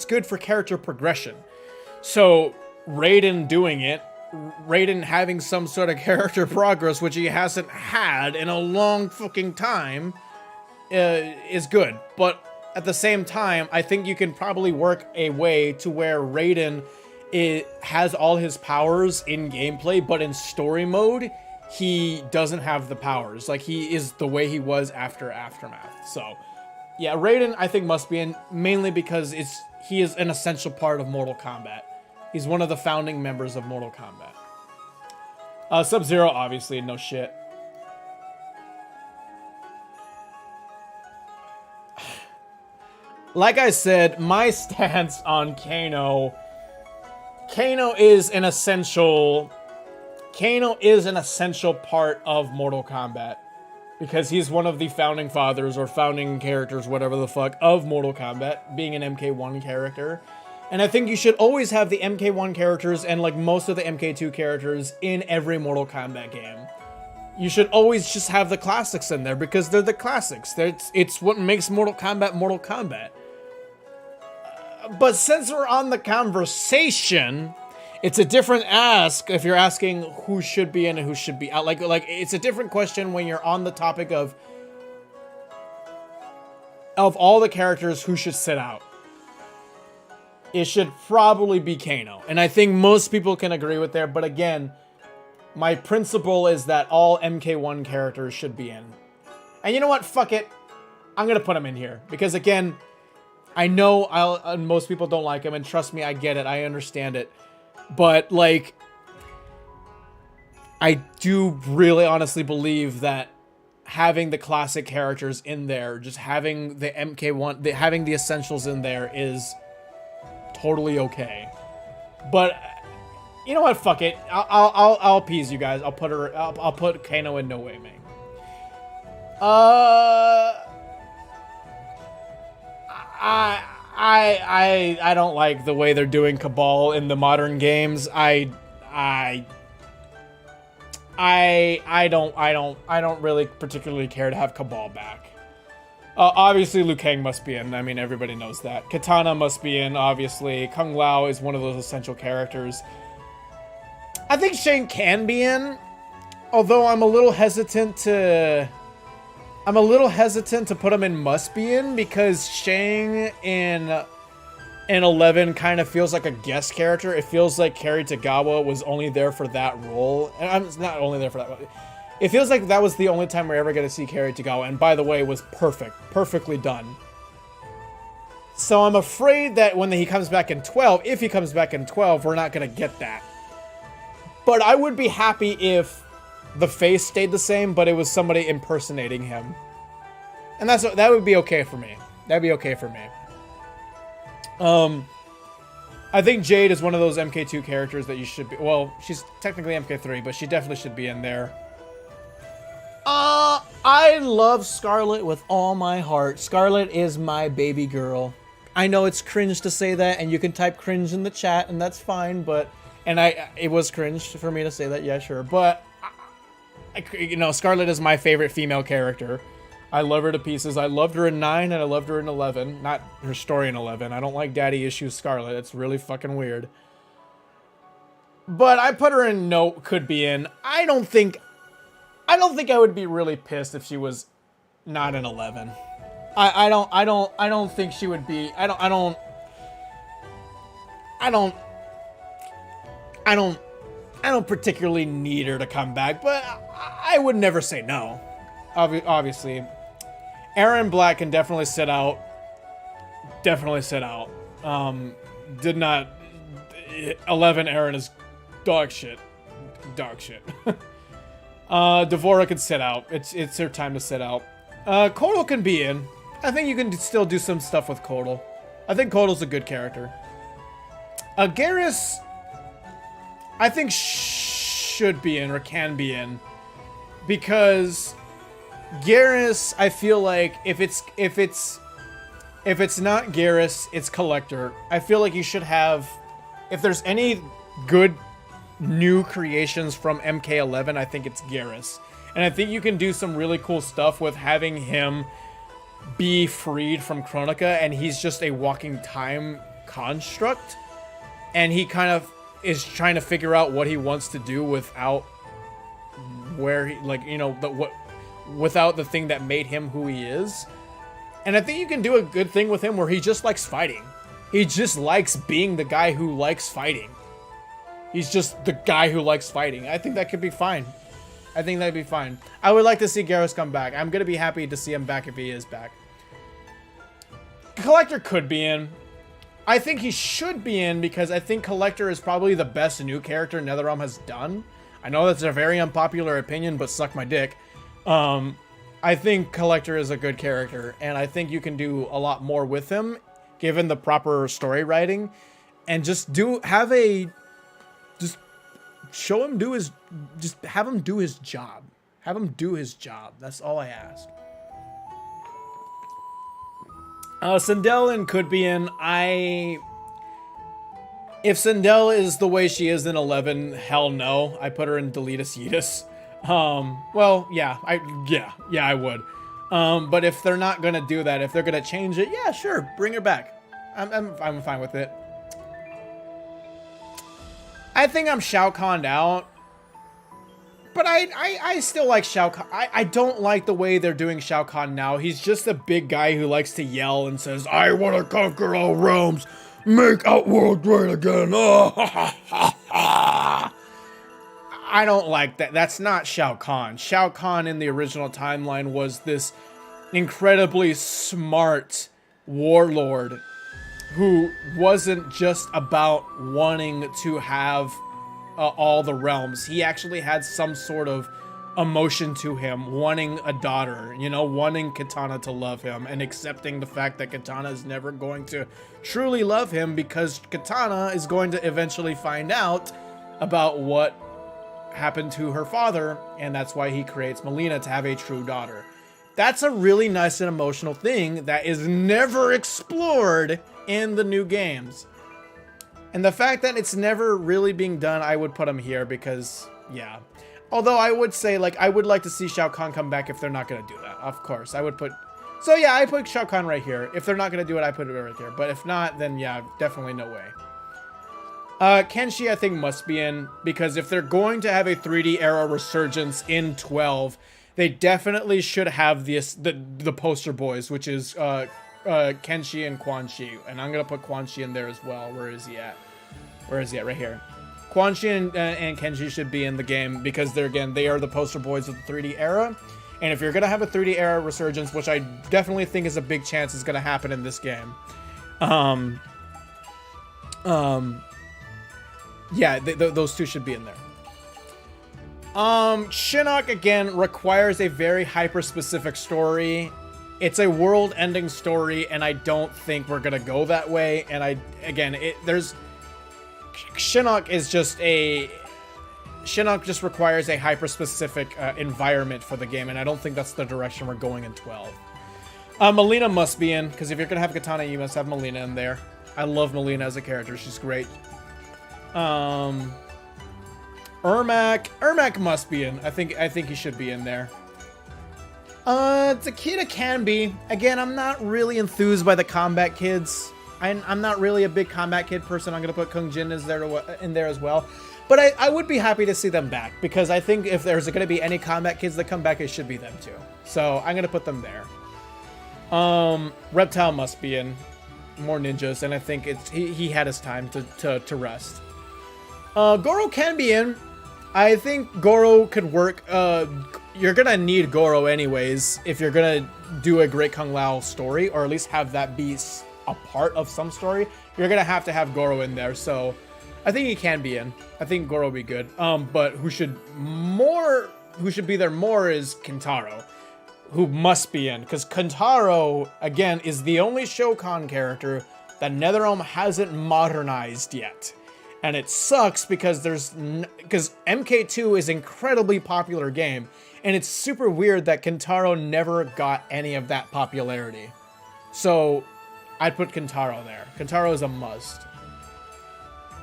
good for character progression. So Raiden doing it, Raiden having some sort of character progress, which he hasn't had in a long fucking time, is good. But at the same time, I think you can probably work a way to where Raiden has all his powers in gameplay, but in story mode, he doesn't have the powers. Like, he is the way he was after Aftermath. So, yeah, Raiden, I think, must be in, mainly because he is an essential part of Mortal Kombat. He's one of the founding members of Mortal Kombat. Sub-Zero, obviously, no shit. Like I said, my stance on Kano is an essential part of Mortal Kombat, because he's one of the founding fathers or founding characters, whatever the fuck, of Mortal Kombat, being an MK1 character. And I think you should always have the MK1 characters and like most of the MK2 characters in every Mortal Kombat game. You should always just have the classics in there because they're the classics. It's what makes Mortal Kombat Mortal Kombat. But since we're on the conversation, it's a different ask if you're asking who should be in and who should be out. Like it's a different question when you're on the topic of all the characters who should sit out. It should probably be Kano. And I think most people can agree with that. But again, my principle is that all MK1 characters should be in. And you know what? Fuck it. I'm going to put him in here. Because again, I know most people don't like him. And trust me, I get it. I understand it. But like, I do really honestly believe that having the classic characters in there, just having the MK1, having the essentials in there is totally okay. But you know what? Fuck it. I'll appease you guys. I'll put Kano in No Way, man. I don't like the way they're doing Cabal in the modern games. I don't really particularly care to have Cabal back. Obviously Liu Kang must be in. I mean, everybody knows that. Katana must be in, obviously. Kung Lao is one of those essential characters. I think Shang can be in, although I'm a little hesitant to put him in must be in, because Shang in 11 kind of feels like a guest character. It feels like Kerry Tagawa was only there for that role. And I'm not only there for that. It feels like that was the only time we're ever going to see Kerry Tagawa. And by the way, it was perfectly done. So I'm afraid that when he comes back in 12, if he comes back in 12, we're not going to get that. But I would be happy if the face stayed the same, but it was somebody impersonating him. And that would be okay for me. That'd be okay for me. I think Jade is one of those MK2 characters that you should be... Well, she's technically MK3, but she definitely should be in there. I love Scarlet with all my heart. Scarlet is my baby girl. I know it's cringe to say that, and you can type cringe in the chat, and that's fine, but... And it was cringe for me to say that, yeah, sure. But, you know, Scarlet is my favorite female character. I love her to pieces. I loved her in 9, and I loved her in 11. Not her story in 11. I don't like daddy issues Scarlet. It's really fucking weird. But I put her in no, could be in. I don't think I would be really pissed if she was not in 11. I don't think she would be. I don't particularly need her to come back, but I would never say no. Obviously, Aaron Black can definitely sit out. Definitely sit out. Did not. 11 Aaron is dog shit. Dog shit. Devora can sit out. It's her time to sit out. Kotal can be in. I think you can still do some stuff with Kotal. I think Kotal's a good character. Garrus, I think should be in or can be in, because Garrus, I feel like if it's not Garrus, it's Collector. I feel like you should have, if there's any good new creations from MK11, I think it's Garrus. And I think you can do some really cool stuff with having him be freed from Chronica, and he's just a walking time construct, and he kind of is trying to figure out what he wants to do without where he, like, you know, without the thing that made him who he is. And I think you can do a good thing with him where he just likes fighting. He just likes being the guy who likes fighting. He's just the guy who likes fighting. I think that could be fine. I think that'd be fine. I would like to see Garrus come back. I'm gonna be happy to see him back if he is back. Collector could be in. I think he should be in because I think Collector is probably the best new character NetherRealm has done. I know that's a very unpopular opinion, but suck my dick. I think Collector is a good character, and I think you can do a lot more with him, given the proper story writing, and just have him do his job. Have him do his job. That's all I ask. Sindel could be in. If Sindel is the way she is in 11, hell no. I put her in Deletus Yeetus. Well, yeah, I would. But if they're not gonna do that, if they're gonna change it, yeah, sure, bring her back. I'm fine with it. I think I'm Shao Kahn'd out, but I still like Shao Kahn. I don't like the way they're doing Shao Kahn now. He's just a big guy who likes to yell and says, "I want to conquer all realms, make Outworld great again." Oh, ha, ha, ha, ha. I don't like that. That's not Shao Kahn. Shao Kahn in the original timeline was this incredibly smart warlord who wasn't just about wanting to have all the realms. He actually had some sort of emotion to him, wanting a daughter, you know, wanting Katana to love him, and accepting the fact that Katana is never going to truly love him because Katana is going to eventually find out about what happened to her father, and that's why he creates Melina to have a true daughter. that's a really nice and emotional thing that is never explored in the new games. And the fact that it's never really being done, I would put him here because, yeah. Although I would say, like, I would like to see Shao Kahn come back if they're not going to do that. Of course, I would put... So, yeah, I put Shao Kahn right here. If they're not going to do it, I put it right there. But if not, then, yeah, definitely no way. Kenshi, I think, must be in. Because if they're going to have a 3D era resurgence in 12, they definitely should have the poster boys, which is Kenshi and Quan Chi. And I'm going to put Quan Chi in there as well. Where is he at? Where is he at? Right here. Quan Chi and Kenshi should be in the game because they are the poster boys of the 3D era. And if you're going to have a 3D era resurgence, which I definitely think is a big chance is going to happen in this game. Yeah, those two should be in there. Shinnok, again, requires a very hyper-specific story. It's a world-ending story, and I don't think we're going to go that way. And Shinnok is just Shinnok just requires a hyper-specific environment for the game, and I don't think that's the direction we're going in 12. Melina must be in, because if you're going to have Katana, you must have Melina in there. I love Melina as a character. She's great. Ermac must be in. I think he should be in there. Takeda can be. Again, I'm not really enthused by the Kombat kids. I'm not really a big Kombat kid person. I'm going to put Kung Jin in there as well. But I would be happy to see them back, because I think if there's going to be any Kombat kids that come back, it should be them too. So I'm going to put them there. Reptile must be in. More ninjas, and I think he had his time to rest. Goro can be in. I think Goro could work. You're going to need Goro anyways if you're going to do a Great Kung Lao story, or at least have that be a part of some story. You're going to have Goro in there, so I think he can be in. I think Goro will be good. But who should be there more is Kintaro, who must be in, because Kintaro, again, is the only Shokan character that NetherRealm hasn't modernized yet. And it sucks because MK2 is an incredibly popular game, and it's super weird that Kintaro never got any of that popularity. So I'd put Kintaro there. Kintaro is a must.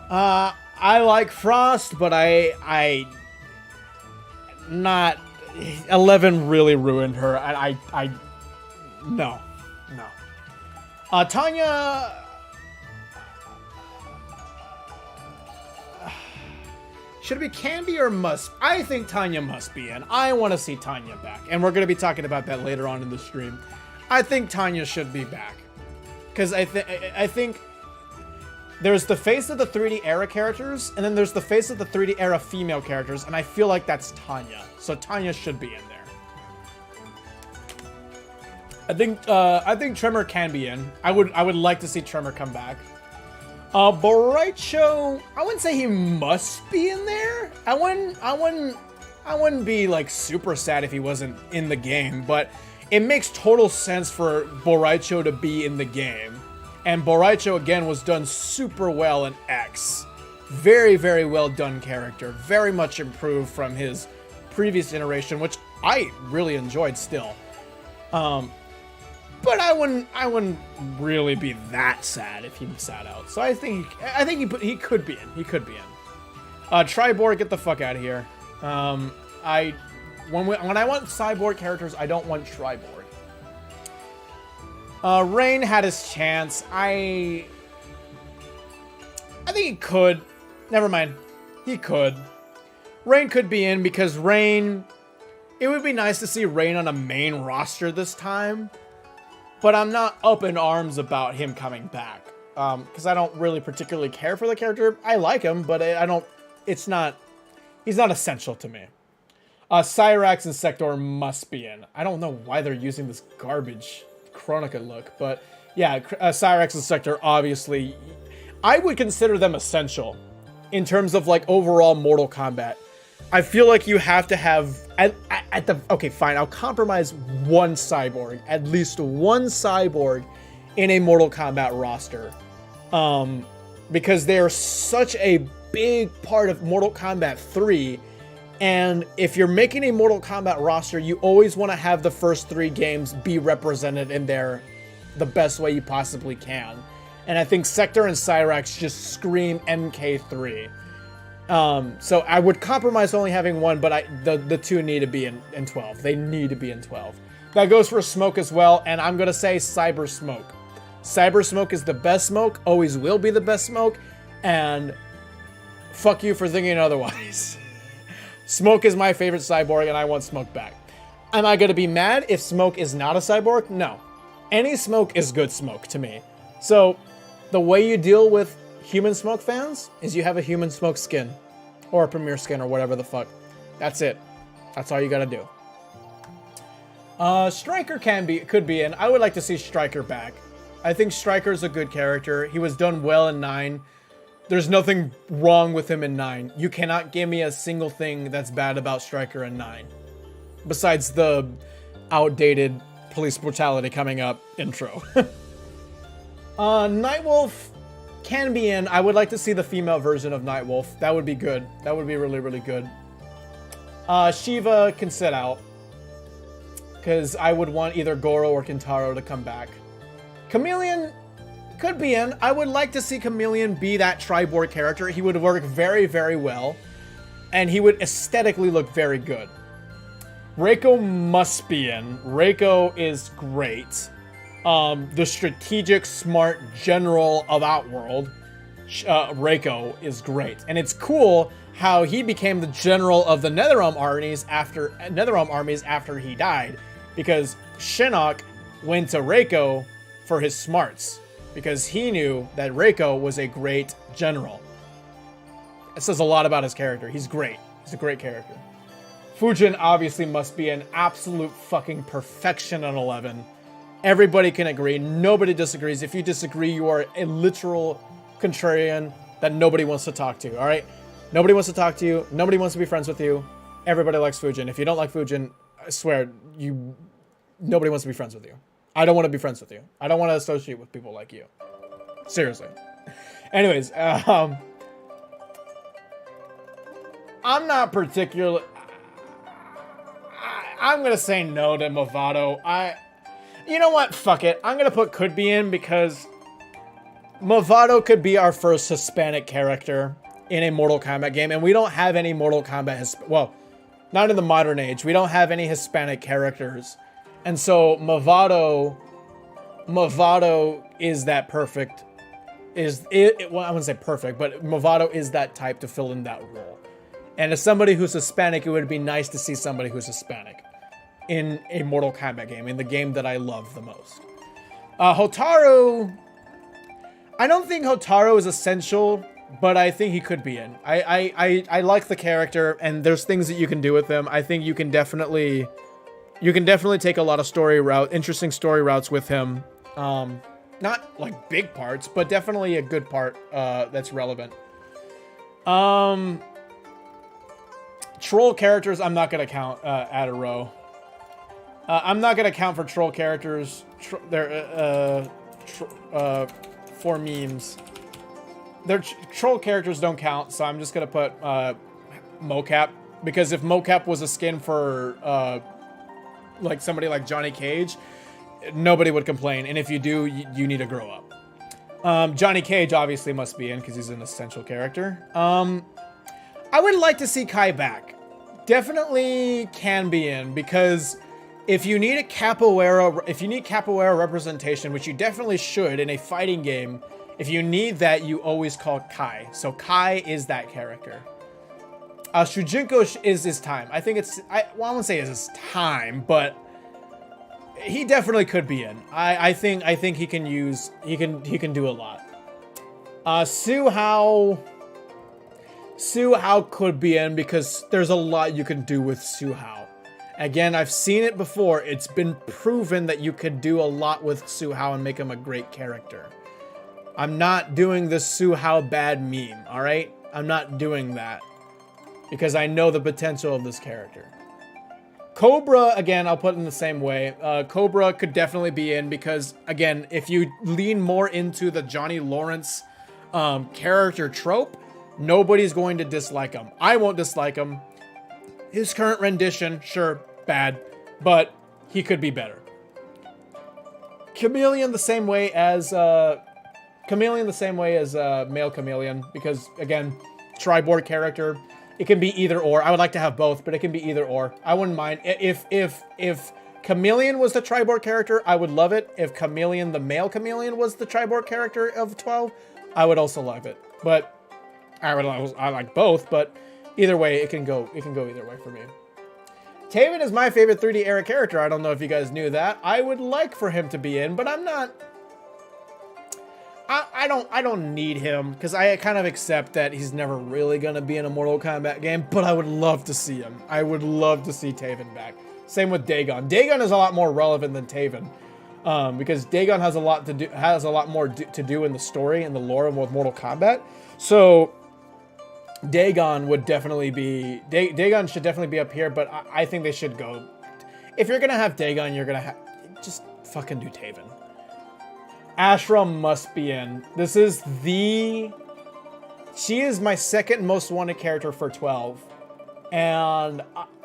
I like Frost, but I not 11 really ruined her. No. Tanya. Should it be Candy or must? I think Tanya must be in. I want to see Tanya back, and we're going to be talking about that later on in the stream. I think Tanya should be back, because I think there's the face of the 3D era characters, and then there's the face of the 3D era female characters, and I feel like that's Tanya. So Tanya should be in there. I think Tremor can be in. I would like to see Tremor come back. Boraicho, I wouldn't say he must be in there. I wouldn't be like super sad if he wasn't in the game, but it makes total sense for Boraicho to be in the game. And Boraicho, again, was done super well in X. Very, very well done character. Very much improved from his previous iteration, which I really enjoyed still. But I wouldn't really be that sad if he sat out. So I think he could be in. He could be in. Triborg, get the fuck out of here. When I want Cyborg characters, I don't want Triborg. Rain had his chance. I think he could. Never mind. He could. Rain could be in because Rain... It would be nice to see Rain on a main roster this time. But I'm not up in arms about him coming back. Because I don't really particularly care for the character. I like him, but I don't... He's not essential to me. Cyrax and Sector must be in. I don't know why they're using this garbage Chronica look, but yeah, Cyrax and Sector, obviously, I would consider them essential in terms of like overall Mortal Kombat. I feel like you have to have okay, fine, I'll compromise one cyborg, at least one cyborg in a Mortal Kombat roster, because they're such a big part of Mortal Kombat 3. And if you're making a Mortal Kombat roster, you always want to have the first 3 games be represented in there the best way you possibly can. And I think Sector and Cyrax just scream MK3. So I would compromise only having 1, but the 2 need to be in 12. They need to be in 12. That goes for Smoke as well, and I'm going to say Cyber Smoke. Cyber Smoke is the best Smoke, always will be the best Smoke, and fuck you for thinking otherwise. Smoke is my favorite cyborg, and I want Smoke back. Am I going to be mad if Smoke is not a cyborg? No. Any Smoke is good Smoke to me. So, the way you deal with human Smoke fans is you have a human Smoke skin. Or a Premier skin, or whatever the fuck. That's it. That's all you gotta do. Striker could be in. I would like to see Striker back. I think Striker's a good character. He was done well in 9. There's nothing wrong with him in 9. You cannot give me a single thing that's bad about Striker in 9. Besides the outdated police brutality coming up intro. Nightwolf can be in. I would like to see the female version of Nightwolf. That would be good. That would be really, really good. Shiva can sit out. Because I would want either Goro or Kintaro to come back. Chameleon could be in. I would like to see Chameleon be that Triborg character. He would work very, very well. And he would aesthetically look very good. Reiko must be in. Reiko is great. The strategic, smart general of Outworld, Reiko, is great. And it's cool how he became the general of the NetherRealm armies after he died. Because Shinnok went to Reiko for his smarts. Because he knew that Reiko was a great general. It says a lot about his character. He's great. He's a great character. Fujin obviously must be an absolute fucking perfection on 11. Everybody can agree. Nobody disagrees. If you disagree, you are a literal contrarian that nobody wants to talk to, all right? Nobody wants to talk to you. Nobody wants to be friends with you. Everybody likes Fujin. If you don't like Fujin, I swear, nobody wants to be friends with you. I don't want to be friends with you. I don't want to associate with people like you. Seriously. Anyways, I'm not particularly... I'm going to say no to Movado. You know what? Fuck it. I'm going to put could be in because Movado could be our first Hispanic character in a Mortal Kombat game. And we don't have any Mortal Kombat... well, not in the modern age. We don't have any Hispanic characters. And so Movado is that perfect... well, I wouldn't say perfect, but Movado is that type to fill in that role. And as somebody who's Hispanic, it would be nice to see somebody who's Hispanic in a Mortal Kombat game, in the game that I love the most. Hotaru... I don't think Hotaru is essential, but I think he could be in. I like the character, and there's things that you can do with him. I think you can definitely take a lot of interesting story routes with him. Not like big parts, but definitely a good part that's relevant. Troll characters, I'm not going to count at a row. I'm not going to count for troll characters. For memes. Troll characters don't count, so I'm just going to put mocap. Because if mocap was a skin for like somebody like Johnny Cage, nobody would complain. And if you do, you need to grow up. Johnny Cage obviously must be in because he's an essential character. I would like to see Kai back. Definitely can be in because if you need capoeira representation, which you definitely should in a fighting game, if you need that, you always call Kai. So Kai is that character. Shujinko is his time. I think I won't say it's his time, but he definitely could be in. I think he can do a lot. Suhao could be in because there's a lot you can do with Suhao. Again, I've seen it before. It's been proven that you could do a lot with Suhao and make him a great character. I'm not doing the Suhao bad meme, alright? I'm not doing that. Because I know the potential of this character. Cobra, again, I'll put it in the same way. Cobra could definitely be in because, again, if you lean more into the Johnny Lawrence character trope, nobody's going to dislike him. I won't dislike him. His current rendition, sure, bad, but he could be better. Chameleon the same way as male Chameleon, because again, Triborg character. It can be either or. I would like to have both, but it can be either or. I wouldn't mind if Chameleon was the Triborg character, I would love it. If Chameleon, the male Chameleon, was the Triborg character of 12, I would also love it. But I like both, but either way, it can go either way for me. Taven is my favorite 3D era character. I don't know if you guys knew that. I would like for him to be in, but I'm not. I don't need him because I kind of accept that he's never really gonna be in a Mortal Kombat game. But I would love to see him. I would love to see Taven back. Same with Dagon. Dagon is a lot more relevant than Taven, because Dagon has a lot more to do in the story and the lore with Mortal Kombat. So Dagon would definitely be Dagon should definitely be up here. But I think they should go. If you're gonna have Dagon, you're gonna just fucking do Taven. Ashra must be in. She is my second most wanted character for 12. And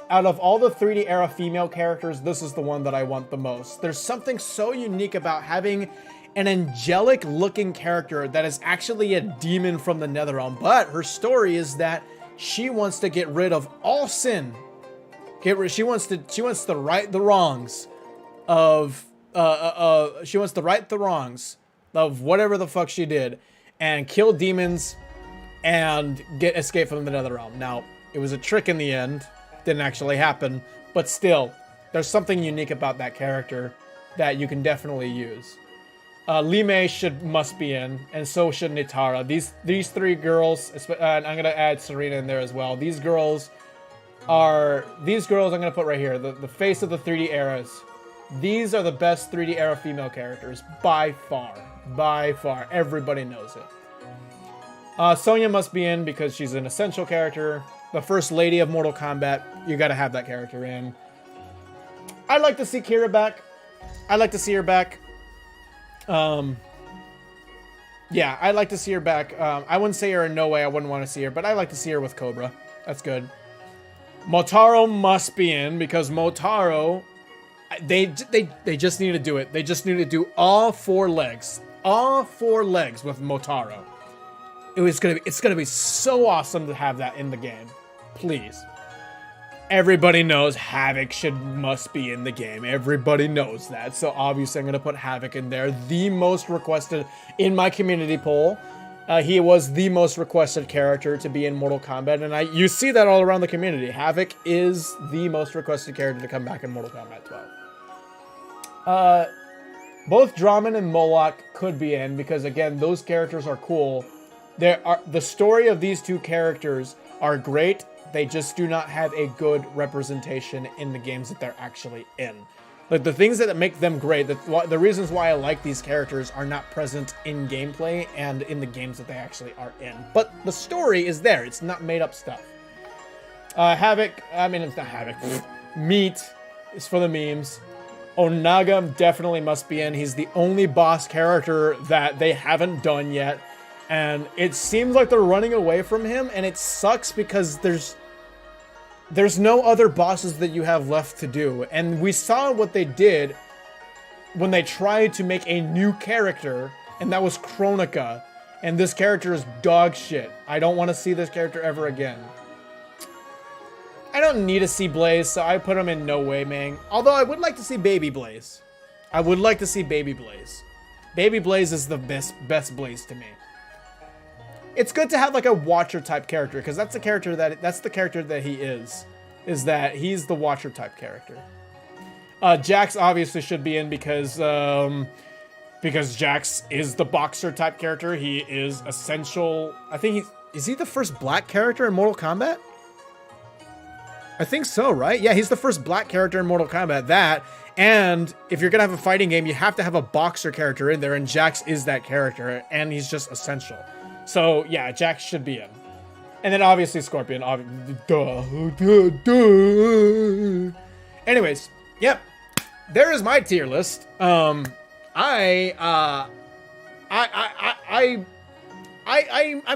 out of all the 3D era female characters, this is the one that I want the most. There's something so unique about having an angelic looking character that is actually a demon from the Netherrealm. But her story is that she wants to get rid of all sin. She wants to right the wrongs of she wants to right the wrongs of whatever the fuck she did and kill demons and escape from the Netherrealm. Now, it was a trick in the end. Didn't actually happen, but still, there's something unique about that character that you can definitely use. Li Mei must be in, and so should Nitara. These three girls, and I'm gonna add Serena in there as well. These girls I'm gonna put right here, the face of the 3D eras. These are the best 3D era female characters by far. By far. Everybody knows it. Sonya must be in because she's an essential character. The first lady of Mortal Kombat. You gotta have that character in. I'd like to see Kira back. I'd like to see her back. Yeah, I'd like to see her back. I wouldn't say her in no way. I wouldn't want to see her, but I'd like to see her with Cobra. That's good. Motaro must be in because Motaro... They just need to do it. They just need to do all 4 legs. All 4 legs with Motaro. It's gonna be so awesome to have that in the game. Please. Everybody knows Havoc must be in the game. Everybody knows that. So obviously I'm gonna put Havoc in there. The most requested in my community poll. He was the most requested character to be in Mortal Kombat, and you see that all around the community. Havoc is the most requested character to come back in Mortal Kombat 12. Both Draman and Moloch could be in because, again, those characters are cool. The story of these two characters are great. They just do not have a good representation in the games that they're actually in. Like, the things that make them great, the reasons why I like these characters are not present in gameplay and in the games that they actually are in. But the story is there. It's not made up stuff. It's not Havoc. Meat is for the memes. Onaga definitely must be in. He's the only boss character that they haven't done yet. And it seems like they're running away from him, and it sucks because there's no other bosses that you have left to do. And we saw what they did when they tried to make a new character, and that was Kronika. And this character is dog shit. I don't want to see this character ever again. I don't need to see Blaze, so I put him in no way, man. Although I would like to see Baby Blaze. I would like to see Baby Blaze. Baby Blaze is the best Blaze to me. It's good to have like a Watcher type character, because that's the character that he is that he's the Watcher type character. Jax obviously should be in because Jax is the boxer type character. He is essential. I think is he the first black character in Mortal Kombat? I think so, right? Yeah, he's the first black character in Mortal Kombat. That, and if you're gonna have a fighting game, you have to have a boxer character in there, and Jax is that character, and he's just essential. So yeah, Jax should be in. And then obviously Scorpion. Anyways, yep. There is my tier list. I'm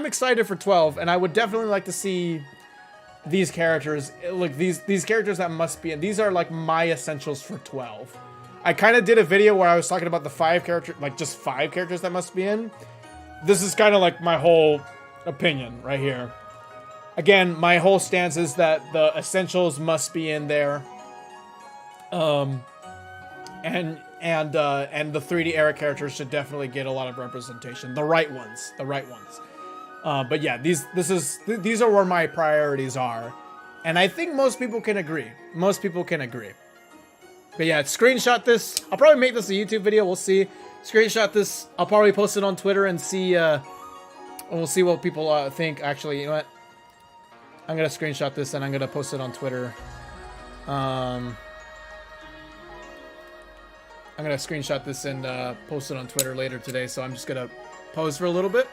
excited for 12, and I would definitely like to see these characters, look, these characters that must be in, these are like my essentials for 12. I kind of did a video where I was talking about the 5 characters, like just 5 characters that must be in. This is kind of like my whole opinion right here. Again, my whole stance is that the essentials must be in there. And the 3D era characters should definitely get a lot of representation. The right ones. But yeah, these are where my priorities are. And I think most people can agree. But yeah, screenshot this. I'll probably make this a YouTube video. We'll see. Screenshot this. I'll probably post it on Twitter and see. We'll see what people think. Actually, you know what? I'm gonna screenshot this and I'm gonna post it on Twitter. I'm gonna screenshot this and post it on Twitter later today. So I'm just gonna pause for a little bit.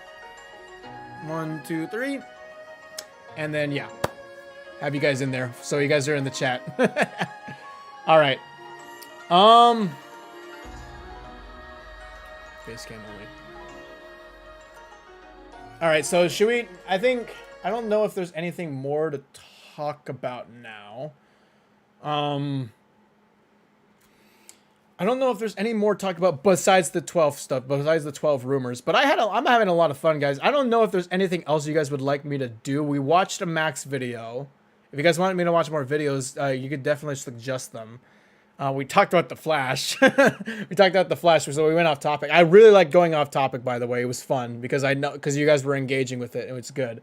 1, 2, 3, and then yeah, have you guys in there. So you guys are in the chat. All right. Face cam only. All right. So should we? I don't know if there's anything more to talk about now. I don't know if there's any more to talk about besides the 12 stuff, besides the 12 rumors. But I'm having a lot of fun, guys. I don't know if there's anything else you guys would like me to do. We watched a Max video. If you guys want me to watch more videos, you could definitely suggest them. We talked about the Flash. So we went off topic. I really like going off topic, by the way. It was fun because you guys were engaging with it. It was good.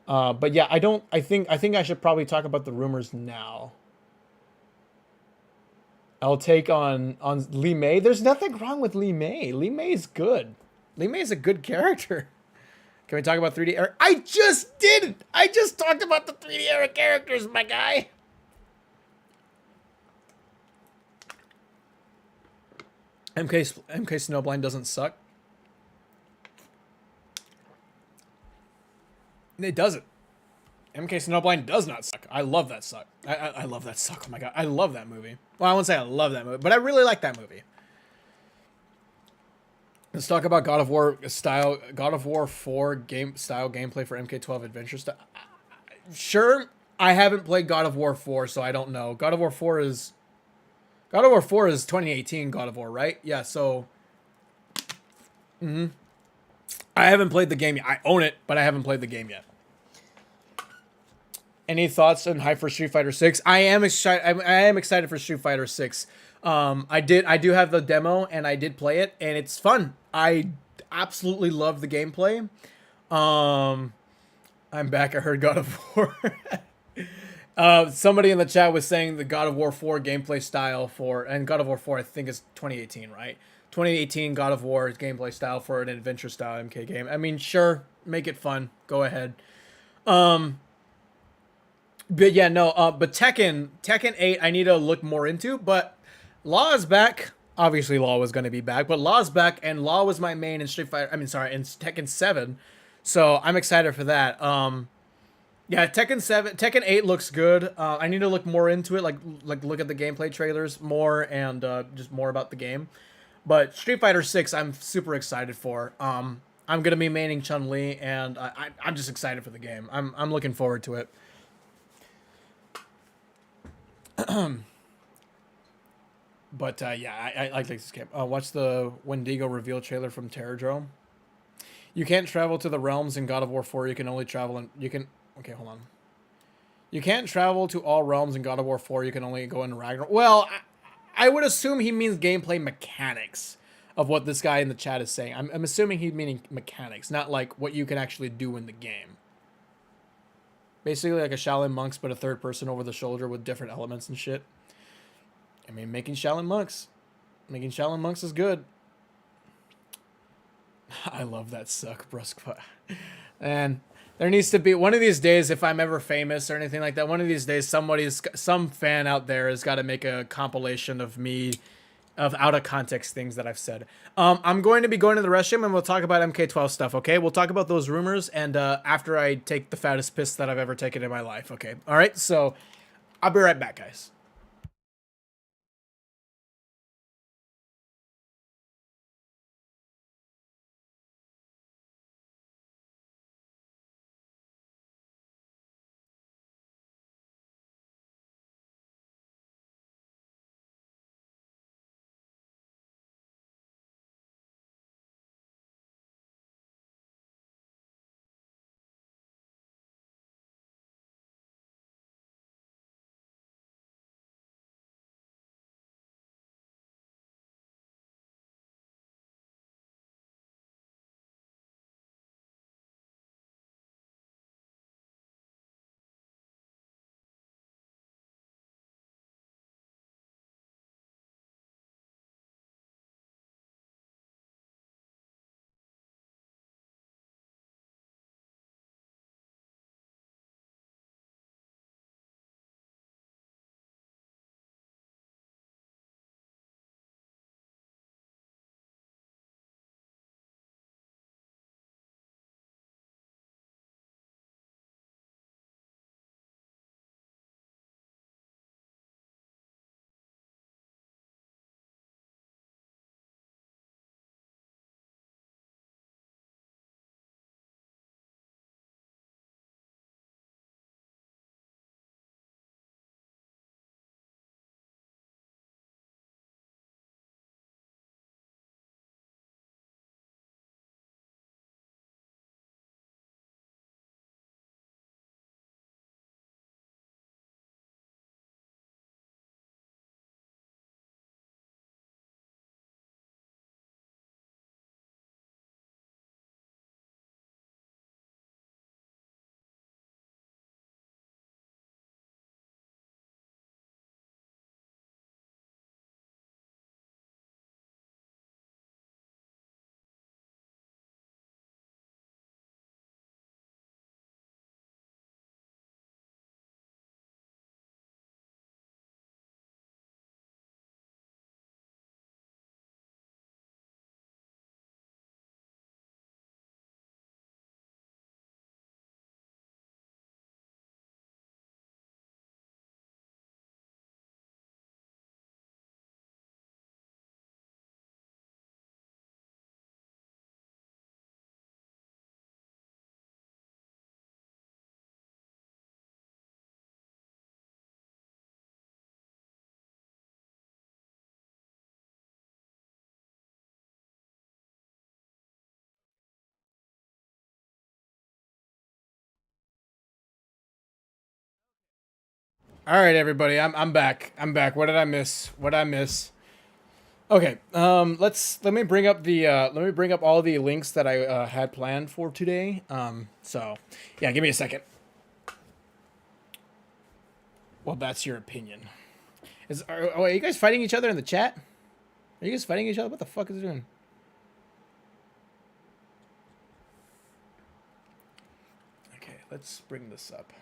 But yeah, I think I should probably talk about the rumors now. I'll take on Lee May. There's nothing wrong with Lee May. Lee May is good. Lee May is a good character. Can we talk about 3D era? I just did. I just talked about the 3D era characters, my guy. MK Snowblind doesn't suck. It doesn't. MK Snowblind does not suck. I love that suck. I love that suck. Oh my god. I love that movie. Well, I won't say I love that movie, but I really like that movie. Let's talk about God of War 4 gameplay for MK12 Adventure style. Sure, I haven't played God of War 4, so I don't know. God of War 4 is 2018 God of War, right? Yeah, so I haven't played the game yet. I own it, but I haven't played the game yet. Any thoughts on hype for Street Fighter 6? I am excited for Street Fighter 6. I do have the demo and I did play it and it's fun. I absolutely love the gameplay. I'm back. I heard God of War. Somebody in the chat was saying the God of War 4 gameplay style and God of War 4 I think is 2018, right? 2018 God of War gameplay style for an adventure style MK game. I mean, sure, make it fun. Go ahead. But yeah, no, but Tekken 8 I need to look more into, but Law is back. Obviously Law was going to be back, but Law's back and Law was my main in in Tekken 7. So I'm excited for that. Yeah, Tekken 8 looks good. I need to look more into it, like look at the gameplay trailers more and just more about the game. But Street Fighter 6 I'm super excited for. I'm going to be maining Chun-Li and I'm just excited for the game. I'm looking forward to it. But yeah, I like this game. Watch the Wendigo reveal trailer from Terradrome. You can't travel to the realms in God of War 4. You can only travel okay, hold on. You can't travel to all realms in God of War 4. You can only go in Ragnarok. Well, I would assume he means gameplay mechanics of what this guy in the chat is saying. I'm assuming he's meaning mechanics, not like what you can actually do in the game. Basically like a Shaolin Monks, but a third person over the shoulder with different elements and shit. I mean, making Shaolin Monks is good. I love that suck, BruskPoet. And there needs to be one of these days, if I'm ever famous or anything like that, one of these days some fan out there has got to make a compilation of me of out of context things that I've said. I'm going to be going to the restroom and we'll talk about MK12 stuff, okay? We'll talk about those rumors and after I take the fattest piss that I've ever taken in my life, okay? All right, so I'll be right back, guys. All right, everybody, I'm back. I'm back. What did I miss? What did I miss? Okay, let me bring up all the links that I had planned for today. So yeah, give me a second. Well, that's your opinion. Are you guys fighting each other in the chat? Are you guys fighting each other? What the fuck is it doing? Okay, let's bring this up.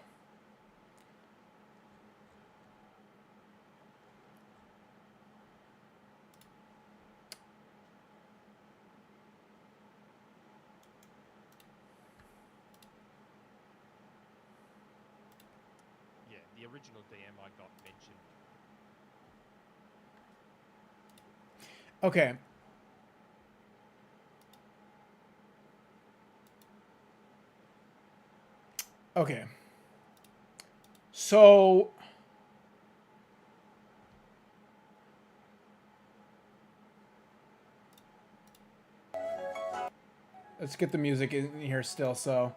Yeah, the original DM I got mentioned. Okay. Okay. So let's get the music in here still. So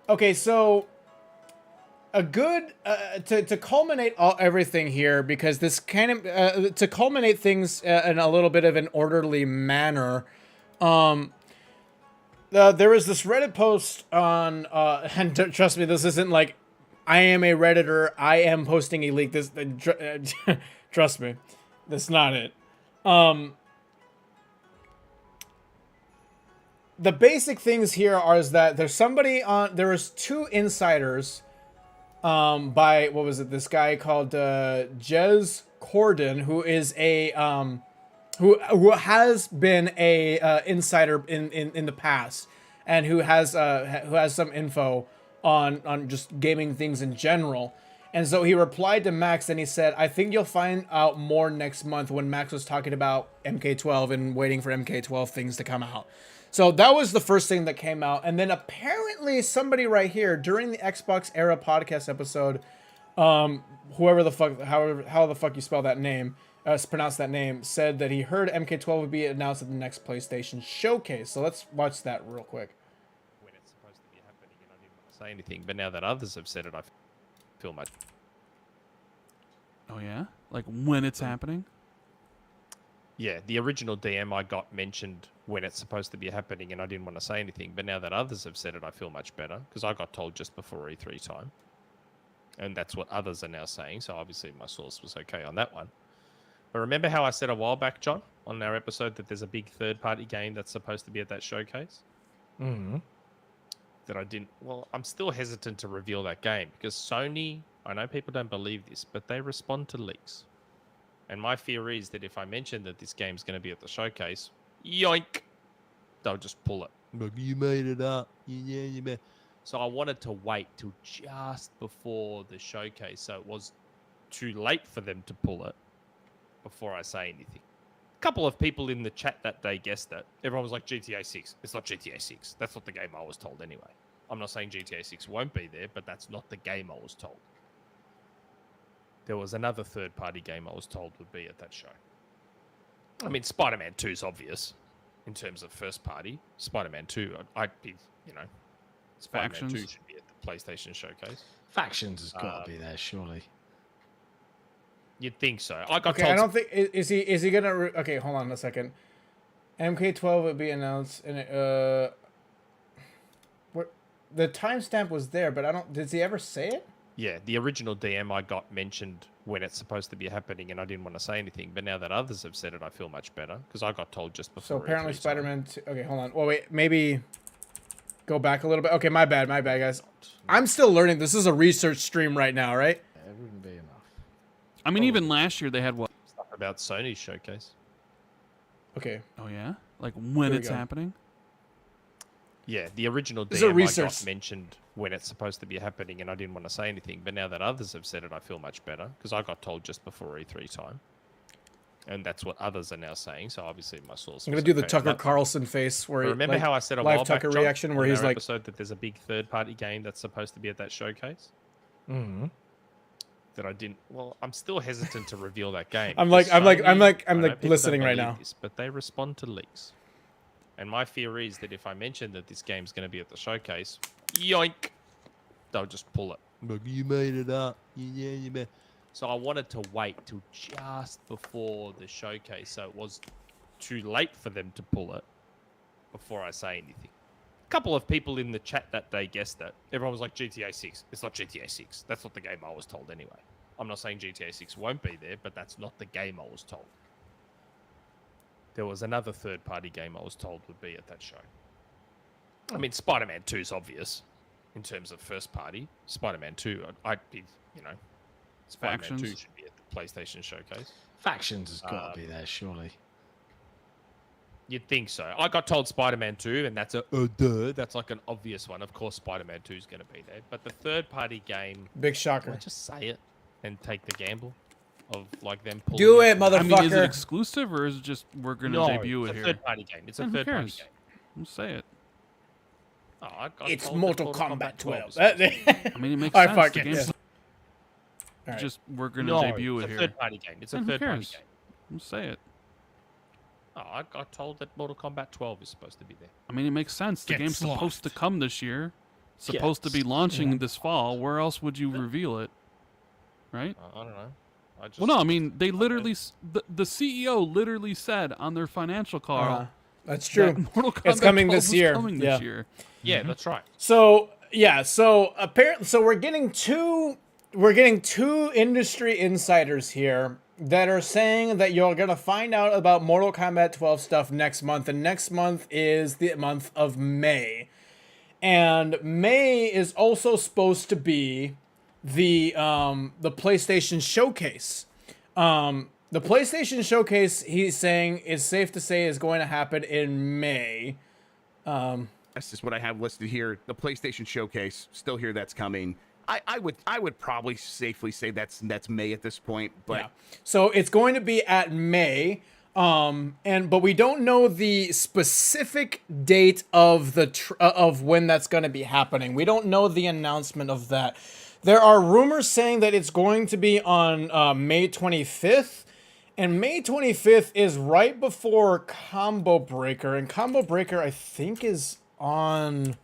okay, so a good to culminate everything here, because this kind of to culminate things in a little bit of an orderly manner. There was this Reddit post on, and trust me, this isn't like I am a Redditor. I am posting a leak. This, trust me, that's not it. The basic things here are is that there's somebody on. There was two insiders. By what was it? This guy called Jez Corden, who is a who has been a insider in the past, and who has some info on just gaming things in general. And so he replied to Max and he said, "I think you'll find out more next month," when Max was talking about MK12 and waiting for MK12 things to come out. So that was the first thing that came out. And then apparently somebody right here during the Xbox Era podcast episode, whoever the fuck, how the fuck you spell that name, pronounce that name, said that he heard MK12 would be announced at the next PlayStation showcase. So let's watch that real quick. When it's supposed to be happening, and I didn't want to say anything, but now that others have said it, I feel much. Oh yeah, like when it's happening. Yeah, the original DM I got mentioned when it's supposed to be happening, and I didn't want to say anything. But now that others have said it, I feel much better, because I got told just before E3 time. And that's what others are now saying, so obviously my source was okay on that one. But remember how I said a while back, John, on our episode, that there's a big third-party game that's supposed to be at that showcase? Mm-hmm. That I didn't... Well, I'm still hesitant to reveal that game, because Sony, I know people don't believe this, but they respond to leaks. And my fear is that if I mention that this game's going to be at the showcase, yoink, they'll just pull it. Like, you made it up. Yeah, you made. So I wanted to wait till just before the showcase, so it was too late for them to pull it before I say anything. A couple of people in the chat that day guessed it. Everyone was like, GTA 6. It's not GTA 6. That's not the game I was told anyway. I'm not saying GTA 6 won't be there, but that's not the game I was told. There was another third-party game I was told would be at that show. I mean, Spider-Man 2 is obvious in terms of first-party. Spider-Man 2, I'd be, Spider-Man 2 should be at the PlayStation showcase. Factions has got to be there, surely. You'd think so. I got Okay, told. I don't think is he gonna. Okay, hold on a second. MK12 would be announced, and what the timestamp was there, but I don't. Did he ever say it? Yeah, the original DM I got mentioned when it's supposed to be happening, and I didn't want to say anything. But now that others have said it, I feel much better, because I got told just before. So apparently E3 Spider-Man 2. Okay, hold on. Well, wait, maybe go back a little bit. Okay, my bad, guys. I'm still learning. This is a research stream right now, right? Yeah, it wouldn't be enough. I mean, even last year they had what? Stuff about Sony's showcase. Okay. Oh yeah, like when Here we it's go. happening. Yeah, the original This is a DM I research. got mentioned when it's supposed to be happening, and I didn't want to say anything. But now that others have said it, I feel much better, because I got told just before E3 time. And that's what others are now saying, so obviously my source. I'm gonna was do the okay on Tucker that one. Carlson face where But remember like, how I said a live while Tucker back, John, reaction where on he's our like, episode that there's a big third-party game that's supposed to be at that showcase? mm-hmm. That I didn't. Well, I'm still hesitant to reveal that game. I'm because like I know people listening don't right believe now. this, but they respond to leaks. And my fear is that if I mention that this game's going to be at the showcase, yoink, they'll just pull it. Like, you made it up. Yeah, you made. So I wanted to wait till just before the showcase, so it was too late for them to pull it before I say anything. A couple of people in the chat that day guessed it. Everyone was like, GTA 6. It's not GTA 6. That's not the game I was told anyway. I'm not saying GTA 6 won't be there, but that's not the game I was told. There was another third-party game I was told would be at that show. I mean, Spider-Man 2 is obvious in terms of first party. Spider-Man 2, I'd be, Spider-Man 2 should be at the PlayStation showcase. Factions has got to be there, surely. You'd think so. I got told Spider-Man 2, and that's duh. That's like an obvious one. Of course, Spider-Man 2 is going to be there. But the third-party game... Big shocker. Can I just say it and take the gamble of like them pulling Do it, motherfucker. I mean, is it exclusive or is it just we're going to debut it here? It's a third-party game. It's a third-party game. We'll say it. Oh, I it's Mortal Kombat 12. I mean, it makes All sense. right, fuck the it. game's Right. just we're going to debut it's it a here. third-party game. It's a third-party game. We'll say it. Oh, I got told that Mortal Kombat 12 is supposed to be there. I mean, it makes sense. The Get game's sloughed. supposed to come this year. Supposed to be launching this fall. Where else would you reveal it? Right? I don't know. Well, no, I mean, they literally... The CEO literally said on their financial call... That's true. That Mortal Kombat It's coming 12 this was year. coming this year. Yeah, that's right. So apparently, we're getting two industry insiders here that are saying that you're gonna find out about Mortal Kombat 12 stuff next month, and next month is the month of May, and May is also supposed to be the PlayStation Showcase. The PlayStation Showcase, he's saying, is safe to say is going to happen in May. That's just what I have listed here. The PlayStation Showcase, still here. That's coming. I would probably safely say that's May at this point. But yeah. So it's going to be at May, but we don't know the specific date of of when that's going to be happening. We don't know the announcement of that. There are rumors saying that it's going to be on May 25th. And May 25th is right before Combo Breaker. And Combo Breaker, I think, is on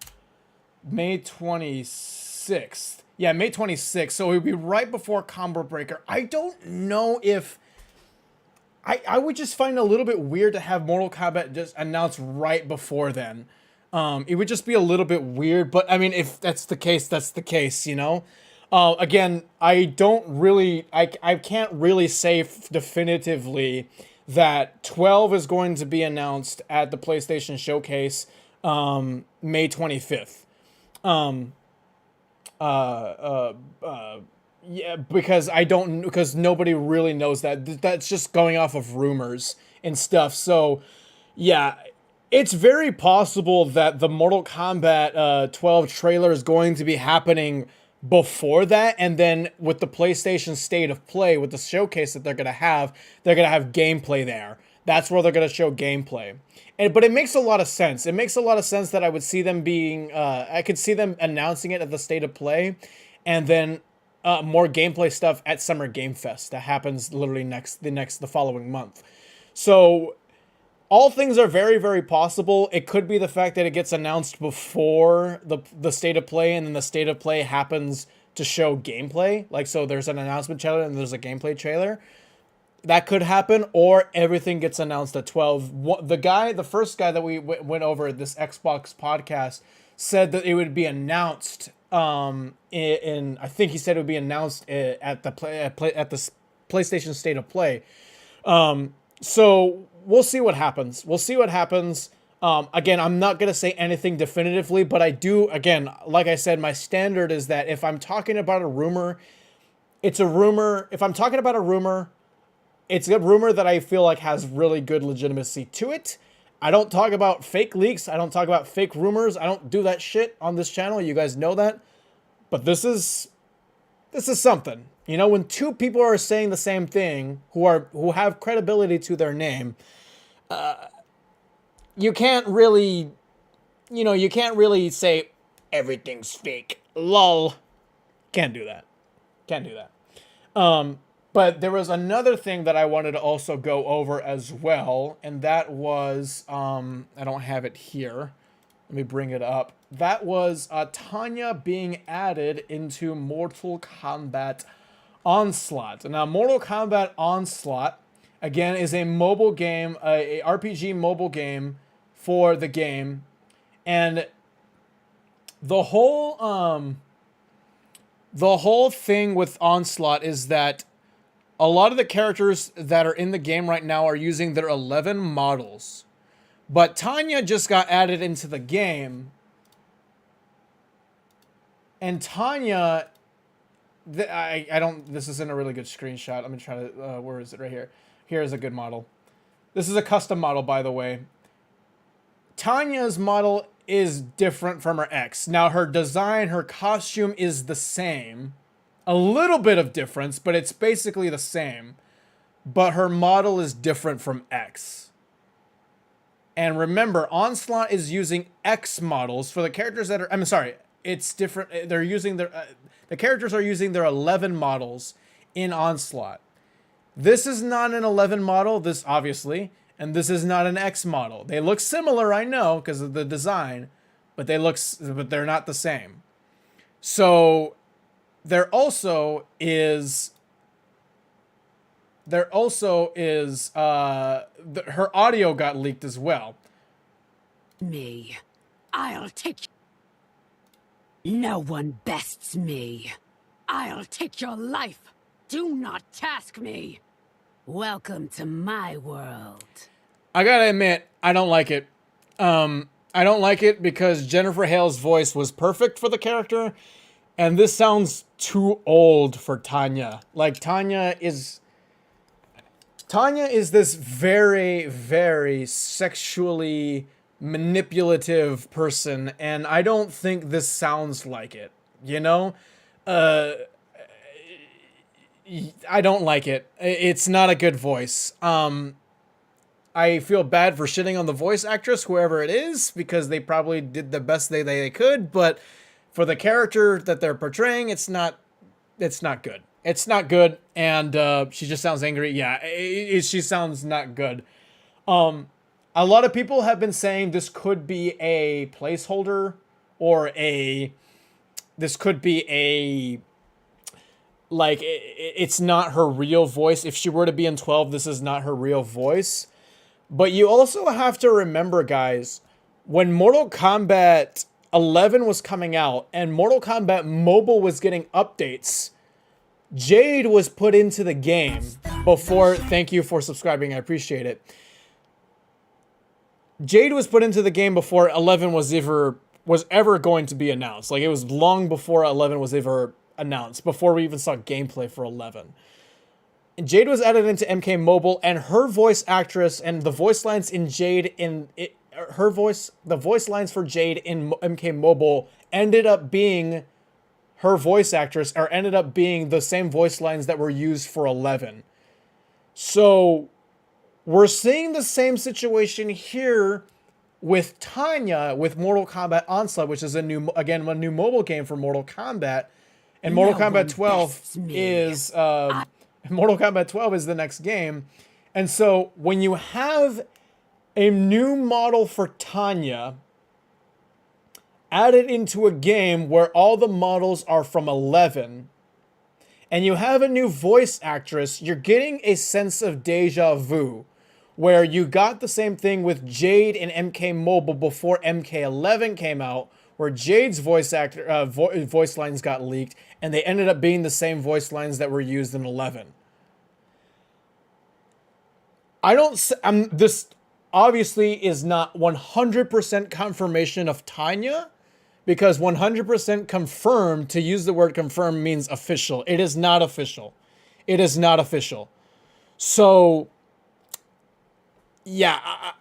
May 26th. Yeah, May 26th. So it would be right before Combo Breaker. I don't know if... I would just find it a little bit weird to have Mortal Kombat just announced right before then. It would just be a little bit weird. But, I mean, if that's the case, that's the case, you know? Again, I can't really say definitively that 12 is going to be announced at the PlayStation Showcase, May 25th. Yeah, because nobody really knows that. That's just going off of rumors and stuff. So, yeah, it's very possible that the Mortal Kombat 12 trailer is going to be happening before that, and then with the PlayStation State of Play, with the showcase that they're gonna have gameplay there. That's where they're gonna show gameplay. But it makes a lot of sense. It makes a lot of sense that I would see them being, I could see them announcing it at the State of Play, and then more gameplay stuff at Summer Game Fest that happens literally the following month. So all things are very, very possible. It could be the fact that it gets announced before the State of Play, and then the State of Play happens to show gameplay. Like, so there's an announcement trailer and there's a gameplay trailer. That could happen, or everything gets announced at 12. The first guy that we went over this Xbox podcast said that it would be announced I think he said it would be announced at the PlayStation State of Play. So we'll see what happens. Again, I'm not going to say anything definitively, but I do, again, like I said, my standard is that if I'm talking about a rumor, it's a rumor. If I'm talking about a rumor, it's a rumor that I feel like has really good legitimacy to it. I don't talk about fake leaks. I don't talk about fake rumors. I don't do that shit on this channel. You guys know that. But this is something. You know, when two people are saying the same thing, who have credibility to their name, you can't really say everything's fake. Lol. Can't do that. But there was another thing that I wanted to also go over as well, and that was, I don't have it here. Let me bring it up. That was Tanya being added into Mortal Kombat Onslaught. Now, Mortal Kombat Onslaught, again, is a mobile game, a RPG mobile game for the game. And the whole thing with Onslaught is that a lot of the characters that are in the game right now are using their 11 models. But Tanya just got added into the game. And Tanya, this isn't a really good screenshot. Let me try to, where is it? Right here. Here's a good model. This is a custom model, by the way. Tanya's model is different from her ex. Now, her design, her costume is the same. A little bit of difference, but it's basically the same. But her model is different from X. And remember, Onslaught is using X models for the characters that are... I'm sorry, it's different. They're using their... the characters are using their 11 models in Onslaught. This is not an 11 model, this obviously, and this is not an X model. They look similar, I know, because of the design, but they're not the same. So... There also is her audio got leaked as well. Me. I'll take... No one bests me. I'll take your life. Do not task me. Welcome to my world. I gotta admit, I don't like it. I don't like it because Jennifer Hale's voice was perfect for the character. And this sounds too old for Tanya. Like, Tanya is this very, very sexually manipulative person, and I don't think this sounds like it, you know? I don't like it. It's not a good voice. I feel bad for shitting on the voice actress, whoever it is, because they probably did the best they could, but... For the character that they're portraying, it's not good. It's not good, and she just sounds angry. Yeah, she sounds not good. A lot of people have been saying this could be a placeholder, or this could be like, it's not her real voice. If she were to be in 12, this is not her real voice. But you also have to remember, guys, when Mortal Kombat 11 was coming out and Mortal Kombat Mobile was getting updates, Jade was put into the game before... Thank you for subscribing, I appreciate it. Jade was put into the game before 11 was ever going to be announced. Like, it was long before 11 was ever announced, before we even saw gameplay for 11. And Jade was added into MK Mobile, and her voice actress and the voice lines in Jade the voice lines for Jade in MK Mobile ended up being her voice actress, or ended up being the same voice lines that were used for 11. So we're seeing the same situation here with Tanya with Mortal Kombat Onslaught, which is a new mobile game for Mortal Kombat, and Mortal Kombat 12 is Mortal Kombat 12 is the next game. And so when you have a new model for Tanya added into a game where all the models are from 11, and you have a new voice actress, you're getting a sense of deja vu, where you got the same thing with Jade in MK Mobile before MK11 came out, where Jade's voice lines got leaked, and they ended up being the same voice lines that were used in 11. This obviously is not 100% confirmation of Tanya, because 100% confirmed, to use the word confirmed, means official. It is not official. It is not official. So, yeah,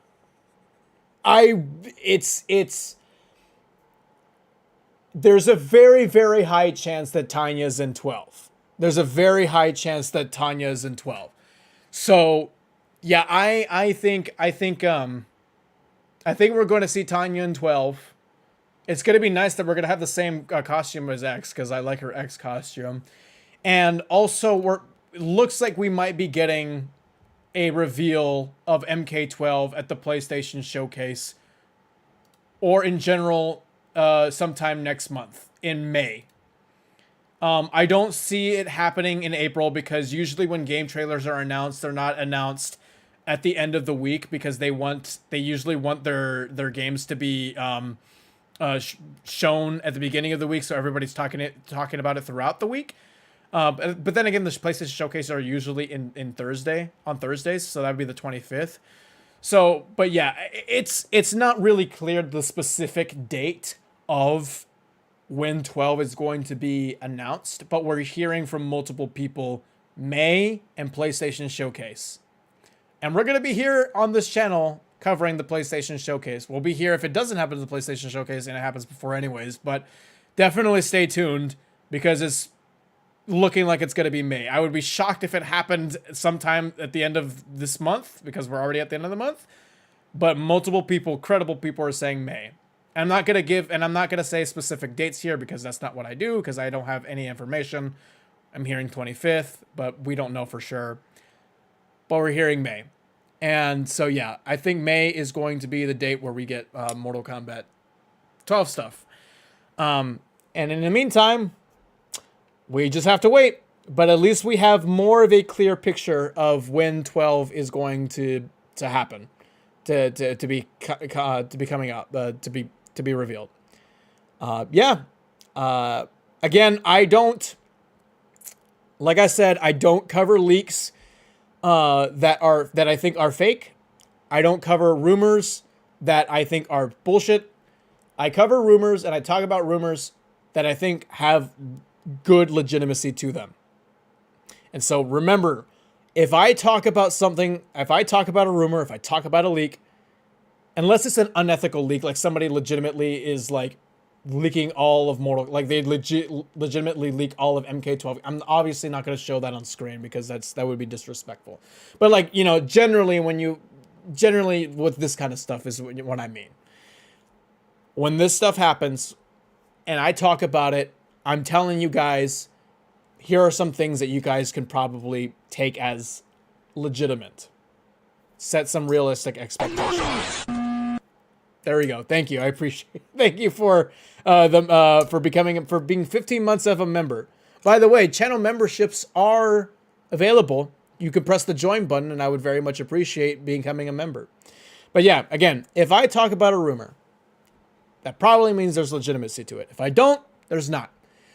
there's a very, very high chance that Tanya's in 12. There's a very high chance that Tanya is in 12. So, yeah, I think we're going to see Tanya in 12. It's going to be nice that we're going to have the same costume as X, because I like her X costume. And also, it looks like we might be getting a reveal of MK12 at the PlayStation Showcase, or in general, sometime next month, in May. I don't see it happening in April because usually when game trailers are announced, they're not announced at the end of the week because they usually want their games to be shown at the beginning of the week, so everybody's talking about it throughout the week. But then again, the PlayStation Showcase are usually on Thursdays, so that would be the 25th. So, but yeah, it's not really clear the specific date of when 12 is going to be announced, but we're hearing from multiple people May and PlayStation Showcase. And we're going to be here on this channel covering the PlayStation Showcase. We'll be here if it doesn't happen to the PlayStation Showcase, and it happens before anyways, but definitely stay tuned because it's looking like it's going to be May. I would be shocked if it happened sometime at the end of this month because we're already at the end of the month, but multiple people, credible people, are saying May. I'm not going to say specific dates here because that's not what I do because I don't have any information. I'm hearing 25th, but we don't know for sure. But we're hearing May. And so, yeah, I think May is going to be the date where we get Mortal Kombat 12 stuff. And in the meantime, we just have to wait. But at least we have more of a clear picture of when 12 is going to happen, to be coming out, to be revealed. Again, like I said, I don't cover leaks that I think are fake. I don't cover rumors that I think are bullshit. I cover rumors and I talk about rumors that I think have good legitimacy to them. And so remember, if I talk about something, if I talk about a rumor, if I talk about a leak, unless it's an unethical leak, like somebody legitimately is like leaking all of Mortal, like they legitimately leak all of MK12. I'm obviously not going to show that on screen because that would be disrespectful. But like, you know, generally with this kind of stuff is what I mean. When this stuff happens and I talk about it, I'm telling you guys, here are some things that you guys can probably take as legitimate. Set some realistic expectations. There we go. Thank you. I appreciate it. Thank you for being 15 months of a member. By the way, channel memberships are available. You can press the join button and I would very much appreciate becoming a member. But yeah, again, if I talk about a rumor, that probably means there's legitimacy to it. If I don't, there's not.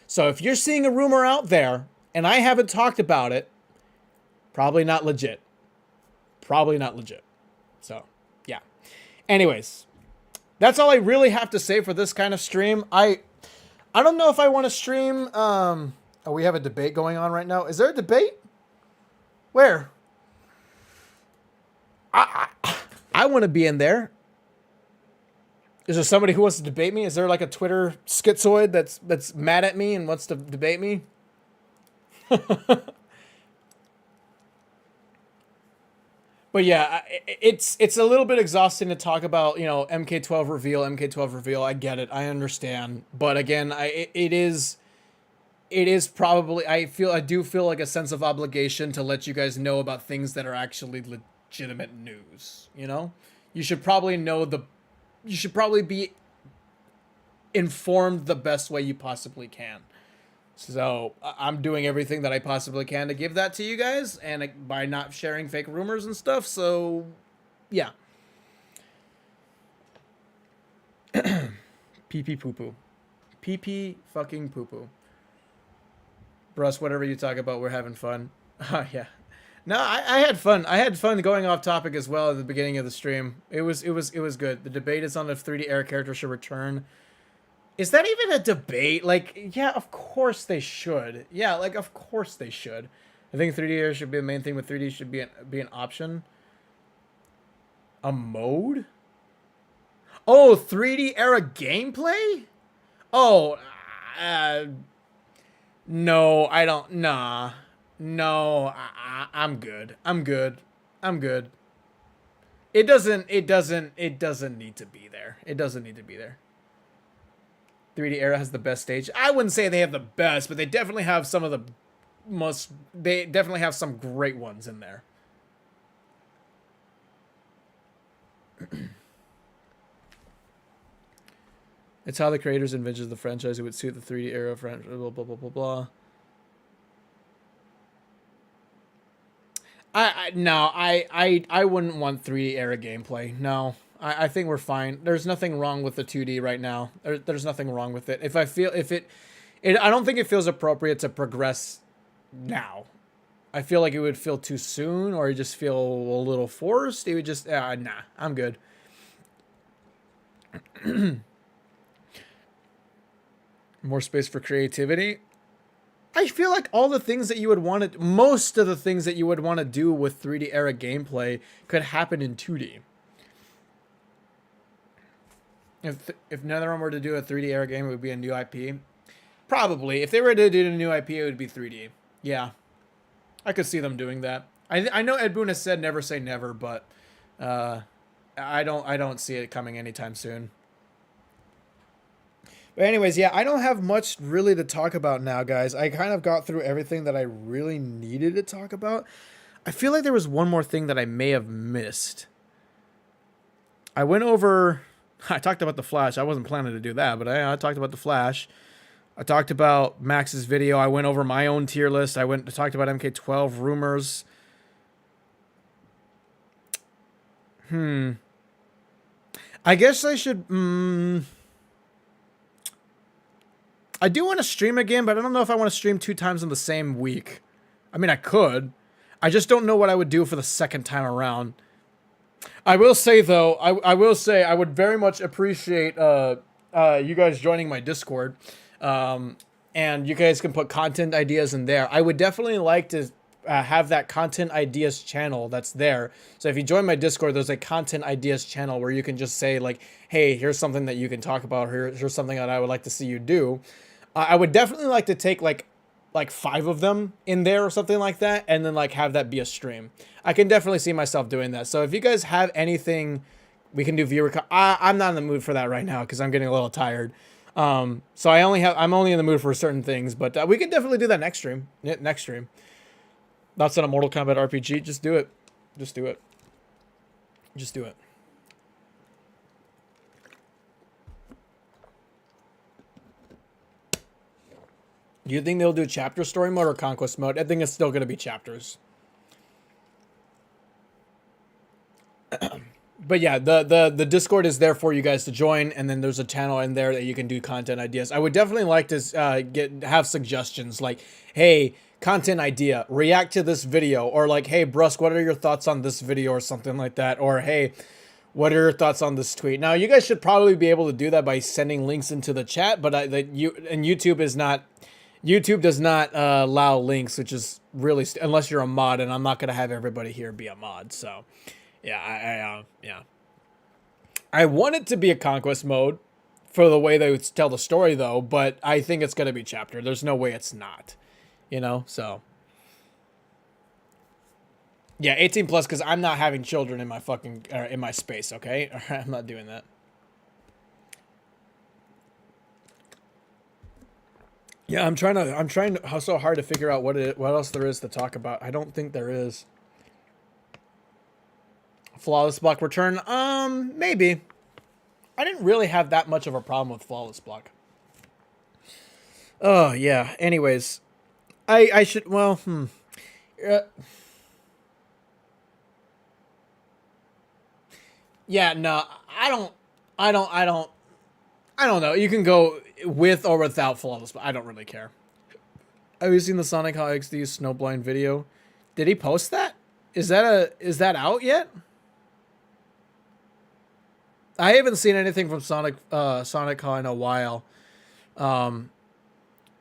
So if you're seeing a rumor out there and I haven't talked about it, probably not legit. Probably not legit. So, yeah. Anyways, that's all I really have to say for this kind of stream. I don't know if I want to stream. Oh, we have a debate going on right now. Is there a debate? Where? I want to be in there. Is there somebody who wants to debate me? Is there like a Twitter schizoid that's mad at me and wants to debate me? But yeah, it's a little bit exhausting to talk about, you know, MK12 reveal. I get it. I understand. But again, it is probably, I do feel like a sense of obligation to let you guys know about things that are actually legitimate news, you know? You should probably be informed the best way you possibly can. So I'm doing everything that I possibly can to give that to you guys, and by not sharing fake rumors and stuff. So, yeah. Pee poo poo, pee fucking poo poo. Bruss, whatever you talk about, we're having fun. Yeah. No, I had fun. I had fun going off topic as well at the beginning of the stream. It was good. The debate is on if 3D era characters should return. Is that even a debate? Like, yeah, of course they should. Yeah, like, of course they should. I think 3D era should be the main thing, but 3D should be an option. A mode? Oh, 3D era gameplay? Oh, no, I don't. Nah. No, I'm good. I'm good. It doesn't need to be there. It doesn't need to be there. 3D era has the best stage. I wouldn't say they have the best, but they definitely have some of the most. They definitely have some great ones in there. It's how the creators envisioned the franchise. It would suit the 3D era franchise. Blah blah blah blah blah. I wouldn't want 3D era gameplay. No, I think we're fine. There's nothing wrong with the 2D right now. There's nothing wrong with it. If I feel I don't think it feels appropriate to progress now. I feel like it would feel too soon, or just feel a little forced. It would just nah. I'm good. More space for creativity. I feel like all the things that you would want to, most of the things that you would want to do with 3D era gameplay could happen in 2D. If NetherRealm were to do a 3D era game, it would be a new IP. Probably. If they were to do a new IP, it would be 3D. Yeah. I could see them doing that. I know Ed Boon has said never say never, but I don't see it coming anytime soon. But anyways, yeah, I don't have much really to talk about now, guys. I kind of got through everything that I really needed to talk about. I feel like there was one more thing that I may have missed. I talked about the Flash. I wasn't planning to do that, but I talked about the Flash. I talked about Max's video. I went over my own tier list. I talked about MK12 rumors. I guess I should... I do want to stream again, but I don't know if I want to stream 2 times in the same week. I mean, I could. I just don't know what I would do for the second time around. I will say, though, I will say I would very much appreciate you guys joining my Discord. And you guys can put content ideas in there. I would definitely like to have that content ideas channel that's there. So if you join my Discord, there's a content ideas channel where you can just say, like, hey, here's something that you can talk about. Here's something that I would like to see you do. I would definitely like to take like 5 of them in there or something like that, and then like have that be a stream. I can definitely see myself doing that. So if you guys have anything, we can do viewer. I'm not in the mood for that right now because I'm getting a little tired. So I'm only in the mood for certain things, but we can definitely do that next stream. Next stream. That's not a Mortal Kombat RPG. Just do it. Just do it. Just do it. Do you think they'll do chapter story mode or conquest mode? I think it's still going to be chapters. But yeah, the Discord is there for you guys to join, and then there's a channel in there that you can do content ideas. I would definitely like to have suggestions like, hey, content idea, react to this video, or like, hey, Brusk, what are your thoughts on this video, or something like that, or hey, what are your thoughts on this tweet? Now, you guys should probably be able to do that by sending links into the chat, but YouTube does not allow links, which is really unless you're a mod, and I'm not gonna have everybody here be a mod. So, yeah, I want it to be a conquest mode for the way they would tell the story, though. But I think it's gonna be chapter. There's no way it's not, you know. So, yeah, 18 plus because I'm not having children in my fucking in my space. Okay, I'm not doing that. Yeah, I'm trying so hard to figure out what else there is to talk about. I don't think there is. Flawless block return? Maybe. I didn't really have that much of a problem with flawless block. Oh, yeah. Anyways, I should, well, yeah, no, I don't know. You can go with or without flawless, but I don't really care. Have you seen the Sonic How XD Snowblind video? Did he post that? Is that out yet? I haven't seen anything from Sonic How in a while.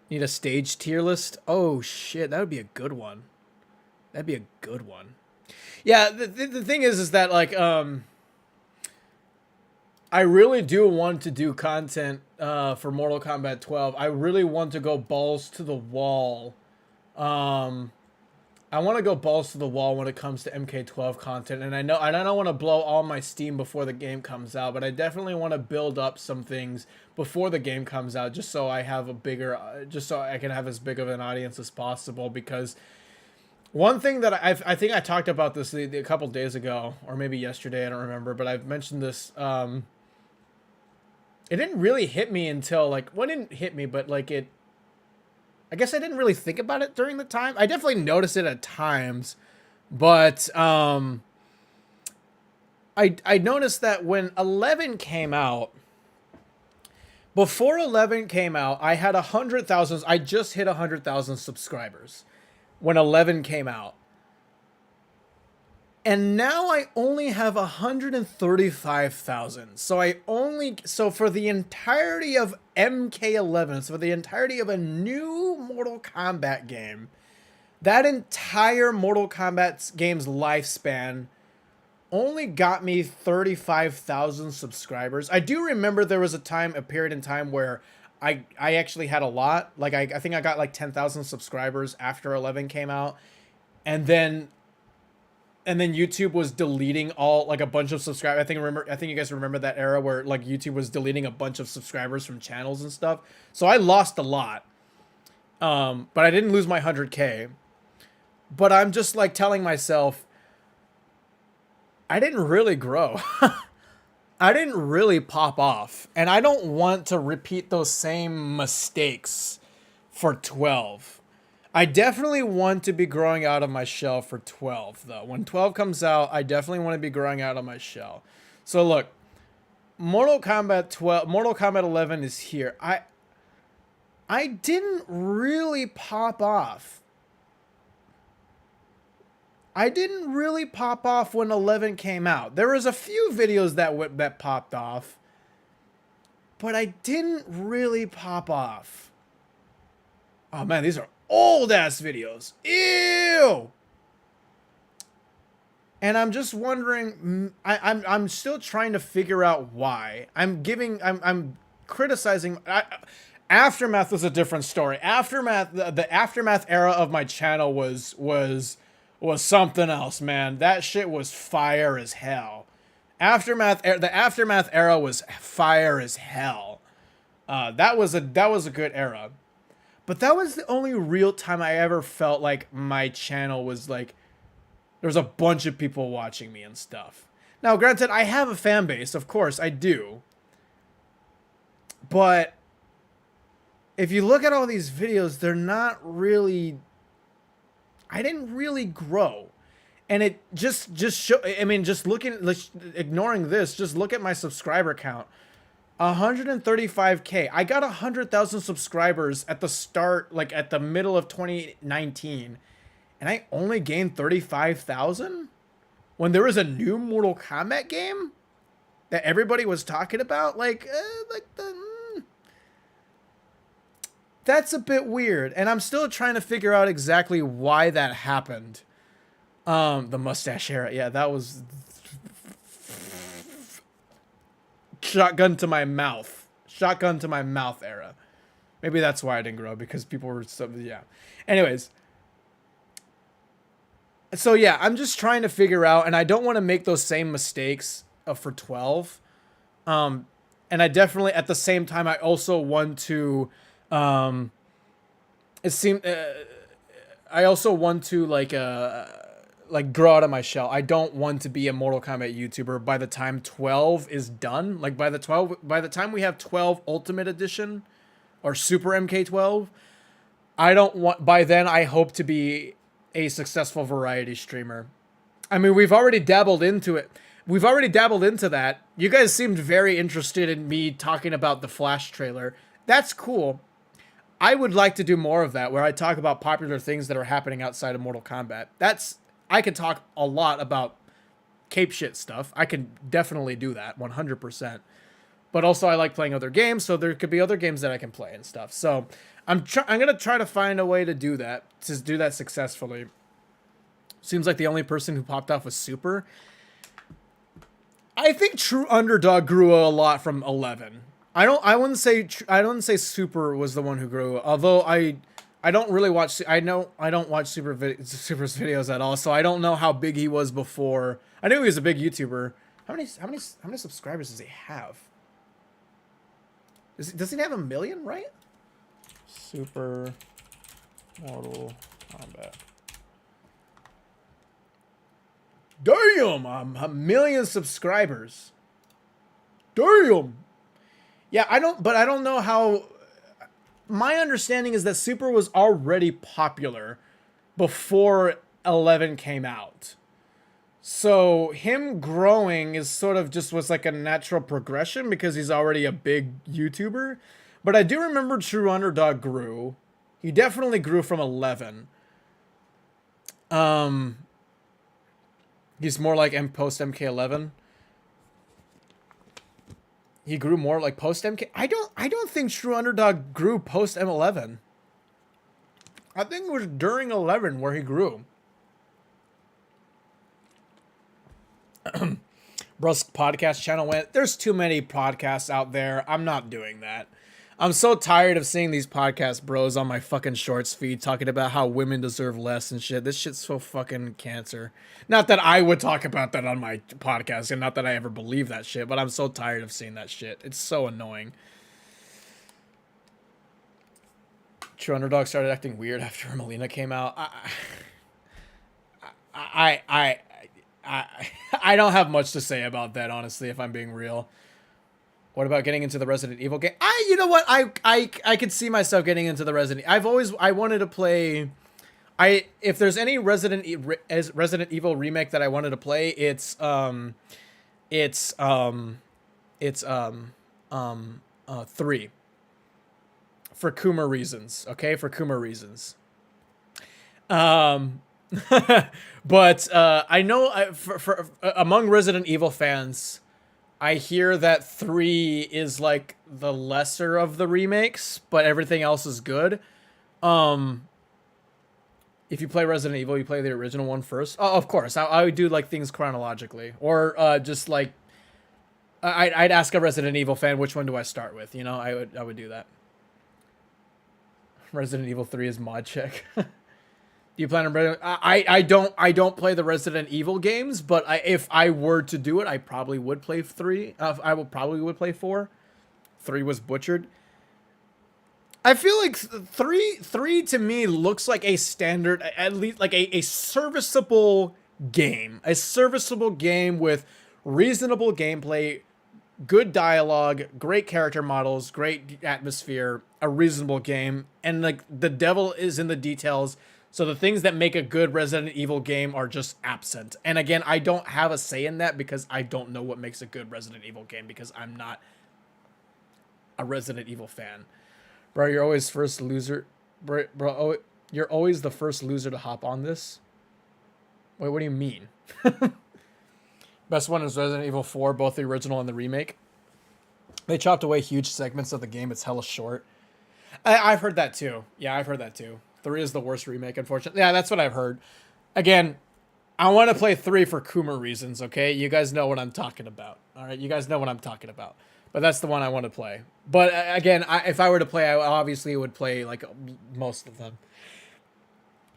Need a stage tier list? Oh shit, that would be a good one. That'd be a good one. Yeah, the thing is that like I really do want to do content for Mortal Kombat 12. I really want to go balls to the wall. I want to go balls to the wall when it comes to MK12 content, and I don't want to blow all my steam before the game comes out, but I definitely want to build up some things before the game comes out, just so I have just so I can have as big of an audience as possible. Because one thing that I think I talked about this a couple days ago, or maybe yesterday, I don't remember, but I've mentioned this. it didn't really hit me until like, well, it didn't hit me, but like I guess I didn't really think about it during the time. I definitely noticed it at times, but I noticed that when 11 came out, before 11 came out, I had 100,000. I just hit 100,000 subscribers when 11 came out. And now I only have 135,000. So for the entirety of MK11, so for the entirety of a new Mortal Kombat game, that entire Mortal Kombat game's lifespan only got me 35,000 subscribers. I do remember there was a period in time where I actually had a lot. Like I think I got like 10,000 subscribers after 11 came out. And then YouTube was deleting all, like, a bunch of subscribers. I think you guys remember that era where like YouTube was deleting a bunch of subscribers from channels and stuff. So I lost a lot. But I didn't lose my 100K. But I'm just like telling myself, I didn't really grow. I didn't really pop off. And I don't want to repeat those same mistakes for 12. I definitely want to be growing out of my shell for 12, though. When 12 comes out, I definitely want to be growing out of my shell. So look, Mortal Kombat 11 is here. I didn't really pop off. I didn't really pop off when 11 came out. There was a few videos that popped off, but I didn't really pop off. Oh man, these are old ass videos. Ew. And I'm just wondering, I'm still trying to figure out why. I'm criticizing. Aftermath was a different story. Aftermath, the Aftermath era of my channel was something else, man. That shit was fire as hell. The Aftermath era was fire as hell. That was a good era. But that was the only real time I ever felt like my channel was like, there was a bunch of people watching me and stuff. Now, granted, I have a fan base, of course, I do. But if you look at all these videos, they're not really, I didn't really grow. And it just ignoring this, just look at my subscriber count. 135K. I got 100,000 subscribers at the start, like at the middle of 2019, and I only gained 35,000 when there was a new Mortal Kombat game that everybody was talking about. That's a bit weird, and I'm still trying to figure out exactly why that happened. The mustache era, yeah, that was shotgun to my mouth era. Maybe that's why I didn't grow, because people were so, yeah. Anyways, so yeah, I'm just trying to figure out, and I don't want to make those same mistakes for 12. And I definitely, at the same time, I also want to, I also want to like grow out of my shell. I don't want to be a Mortal Kombat YouTuber by the time 12 is done. Like by the time we have 12 Ultimate Edition or Super MK12, by then I hope to be a successful variety streamer. I mean, we've already dabbled into it. We've already dabbled into that. You guys seemed very interested in me talking about the Flash trailer. That's cool. I would like to do more of that, where I talk about popular things that are happening outside of Mortal Kombat. I could talk a lot about cape shit stuff. I can definitely do that 100%. But also I like playing other games, so there could be other games that I can play and stuff. So I'm going to try to find a way to do that successfully. Seems like the only person who popped off was Super. I think True Underdog grew a lot from 11. I wouldn't say Super was the one who grew, although I don't really watch. I don't watch Super's videos at all, so I don't know how big he was before. I knew he was a big YouTuber. How many subscribers does he have? Does he have 1 million? Right? Super Mortal Kombat. Damn, 1 million subscribers. Damn. Yeah, I don't know how. My understanding is that Super was already popular before 11 came out. So him growing is sort of just was like a natural progression because he's already a big YouTuber. But I do remember True Underdog grew. He definitely grew from 11. He's more like post MK11. He grew more like post MK. I don't think True Underdog grew post M11. I think it was during 11 where he grew. Brusk podcast channel went, there's too many podcasts out there. I'm not doing that. I'm so tired of seeing these podcast bros on my fucking shorts feed talking about how women deserve less and shit. This shit's so fucking cancer. Not that I would talk about that on my podcast, and not that I ever believe that shit, but I'm so tired of seeing that shit. It's so annoying. True Underdog started acting weird after Melina came out. I don't have much to say about that, honestly, if I'm being real. What about getting into the Resident Evil game? You know what? I could see myself getting into the Resident. I wanted to play. If there's any Resident Evil remake that I wanted to play, it's 3 for Kuma reasons. Okay, for Kuma reasons. But I know for among Resident Evil fans, I hear that 3 is like the lesser of the remakes, but everything else is good. If you play Resident Evil, you play the original one first. Oh, of course, I would do like things chronologically, or just like I'd ask a Resident Evil fan, which one do I start with? You know, I would do that. Resident Evil 3 is mod check. Do you plan on? I don't play the Resident Evil games, but if I were to do it, I probably would play 3. I probably would play 4. 3 was butchered. I feel like 3 to me looks like a standard, at least like a serviceable game. A serviceable game with reasonable gameplay, good dialogue, great character models, great atmosphere, a reasonable game, and like the devil is in the details. So the things that make a good Resident Evil game are just absent. And again, I don't have a say in that because I don't know what makes a good Resident Evil game because I'm not a Resident Evil fan. Bro, you're always first loser. Bro, you're always the first loser to hop on this? Wait, what do you mean? Best one is Resident Evil 4, both the original and the remake. They chopped away huge segments of the game. It's hella short. I've heard that too. Yeah, I've heard that too. 3 is the worst remake, unfortunately. Yeah, that's what I've heard. Again, I want to play 3 for Kuma reasons, okay? You guys know what I'm talking about. All right, you guys know what I'm talking about. But that's the one I want to play. But again, if I were to play, I obviously would play like most of them.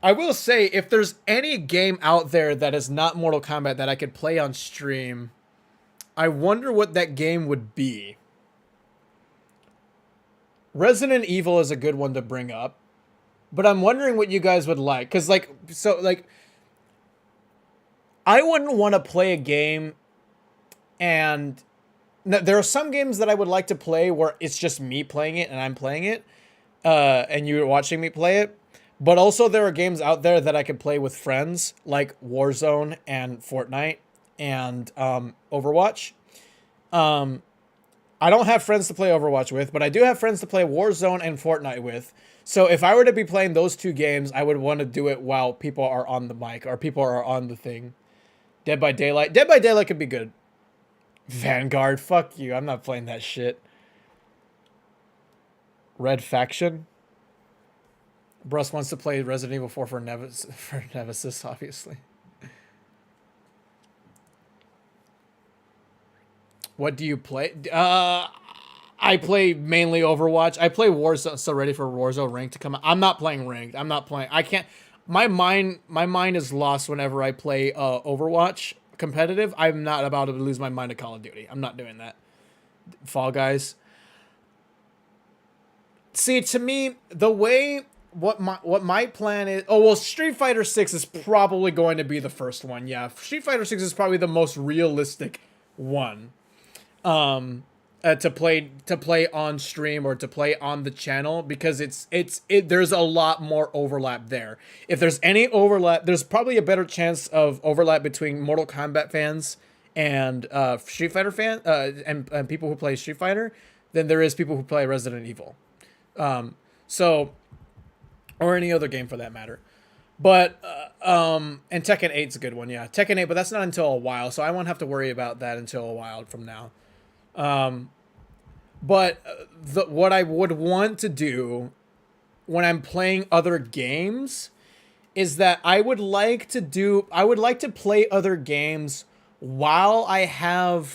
I will say, if there's any game out there that is not Mortal Kombat that I could play on stream, I wonder what that game would be. Resident Evil is a good one to bring up. But I'm wondering what you guys would like. Because, I wouldn't want to play a game and... There are some games that I would like to play where it's just me playing it and I'm playing it. And you're watching me play it. But also there are games out there that I could play with friends, like Warzone and Fortnite and Overwatch. I don't have friends to play Overwatch with, but I do have friends to play Warzone and Fortnite with. So if I were to be playing those 2 games, I would want to do it while people are on the mic or people are on the thing. Dead by Daylight. Dead by Daylight could be good. Vanguard, fuck you. I'm not playing that shit. Red Faction. Brusk wants to play Resident Evil 4 for Nemesis, obviously. What do you play? I play mainly Overwatch. I play Warzone, so ready for Warzone Ranked to come out. I'm not playing Ranked. I'm not playing. I can't. My mind is lost whenever I play Overwatch competitive. I'm not about to lose my mind to Call of Duty. I'm not doing that. Fall Guys. See, to me, the way what my plan is. Oh well, Street Fighter 6 is probably going to be the first one. Yeah, Street Fighter 6 is probably the most realistic one. to play on stream or to play on the channel, because there's a lot more overlap there. If there's any overlap, there's probably a better chance of overlap between Mortal Kombat fans and Street Fighter and people who play Street Fighter than there is people who play Resident Evil. So, or any other game for that matter. But and Tekken 8's a good one, yeah. Tekken 8, but that's not until a while, so I won't have to worry about that until a while from now. But what I would want to do when I'm playing other games is that I would like to play other games while I'm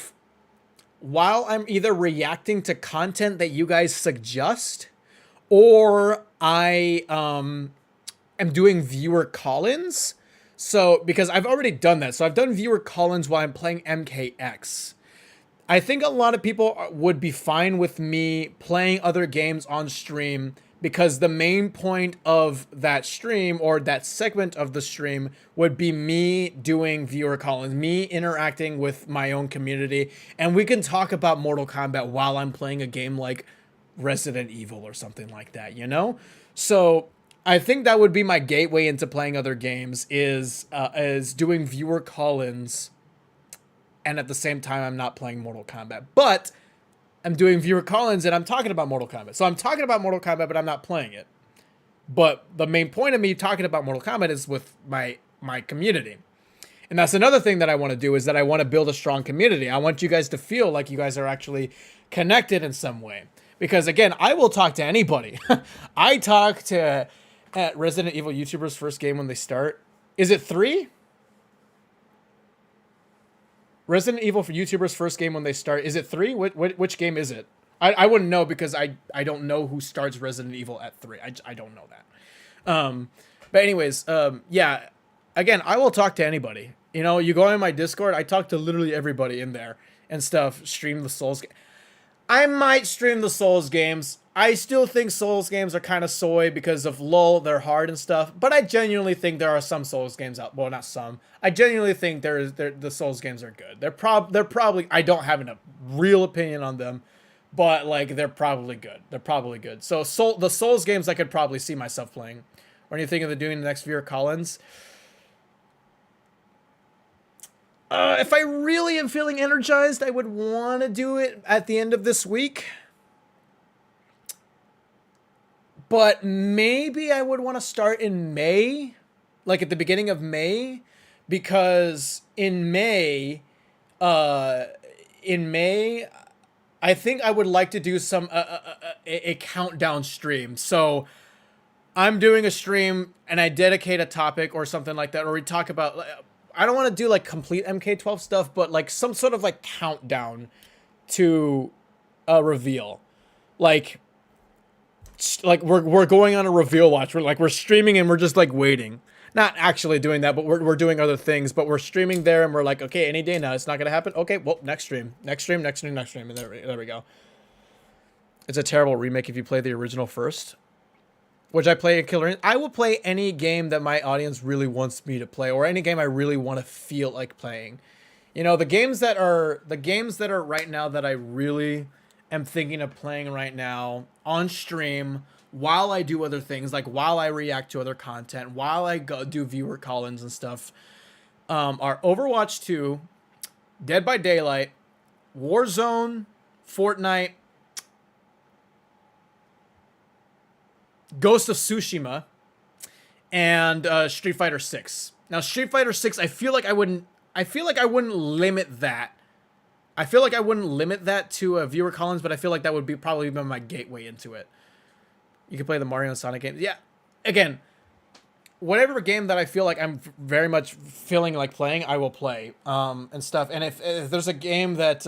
either reacting to content that you guys suggest, or I am doing viewer call-ins. So, because I've already done that. So I've done viewer call-ins while I'm playing MKX. I think a lot of people would be fine with me playing other games on stream, because the main point of that stream or that segment of the stream would be me doing viewer call-ins, me interacting with my own community, and we can talk about Mortal Kombat while I'm playing a game like Resident Evil or something like that, you know? So I think that would be my gateway into playing other games, is doing viewer call-ins, and at the same time I'm not playing Mortal Kombat. But I'm doing viewer call-ins and I'm talking about Mortal Kombat. So I'm talking about Mortal Kombat, but I'm not playing it. But the main point of me talking about Mortal Kombat is with my community. And that's another thing that I want to do, is that I want to build a strong community. I want you guys to feel like you guys are actually connected in some way. Because again, I will talk to anybody. I talk to Resident Evil YouTubers' first game when they start. Is it 3? Resident Evil for YouTubers' first game when they start. Is it 3? Which game is it? I wouldn't know, because I don't know who starts Resident Evil at 3. I don't know that. But anyways, yeah. Again, I will talk to anybody. You know, you go in my Discord, I talk to literally everybody in there and stuff. Stream the Souls game. I might stream the Souls games. I still think Souls games are kind of soy because of LOL, they're hard and stuff. But I genuinely think there are some Souls games out. Well, not some. I genuinely think the Souls games are good. They're probably. I don't have a real opinion on them, but like they're probably good. They're probably good. So the Souls games I could probably see myself playing. When are you thinking of doing the next viewer call-ins? If I really am feeling energized, I would want to do it at the end of this week. But maybe I would want to start in May, like at the beginning of May, because in May, I think I would like to do some a countdown stream. So I'm doing a stream and I dedicate a topic or something like that, or we talk about. I don't want to do like complete MK12 stuff, but like some sort of like countdown to a reveal, like we're going on a reveal watch. We're streaming and we're just like waiting, not actually doing that, but we're doing other things. But we're streaming there and we're like, okay, any day now, it's not gonna happen. Okay, well, next stream, and there we go. It's a terrible remake if you play the original first. Which I play a Killer. I will play any game that my audience really wants me to play, or any game I really want to feel like playing. You know, the games that are right now that I really am thinking of playing right now on stream while I do other things, like while I react to other content, while I do viewer call-ins and stuff, are Overwatch 2, Dead by Daylight, Warzone, Fortnite, Ghost of Tsushima, and Street Fighter 6. Now, Street Fighter 6, I feel like I wouldn't limit that. I feel like I wouldn't limit that to a viewer call-ins, but I feel like that would be probably my gateway into it. You can play the Mario and Sonic games. Yeah, again, whatever game that I feel like I'm very much feeling like playing, I will play and stuff. And if there's a game that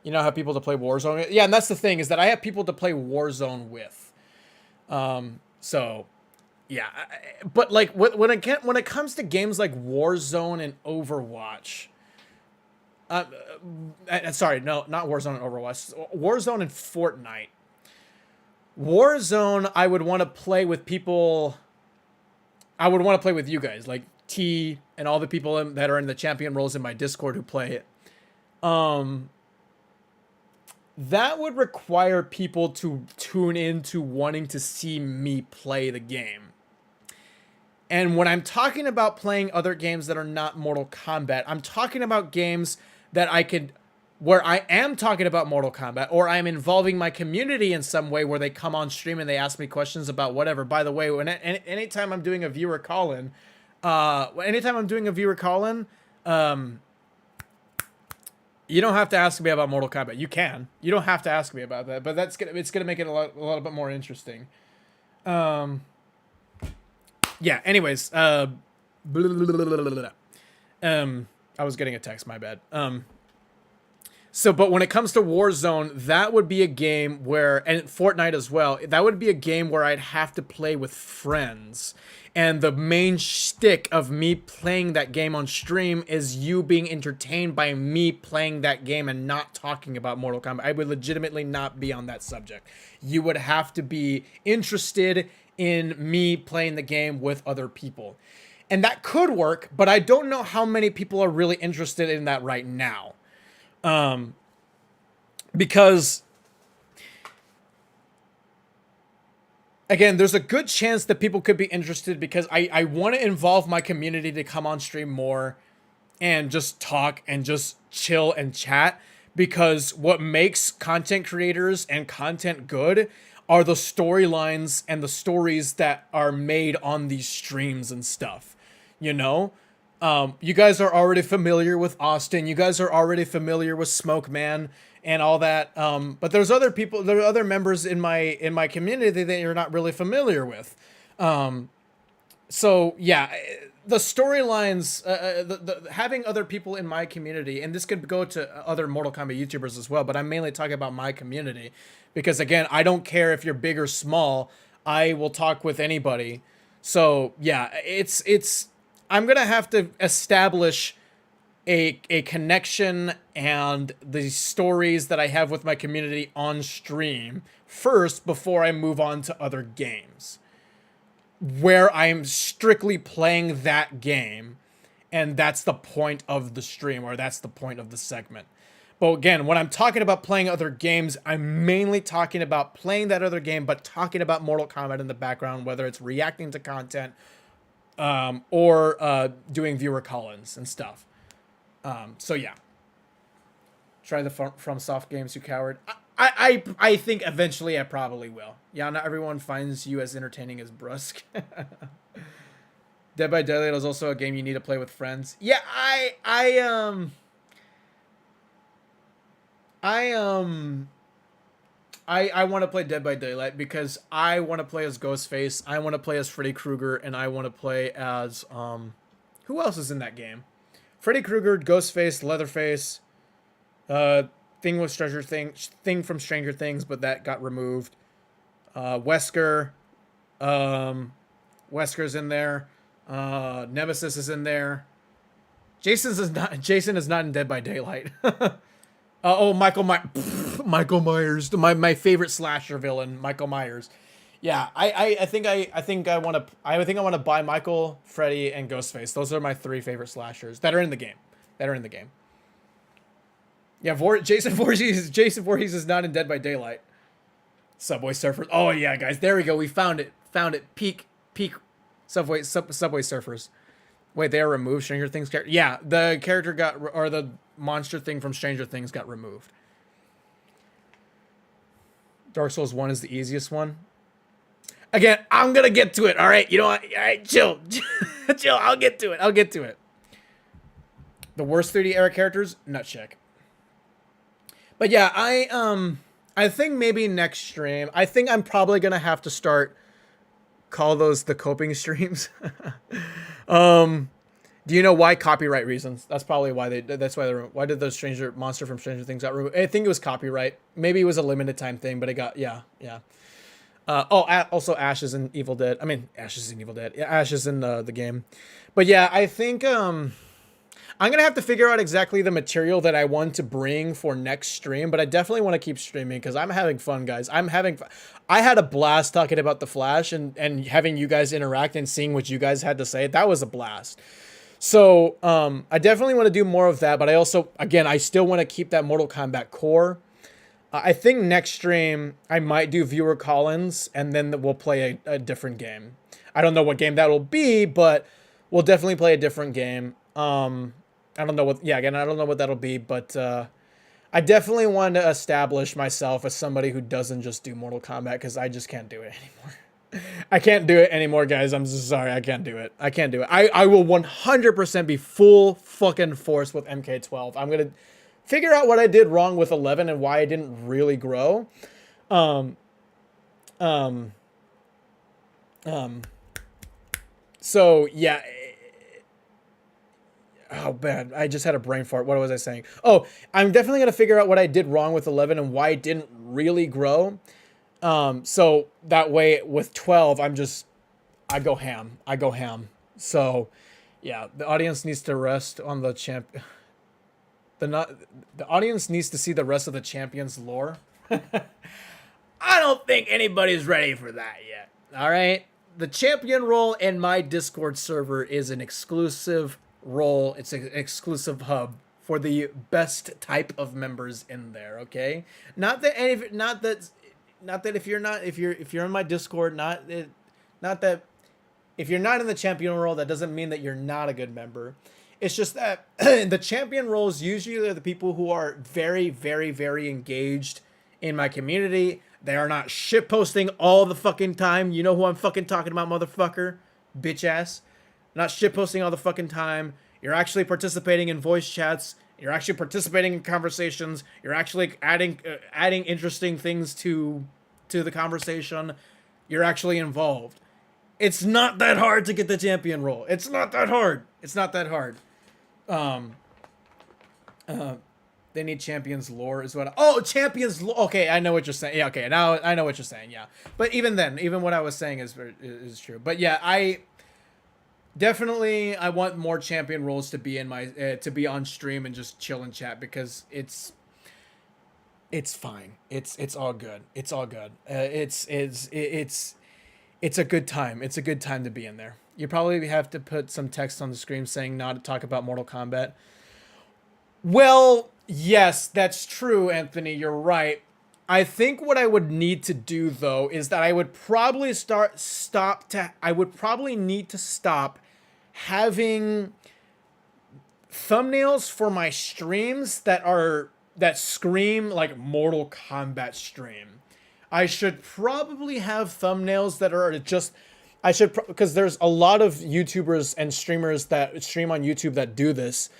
you know, have people to play Warzone. Yeah, and that's the thing, is that I have people to play Warzone with. So yeah, but like when it comes to games like Warzone and Overwatch, sorry, no, not Warzone and Overwatch, Warzone and Fortnite. Warzone, I would want to play with people. I would want to play with you guys, like T and all the people that are in the champion roles in my Discord who play it. that would require people to tune into wanting to see me play the game. And when I'm talking about playing other games that are not Mortal Kombat, I'm talking about games that where I am talking about Mortal Kombat, or I'm involving my community in some way where they come on stream and they ask me questions about whatever. By the way, anytime I'm doing a viewer call-in, you don't have to ask me about Mortal Kombat. You can. You don't have to ask me about that, but it's gonna make it a little bit more interesting. Yeah. Anyways, I was getting a text. My bad. So, but when it comes to Warzone, that would be a game where, and Fortnite as well, that would be a game where I'd have to play with friends. And the main shtick of me playing that game on stream is you being entertained by me playing that game and not talking about Mortal Kombat. I would legitimately not be on that subject. You would have to be interested in me playing the game with other people. And that could work, but I don't know how many people are really interested in that right now. Because again, there's a good chance that people could be interested because I want to involve my community to come on stream more and just talk and just chill and chat, because what makes content creators and content good are the storylines and the stories that are made on these streams and stuff, you know? You guys are already familiar with Austin. You guys are already familiar with Smoke Man and all that. But there's other people, there are other members in my community that you're not really familiar with. So yeah, the storylines, having other people in my community, and this could go to other Mortal Kombat YouTubers as well, but I'm mainly talking about my community because again, I don't care if you're big or small. I will talk with anybody. So yeah, I'm going to have to establish a connection and the stories that I have with my community on stream first before I move on to other games where I'm strictly playing that game, and that's the point of the stream, or that's the point of the segment. But again, when I'm talking about playing other games, I'm mainly talking about playing that other game, but talking about Mortal Kombat in the background, whether it's reacting to content, or doing viewer call-ins and stuff. So yeah, try the From Soft games, you coward. I think eventually I probably will. Yeah, not everyone finds you as entertaining as Brusk. Dead by Daylight is also a game you need to play with friends. Yeah, I want to play Dead by Daylight because I want to play as Ghostface, I want to play as Freddy Krueger, and I want to play as, who else is in that game? Freddy Krueger, Ghostface, Leatherface, Thing from Stranger Things, but that got removed. Wesker, Wesker's in there. Nemesis is in there. Jason is not in Dead by Daylight. Michael Myers, my favorite slasher villain, Michael Myers. Yeah, I think I want to buy Michael, Freddy, and Ghostface. Those are my 3 favorite slashers that are in the game. Yeah, Jason Voorhees is not in Dead by Daylight. Subway Surfers. Oh yeah, guys, there we go. We found it. Peak Subway Surfers. Wait, they are removed. Stranger Things character. Yeah, the character the monster thing from Stranger Things got removed. Dark Souls 1 is the easiest one. Again, I'm gonna get to it. All right, you know what? All right, chill, chill. I'll get to it. The worst 3D era characters, Nutcheck. But yeah, I think maybe next stream, I think I'm probably gonna have to call those the coping streams. Do you know why? Copyright reasons. That's probably why why did the monster from Stranger Things got removed? I think it was copyright. Maybe it was a limited time thing, but it got, yeah. Also Ash is in Evil Dead. Ash is in Evil Dead. Yeah, Ash is in the game. But yeah, I think, I'm going to have to figure out exactly the material that I want to bring for next stream, but I definitely want to keep streaming because I'm having fun, guys. I had a blast talking about The Flash and having you guys interact and seeing what you guys had to say. That was a blast. So, I definitely want to do more of that, but I also, again, I still want to keep that Mortal Kombat core. I think next stream I might do viewer call-ins, and then we'll play a different game. I don't know what game that will be, but we'll definitely play a different game. I don't know what. Yeah, again, I don't know what that'll be, but I definitely want to establish myself as somebody who doesn't just do Mortal Kombat, because I just can't do it anymore. I can't do it anymore, guys. I'm so sorry. I can't do it. I can't do it. I will 100% be full fucking force with MK12. I'm gonna figure out what I did wrong with 11 and why I didn't really grow. So yeah. Oh, man. I just had a brain fart. What was I saying? Oh, I'm definitely going to figure out what I did wrong with 11 and why it didn't really grow. So that way with 12, I go ham. I go ham. So yeah, the audience needs to rest on the the audience needs to see the rest of the champion's lore. I don't think anybody's ready for that yet. All right. The champion role in my Discord server is an exclusive role. It's an exclusive hub for the best type of members in there. Okay. Not that if you're in my Discord, not that if you're not in the champion role, that doesn't mean that you're not a good member. It's just that the champion roles usually are the people who are very, very, very engaged in my community. They are not shitposting all the fucking time. You know who I'm fucking talking about, motherfucker? Bitch ass. Not shitposting all the fucking time. You're actually participating in voice chats. You're actually participating in conversations. You're actually adding interesting things to the conversation. You're actually involved. It's not that hard to get the champion role. It's not that hard. It's not that hard. They need champions lore is what. Champions lore. Okay, I know what you're saying. Yeah, okay, now I know what you're saying. Yeah, but even then, even what I was saying is true. But yeah, I want more champion roles to be in my to be on stream and just chill and chat, because it's fine. It's all good. It's all good. It's a good time. It's a good time to be in there. You probably have to put some text on the screen saying not to talk about Mortal Kombat. Well, yes, that's true, Anthony. You're right. I think what I would need to do though is that I would probably need to stop having thumbnails for my streams that scream like Mortal Kombat stream. I should probably have thumbnails that are just, because there's a lot of YouTubers and streamers that stream on YouTube that do this,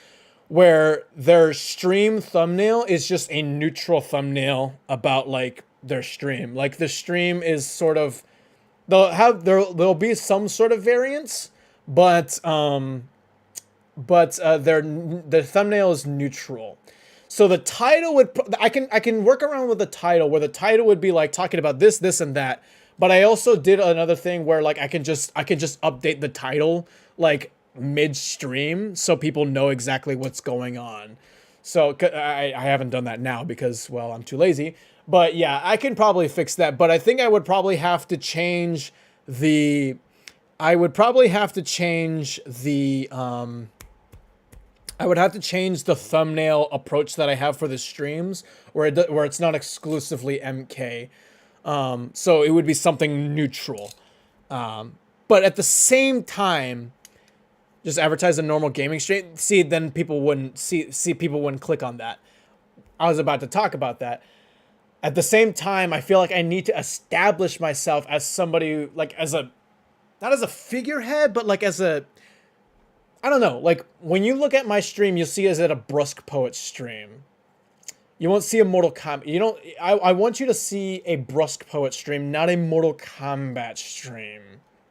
where their stream thumbnail is just a neutral thumbnail about like their stream. Like the stream is sort of, there'll be some sort of variance, but the thumbnail is neutral. So the title would, I can work around with the title, where the title would be like talking about this, this, and that. But I also did another thing where like I can just update the title like midstream so people know exactly what's going on. So I haven't done that now because, well, I'm too lazy. But yeah, I can probably fix that. But I think I would probably have to change the thumbnail approach that I have for the streams, where it's not exclusively MK. So it would be something neutral. But at the same time, just advertise a normal gaming stream. Then people wouldn't people wouldn't click on that. I was about to talk about that. At the same time, I feel like I need to establish myself as somebody, like not as a figurehead, but like as a, I don't know, like when you look at my stream, you'll see as at a BruskPoet stream. You won't see a Mortal Kombat. I want you to see a BruskPoet stream, not a Mortal Kombat stream,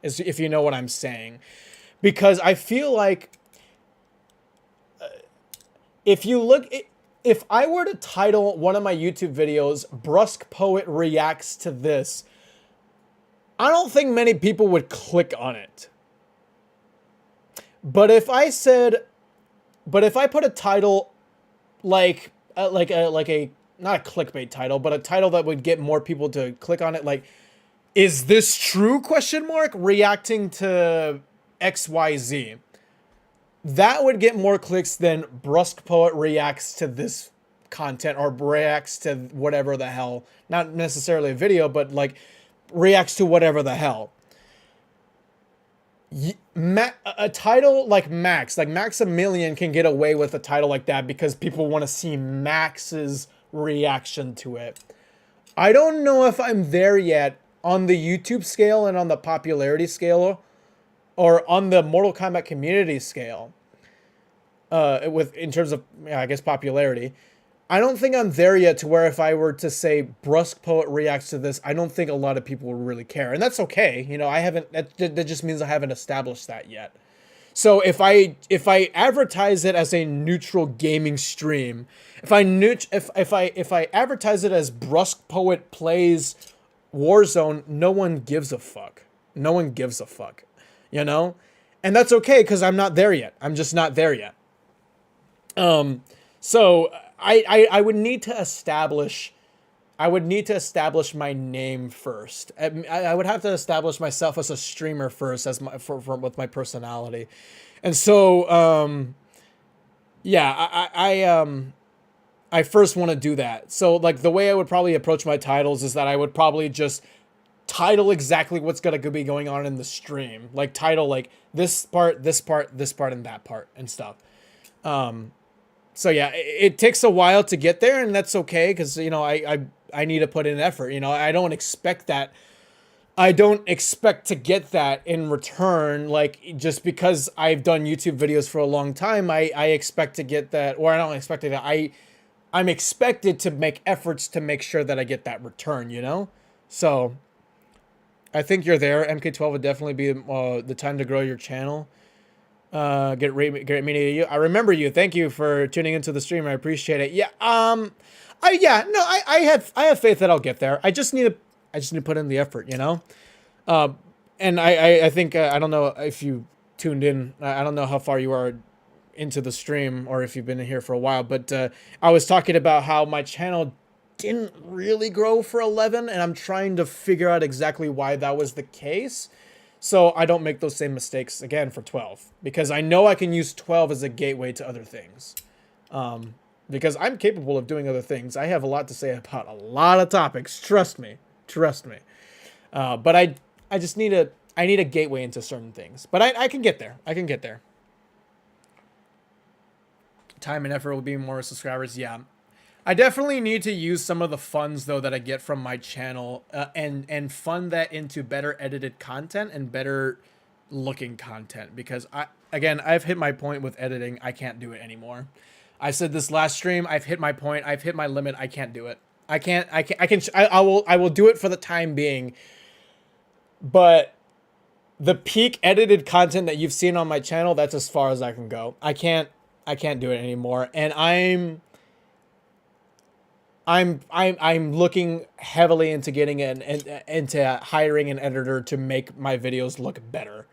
if you know what I'm saying. Because I feel like if I were to title one of my YouTube videos, BruskPoet Reacts to This, I don't think many people would click on it. But if I put a title like a not a clickbait title, but a title that would get more people to click on it, like, is this true? ? Reacting to XYZ. That would get more clicks than BruskPoet Reacts to This, content or reacts to whatever the hell, not necessarily a video, but like reacts to whatever the hell. A title like Maximilian can get away with a title like that because people want to see Max's reaction to it. I don't know if I'm there yet on the YouTube scale and on the popularity scale, or on the Mortal Kombat community scale, in terms of, I guess, popularity. I don't think I'm there yet to where if I were to say BruskPoet reacts to this, I don't think a lot of people would really care. And that's okay. You know, I haven't, that just means I haven't established that yet. So if I advertise it as a neutral gaming stream, if I advertise it as BruskPoet plays Warzone, no one gives a fuck. No one gives a fuck. You know? And that's okay because I'm not there yet. I'm just not there yet. So I would need to establish my name first. I would have to establish myself as a streamer first, as with my personality. And so yeah, I first want to do that. So like the way I would probably approach my titles is that I would probably just title exactly what's going to be going on in the stream. Like title like this part, this part, this part, and that part and stuff. So yeah, it takes a while to get there, and that's okay because, you know, I need to put in effort. You know, I don't expect that. I don't expect to get that in return. Like, just because I've done YouTube videos for a long time, I expect to get that, or I don't expect it. I'm expected to make efforts to make sure that I get that return, you know? So I think you're there. MK12 would definitely be the time to grow your channel. Great meeting you. I remember you. Thank you for tuning into the stream. I appreciate it. Yeah. I have faith that I'll get there. I just need to put in the effort, you know? And I think, I don't know if you tuned in. I don't know how far you are into the stream or if you've been in here for a while, but I was talking about how my channel didn't really grow for 11, and I'm trying to figure out exactly why that was the case, so I don't make those same mistakes again for 12, because I know I can use 12 as a gateway to other things, because I'm capable of doing other things. I have a lot to say about a lot of topics, trust me, but I just need a gateway into certain things, but I can get there. Time and effort will be more subscribers. Yeah, I definitely need to use some of the funds though that I get from my channel and fund that into better edited content and better looking content, because I've hit my point with editing. I can't do it anymore. I said this last stream, I've hit my point. I've hit my limit. I can't do it. I will do it for the time being, but the peak edited content that you've seen on my channel, that's as far as I can go. I can't do it anymore, and I'm looking heavily into getting into hiring an editor to make my videos look better.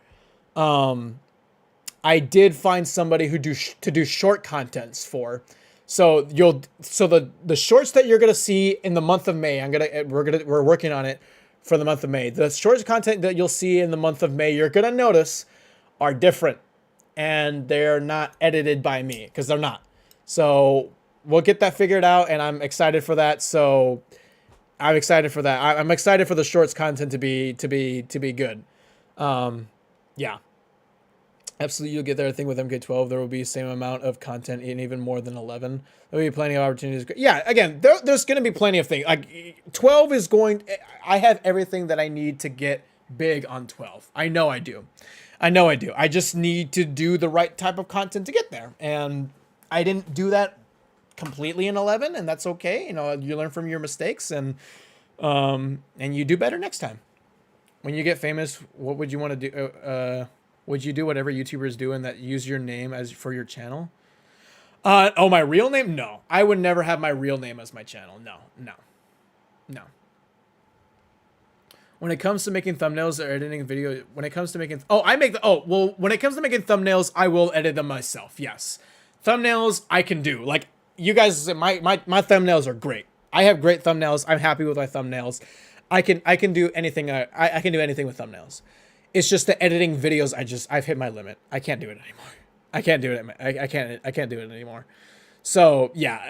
I did find somebody to do short contents for. So the shorts that you're gonna see in the month of May, we're working on it for the month of May. The shorts content that you'll see in the month of May, you're gonna notice, are different. And they're not edited by me, because they're not. So we'll get that figured out, and I'm excited for that. So I'm excited for that. I'm excited for the shorts content to be good. Yeah, absolutely. You'll get there. I think with MK12 there will be the same amount of content and even more than 11. There will be plenty of opportunities. Yeah, again, there's going to be plenty of things. Like 12 is going. I have everything that I need to get big on 12. I know I do. I just need to do the right type of content to get there. And I didn't do that completely in 11, and that's okay. You know, you learn from your mistakes, and you do better next time. When you get famous, what would you want to do? Would you do whatever YouTubers do and that use your name as for your channel? Oh, my real name? No. I would never have my real name as my channel. No. When it comes to making thumbnails or editing video, when it comes to making, when it comes to making thumbnails, I will edit them myself. Yes. Thumbnails I can do. Like you guys, my thumbnails are great. I have great thumbnails. I'm happy with my thumbnails. I can do anything. I can do anything with thumbnails. It's just the editing videos. I've hit my limit. I can't do it anymore. I can't do it. I can't do it anymore. So yeah.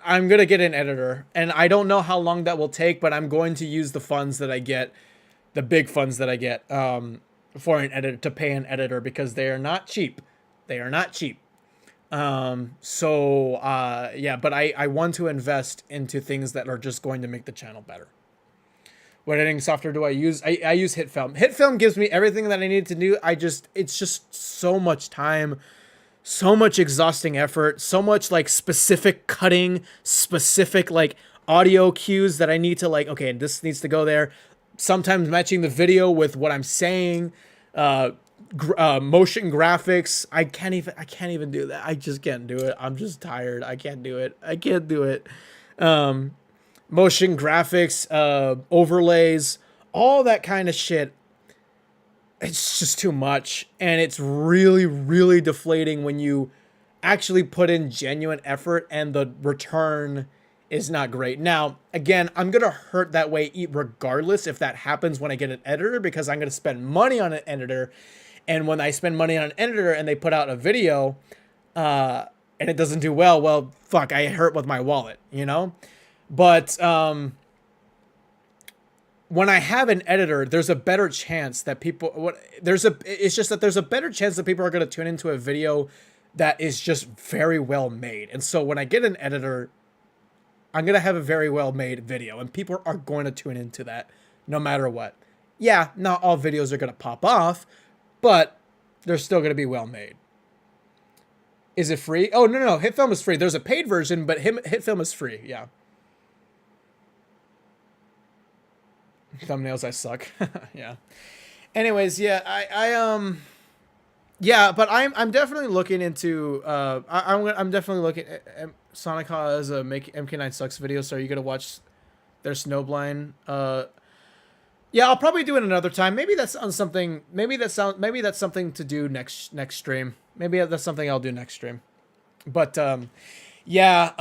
I'm gonna get an editor, and I don't know how long that will take, but I'm going to use the funds that I get, the big funds that I get, for an editor, to pay an editor, because they are not cheap. They are not cheap. Yeah, but I want to invest into things that are just going to make the channel better. What editing software do I use? I use HitFilm. HitFilm gives me everything that I need to do. It's just so much time, so much exhausting effort, so much like specific cutting, specific like audio cues that I need to like, okay, this needs to go there. Sometimes matching the video with what I'm saying, motion graphics. I can't even do that. I just can't do it. I'm just tired. I can't do it. Motion graphics, overlays, all that kind of shit. It's just too much, and it's really, really deflating when you actually put in genuine effort and the return is not great. Now, again, I'm going to hurt that way regardless if that happens when I get an editor, because I'm going to spend money on an editor, and when I spend money on an editor and they put out a video and it doesn't do well, fuck, I hurt with my wallet, you know? But when I have an editor, there's a better chance that it's just that there's a better chance that people are going to tune into a video that is just very well made. And so when I get an editor, I'm going to have a very well made video, and people are going to tune into that no matter what. Yeah, not all videos are going to pop off, but they're still going to be well made. Is it free? Oh, no. HitFilm is free. There's a paid version, but HitFilm is free. Yeah. Thumbnails, I suck. Yeah. Anyways, yeah, yeah, but I'm definitely looking into I'm definitely looking at Sonic has a make MK9 sucks video. So are you gonna watch their Snowblind? Yeah, I'll probably do it another time. Maybe that's on something. Maybe that's something to do next stream. Maybe that's something I'll do next stream. But yeah,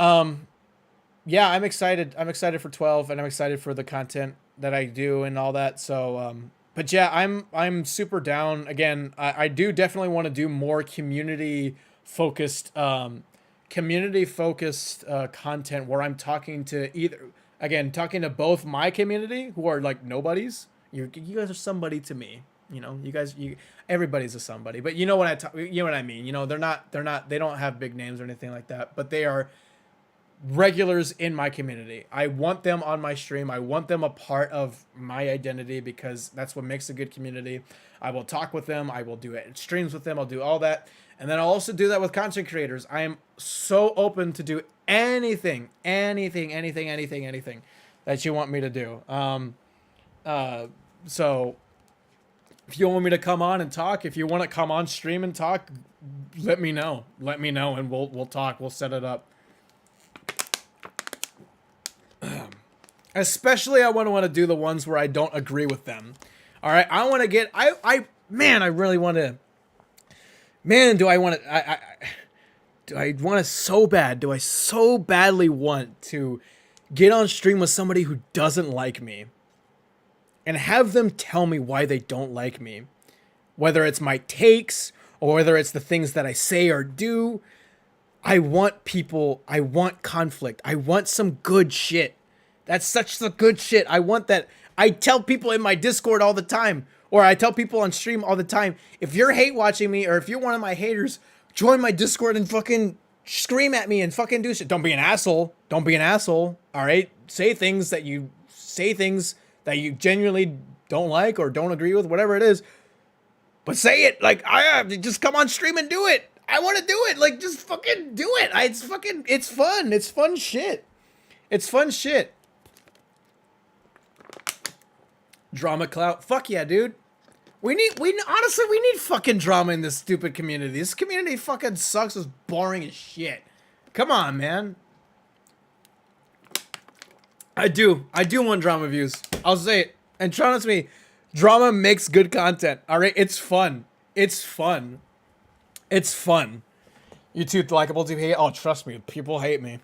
yeah, I'm excited. I'm excited for 12, and I'm excited for the content that I do and all that. So but yeah, I'm super down. Again, I do definitely want to do more community focused content where I'm talking to both my community, who are like nobodies. You guys are somebody to me. You know, everybody's a somebody, but you know what you know what I mean. You know, they don't have big names or anything like that, but they are regulars in my community. I want them on my stream. I want them a part of my identity, because that's what makes a good community. I will talk with them. I will do it streams with them. I'll do all that. And then I'll also do that with content creators. I am so open to do anything that you want me to do. So if you want me to come on and talk, if you want to come on stream and talk, let me know, and we'll talk. We'll set it up. Especially I want to do the ones where I don't agree with them. All right, I want to get I really want to. Man, do I want to? Do I want to so bad? Do I so badly want to get on stream with somebody who doesn't like me and have them tell me why they don't like me, whether it's my takes or whether it's the things that I say or do. I want conflict. I want some good shit. That's such the good shit. I want that. I tell people in my Discord all the time, or I tell people on stream all the time, if you're hate watching me, or if you're one of my haters, join my Discord and fucking scream at me and fucking do shit. Don't be an asshole. Don't be an asshole. All right? Say things that you genuinely don't like or don't agree with, whatever it is. But say it. Like, just come on stream and do it. I want to do it. Like, just fucking do it. It's fun. It's fun shit. It's fun shit. Drama clout. Fuck yeah, dude. We need fucking drama in this stupid community. This community fucking sucks. It's boring as shit. Come on, man. I do want drama views. I'll say it. And trust me, drama makes good content. All right, it's fun. It's fun. It's fun. You too likable to hate? Oh, trust me, people hate me.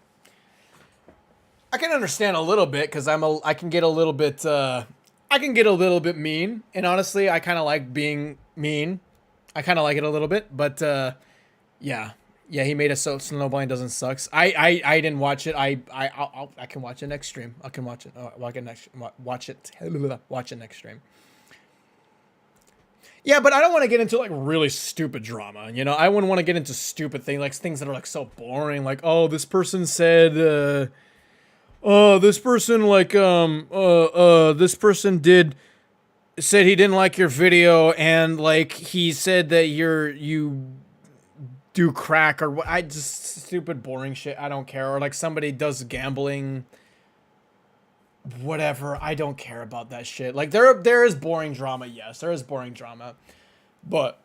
I can understand a little bit, because I can get a little bit mean, and honestly, I kind of like being mean. I kind of like it a little bit, but yeah, Yeah, he made it so snowballing doesn't suck. I didn't watch it. I can watch it next stream. I can watch it. Watch it next stream. Yeah, but I don't want to get into like really stupid drama. You know, I wouldn't want to get into stupid things, like things that are like so boring. Like, oh, this person said, this person like, this person said he didn't like your video, and like he said that you do crack or what. I just stupid boring shit. I don't care. Or like somebody does gambling, whatever. I don't care about that shit. Like there is boring drama. Yes, there is boring drama, but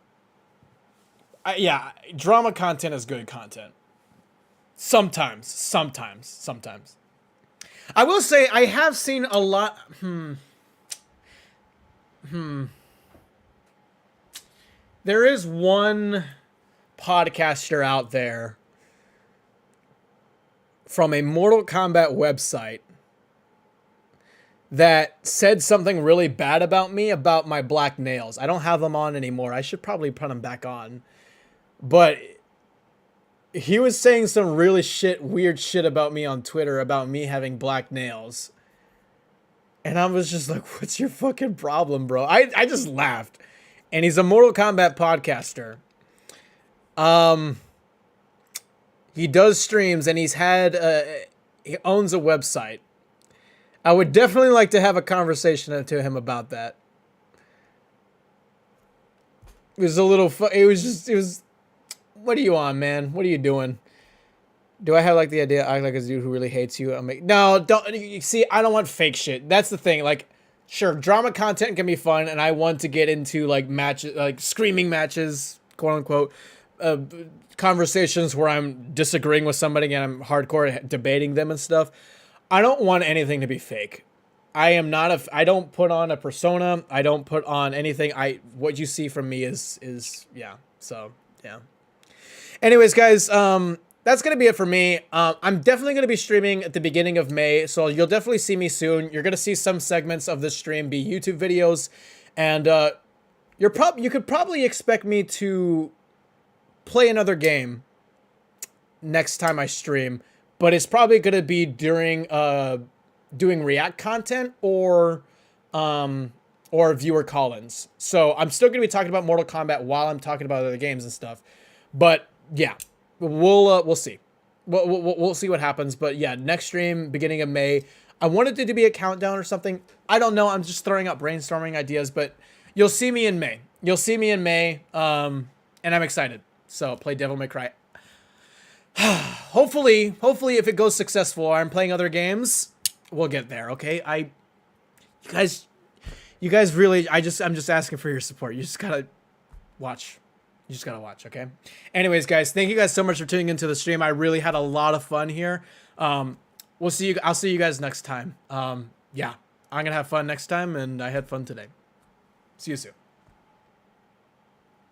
yeah, drama content is good content. Sometimes. I will say I have seen a lot. There is one podcaster out there from a Mortal Kombat website that said something really bad about me, about my black nails. I don't have them on anymore. I should probably put them back on. But he was saying some really weird shit about me on Twitter, about me having black nails. And I was just like, what's your fucking problem, bro? I just laughed. And he's a Mortal Kombat podcaster. He does streams, and he owns a website. I would definitely like to have a conversation to him about that. It was a little what are you on, man? What are you doing? Do I have like the idea I act like a dude who really hates you? I'm like, no, don't. You see, I don't want fake shit. That's the thing. Like, sure, drama content can be fun, and I want to get into like matches, like screaming matches, quote unquote, conversations where I'm disagreeing with somebody and I'm hardcore debating them and stuff. I don't want anything to be fake. I don't put on a persona. I don't put on anything. What you see from me is yeah. So yeah. Anyways, guys, that's going to be it for me. I'm definitely going to be streaming at the beginning of May, so you'll definitely see me soon. You're going to see some segments of this stream be YouTube videos, and you could probably expect me to play another game next time I stream, but it's probably going to be during doing React content or viewer call-ins. So I'm still going to be talking about Mortal Kombat while I'm talking about other games and stuff, but yeah. We'll see. We'll see what happens. But yeah, next stream, beginning of May. I wanted it to be a countdown or something. I don't know. I'm just throwing out brainstorming ideas, but you'll see me in May. And I'm excited. So play Devil May Cry. Hopefully, if it goes successful, or I'm playing other games, we'll get there. Okay. You guys really, I'm just asking for your support. You just gotta watch. Okay? Anyways, guys, thank you guys so much for tuning into the stream. I really had a lot of fun here. I'll see you guys next time. Yeah, I'm gonna have fun next time, and I had fun today. See you soon.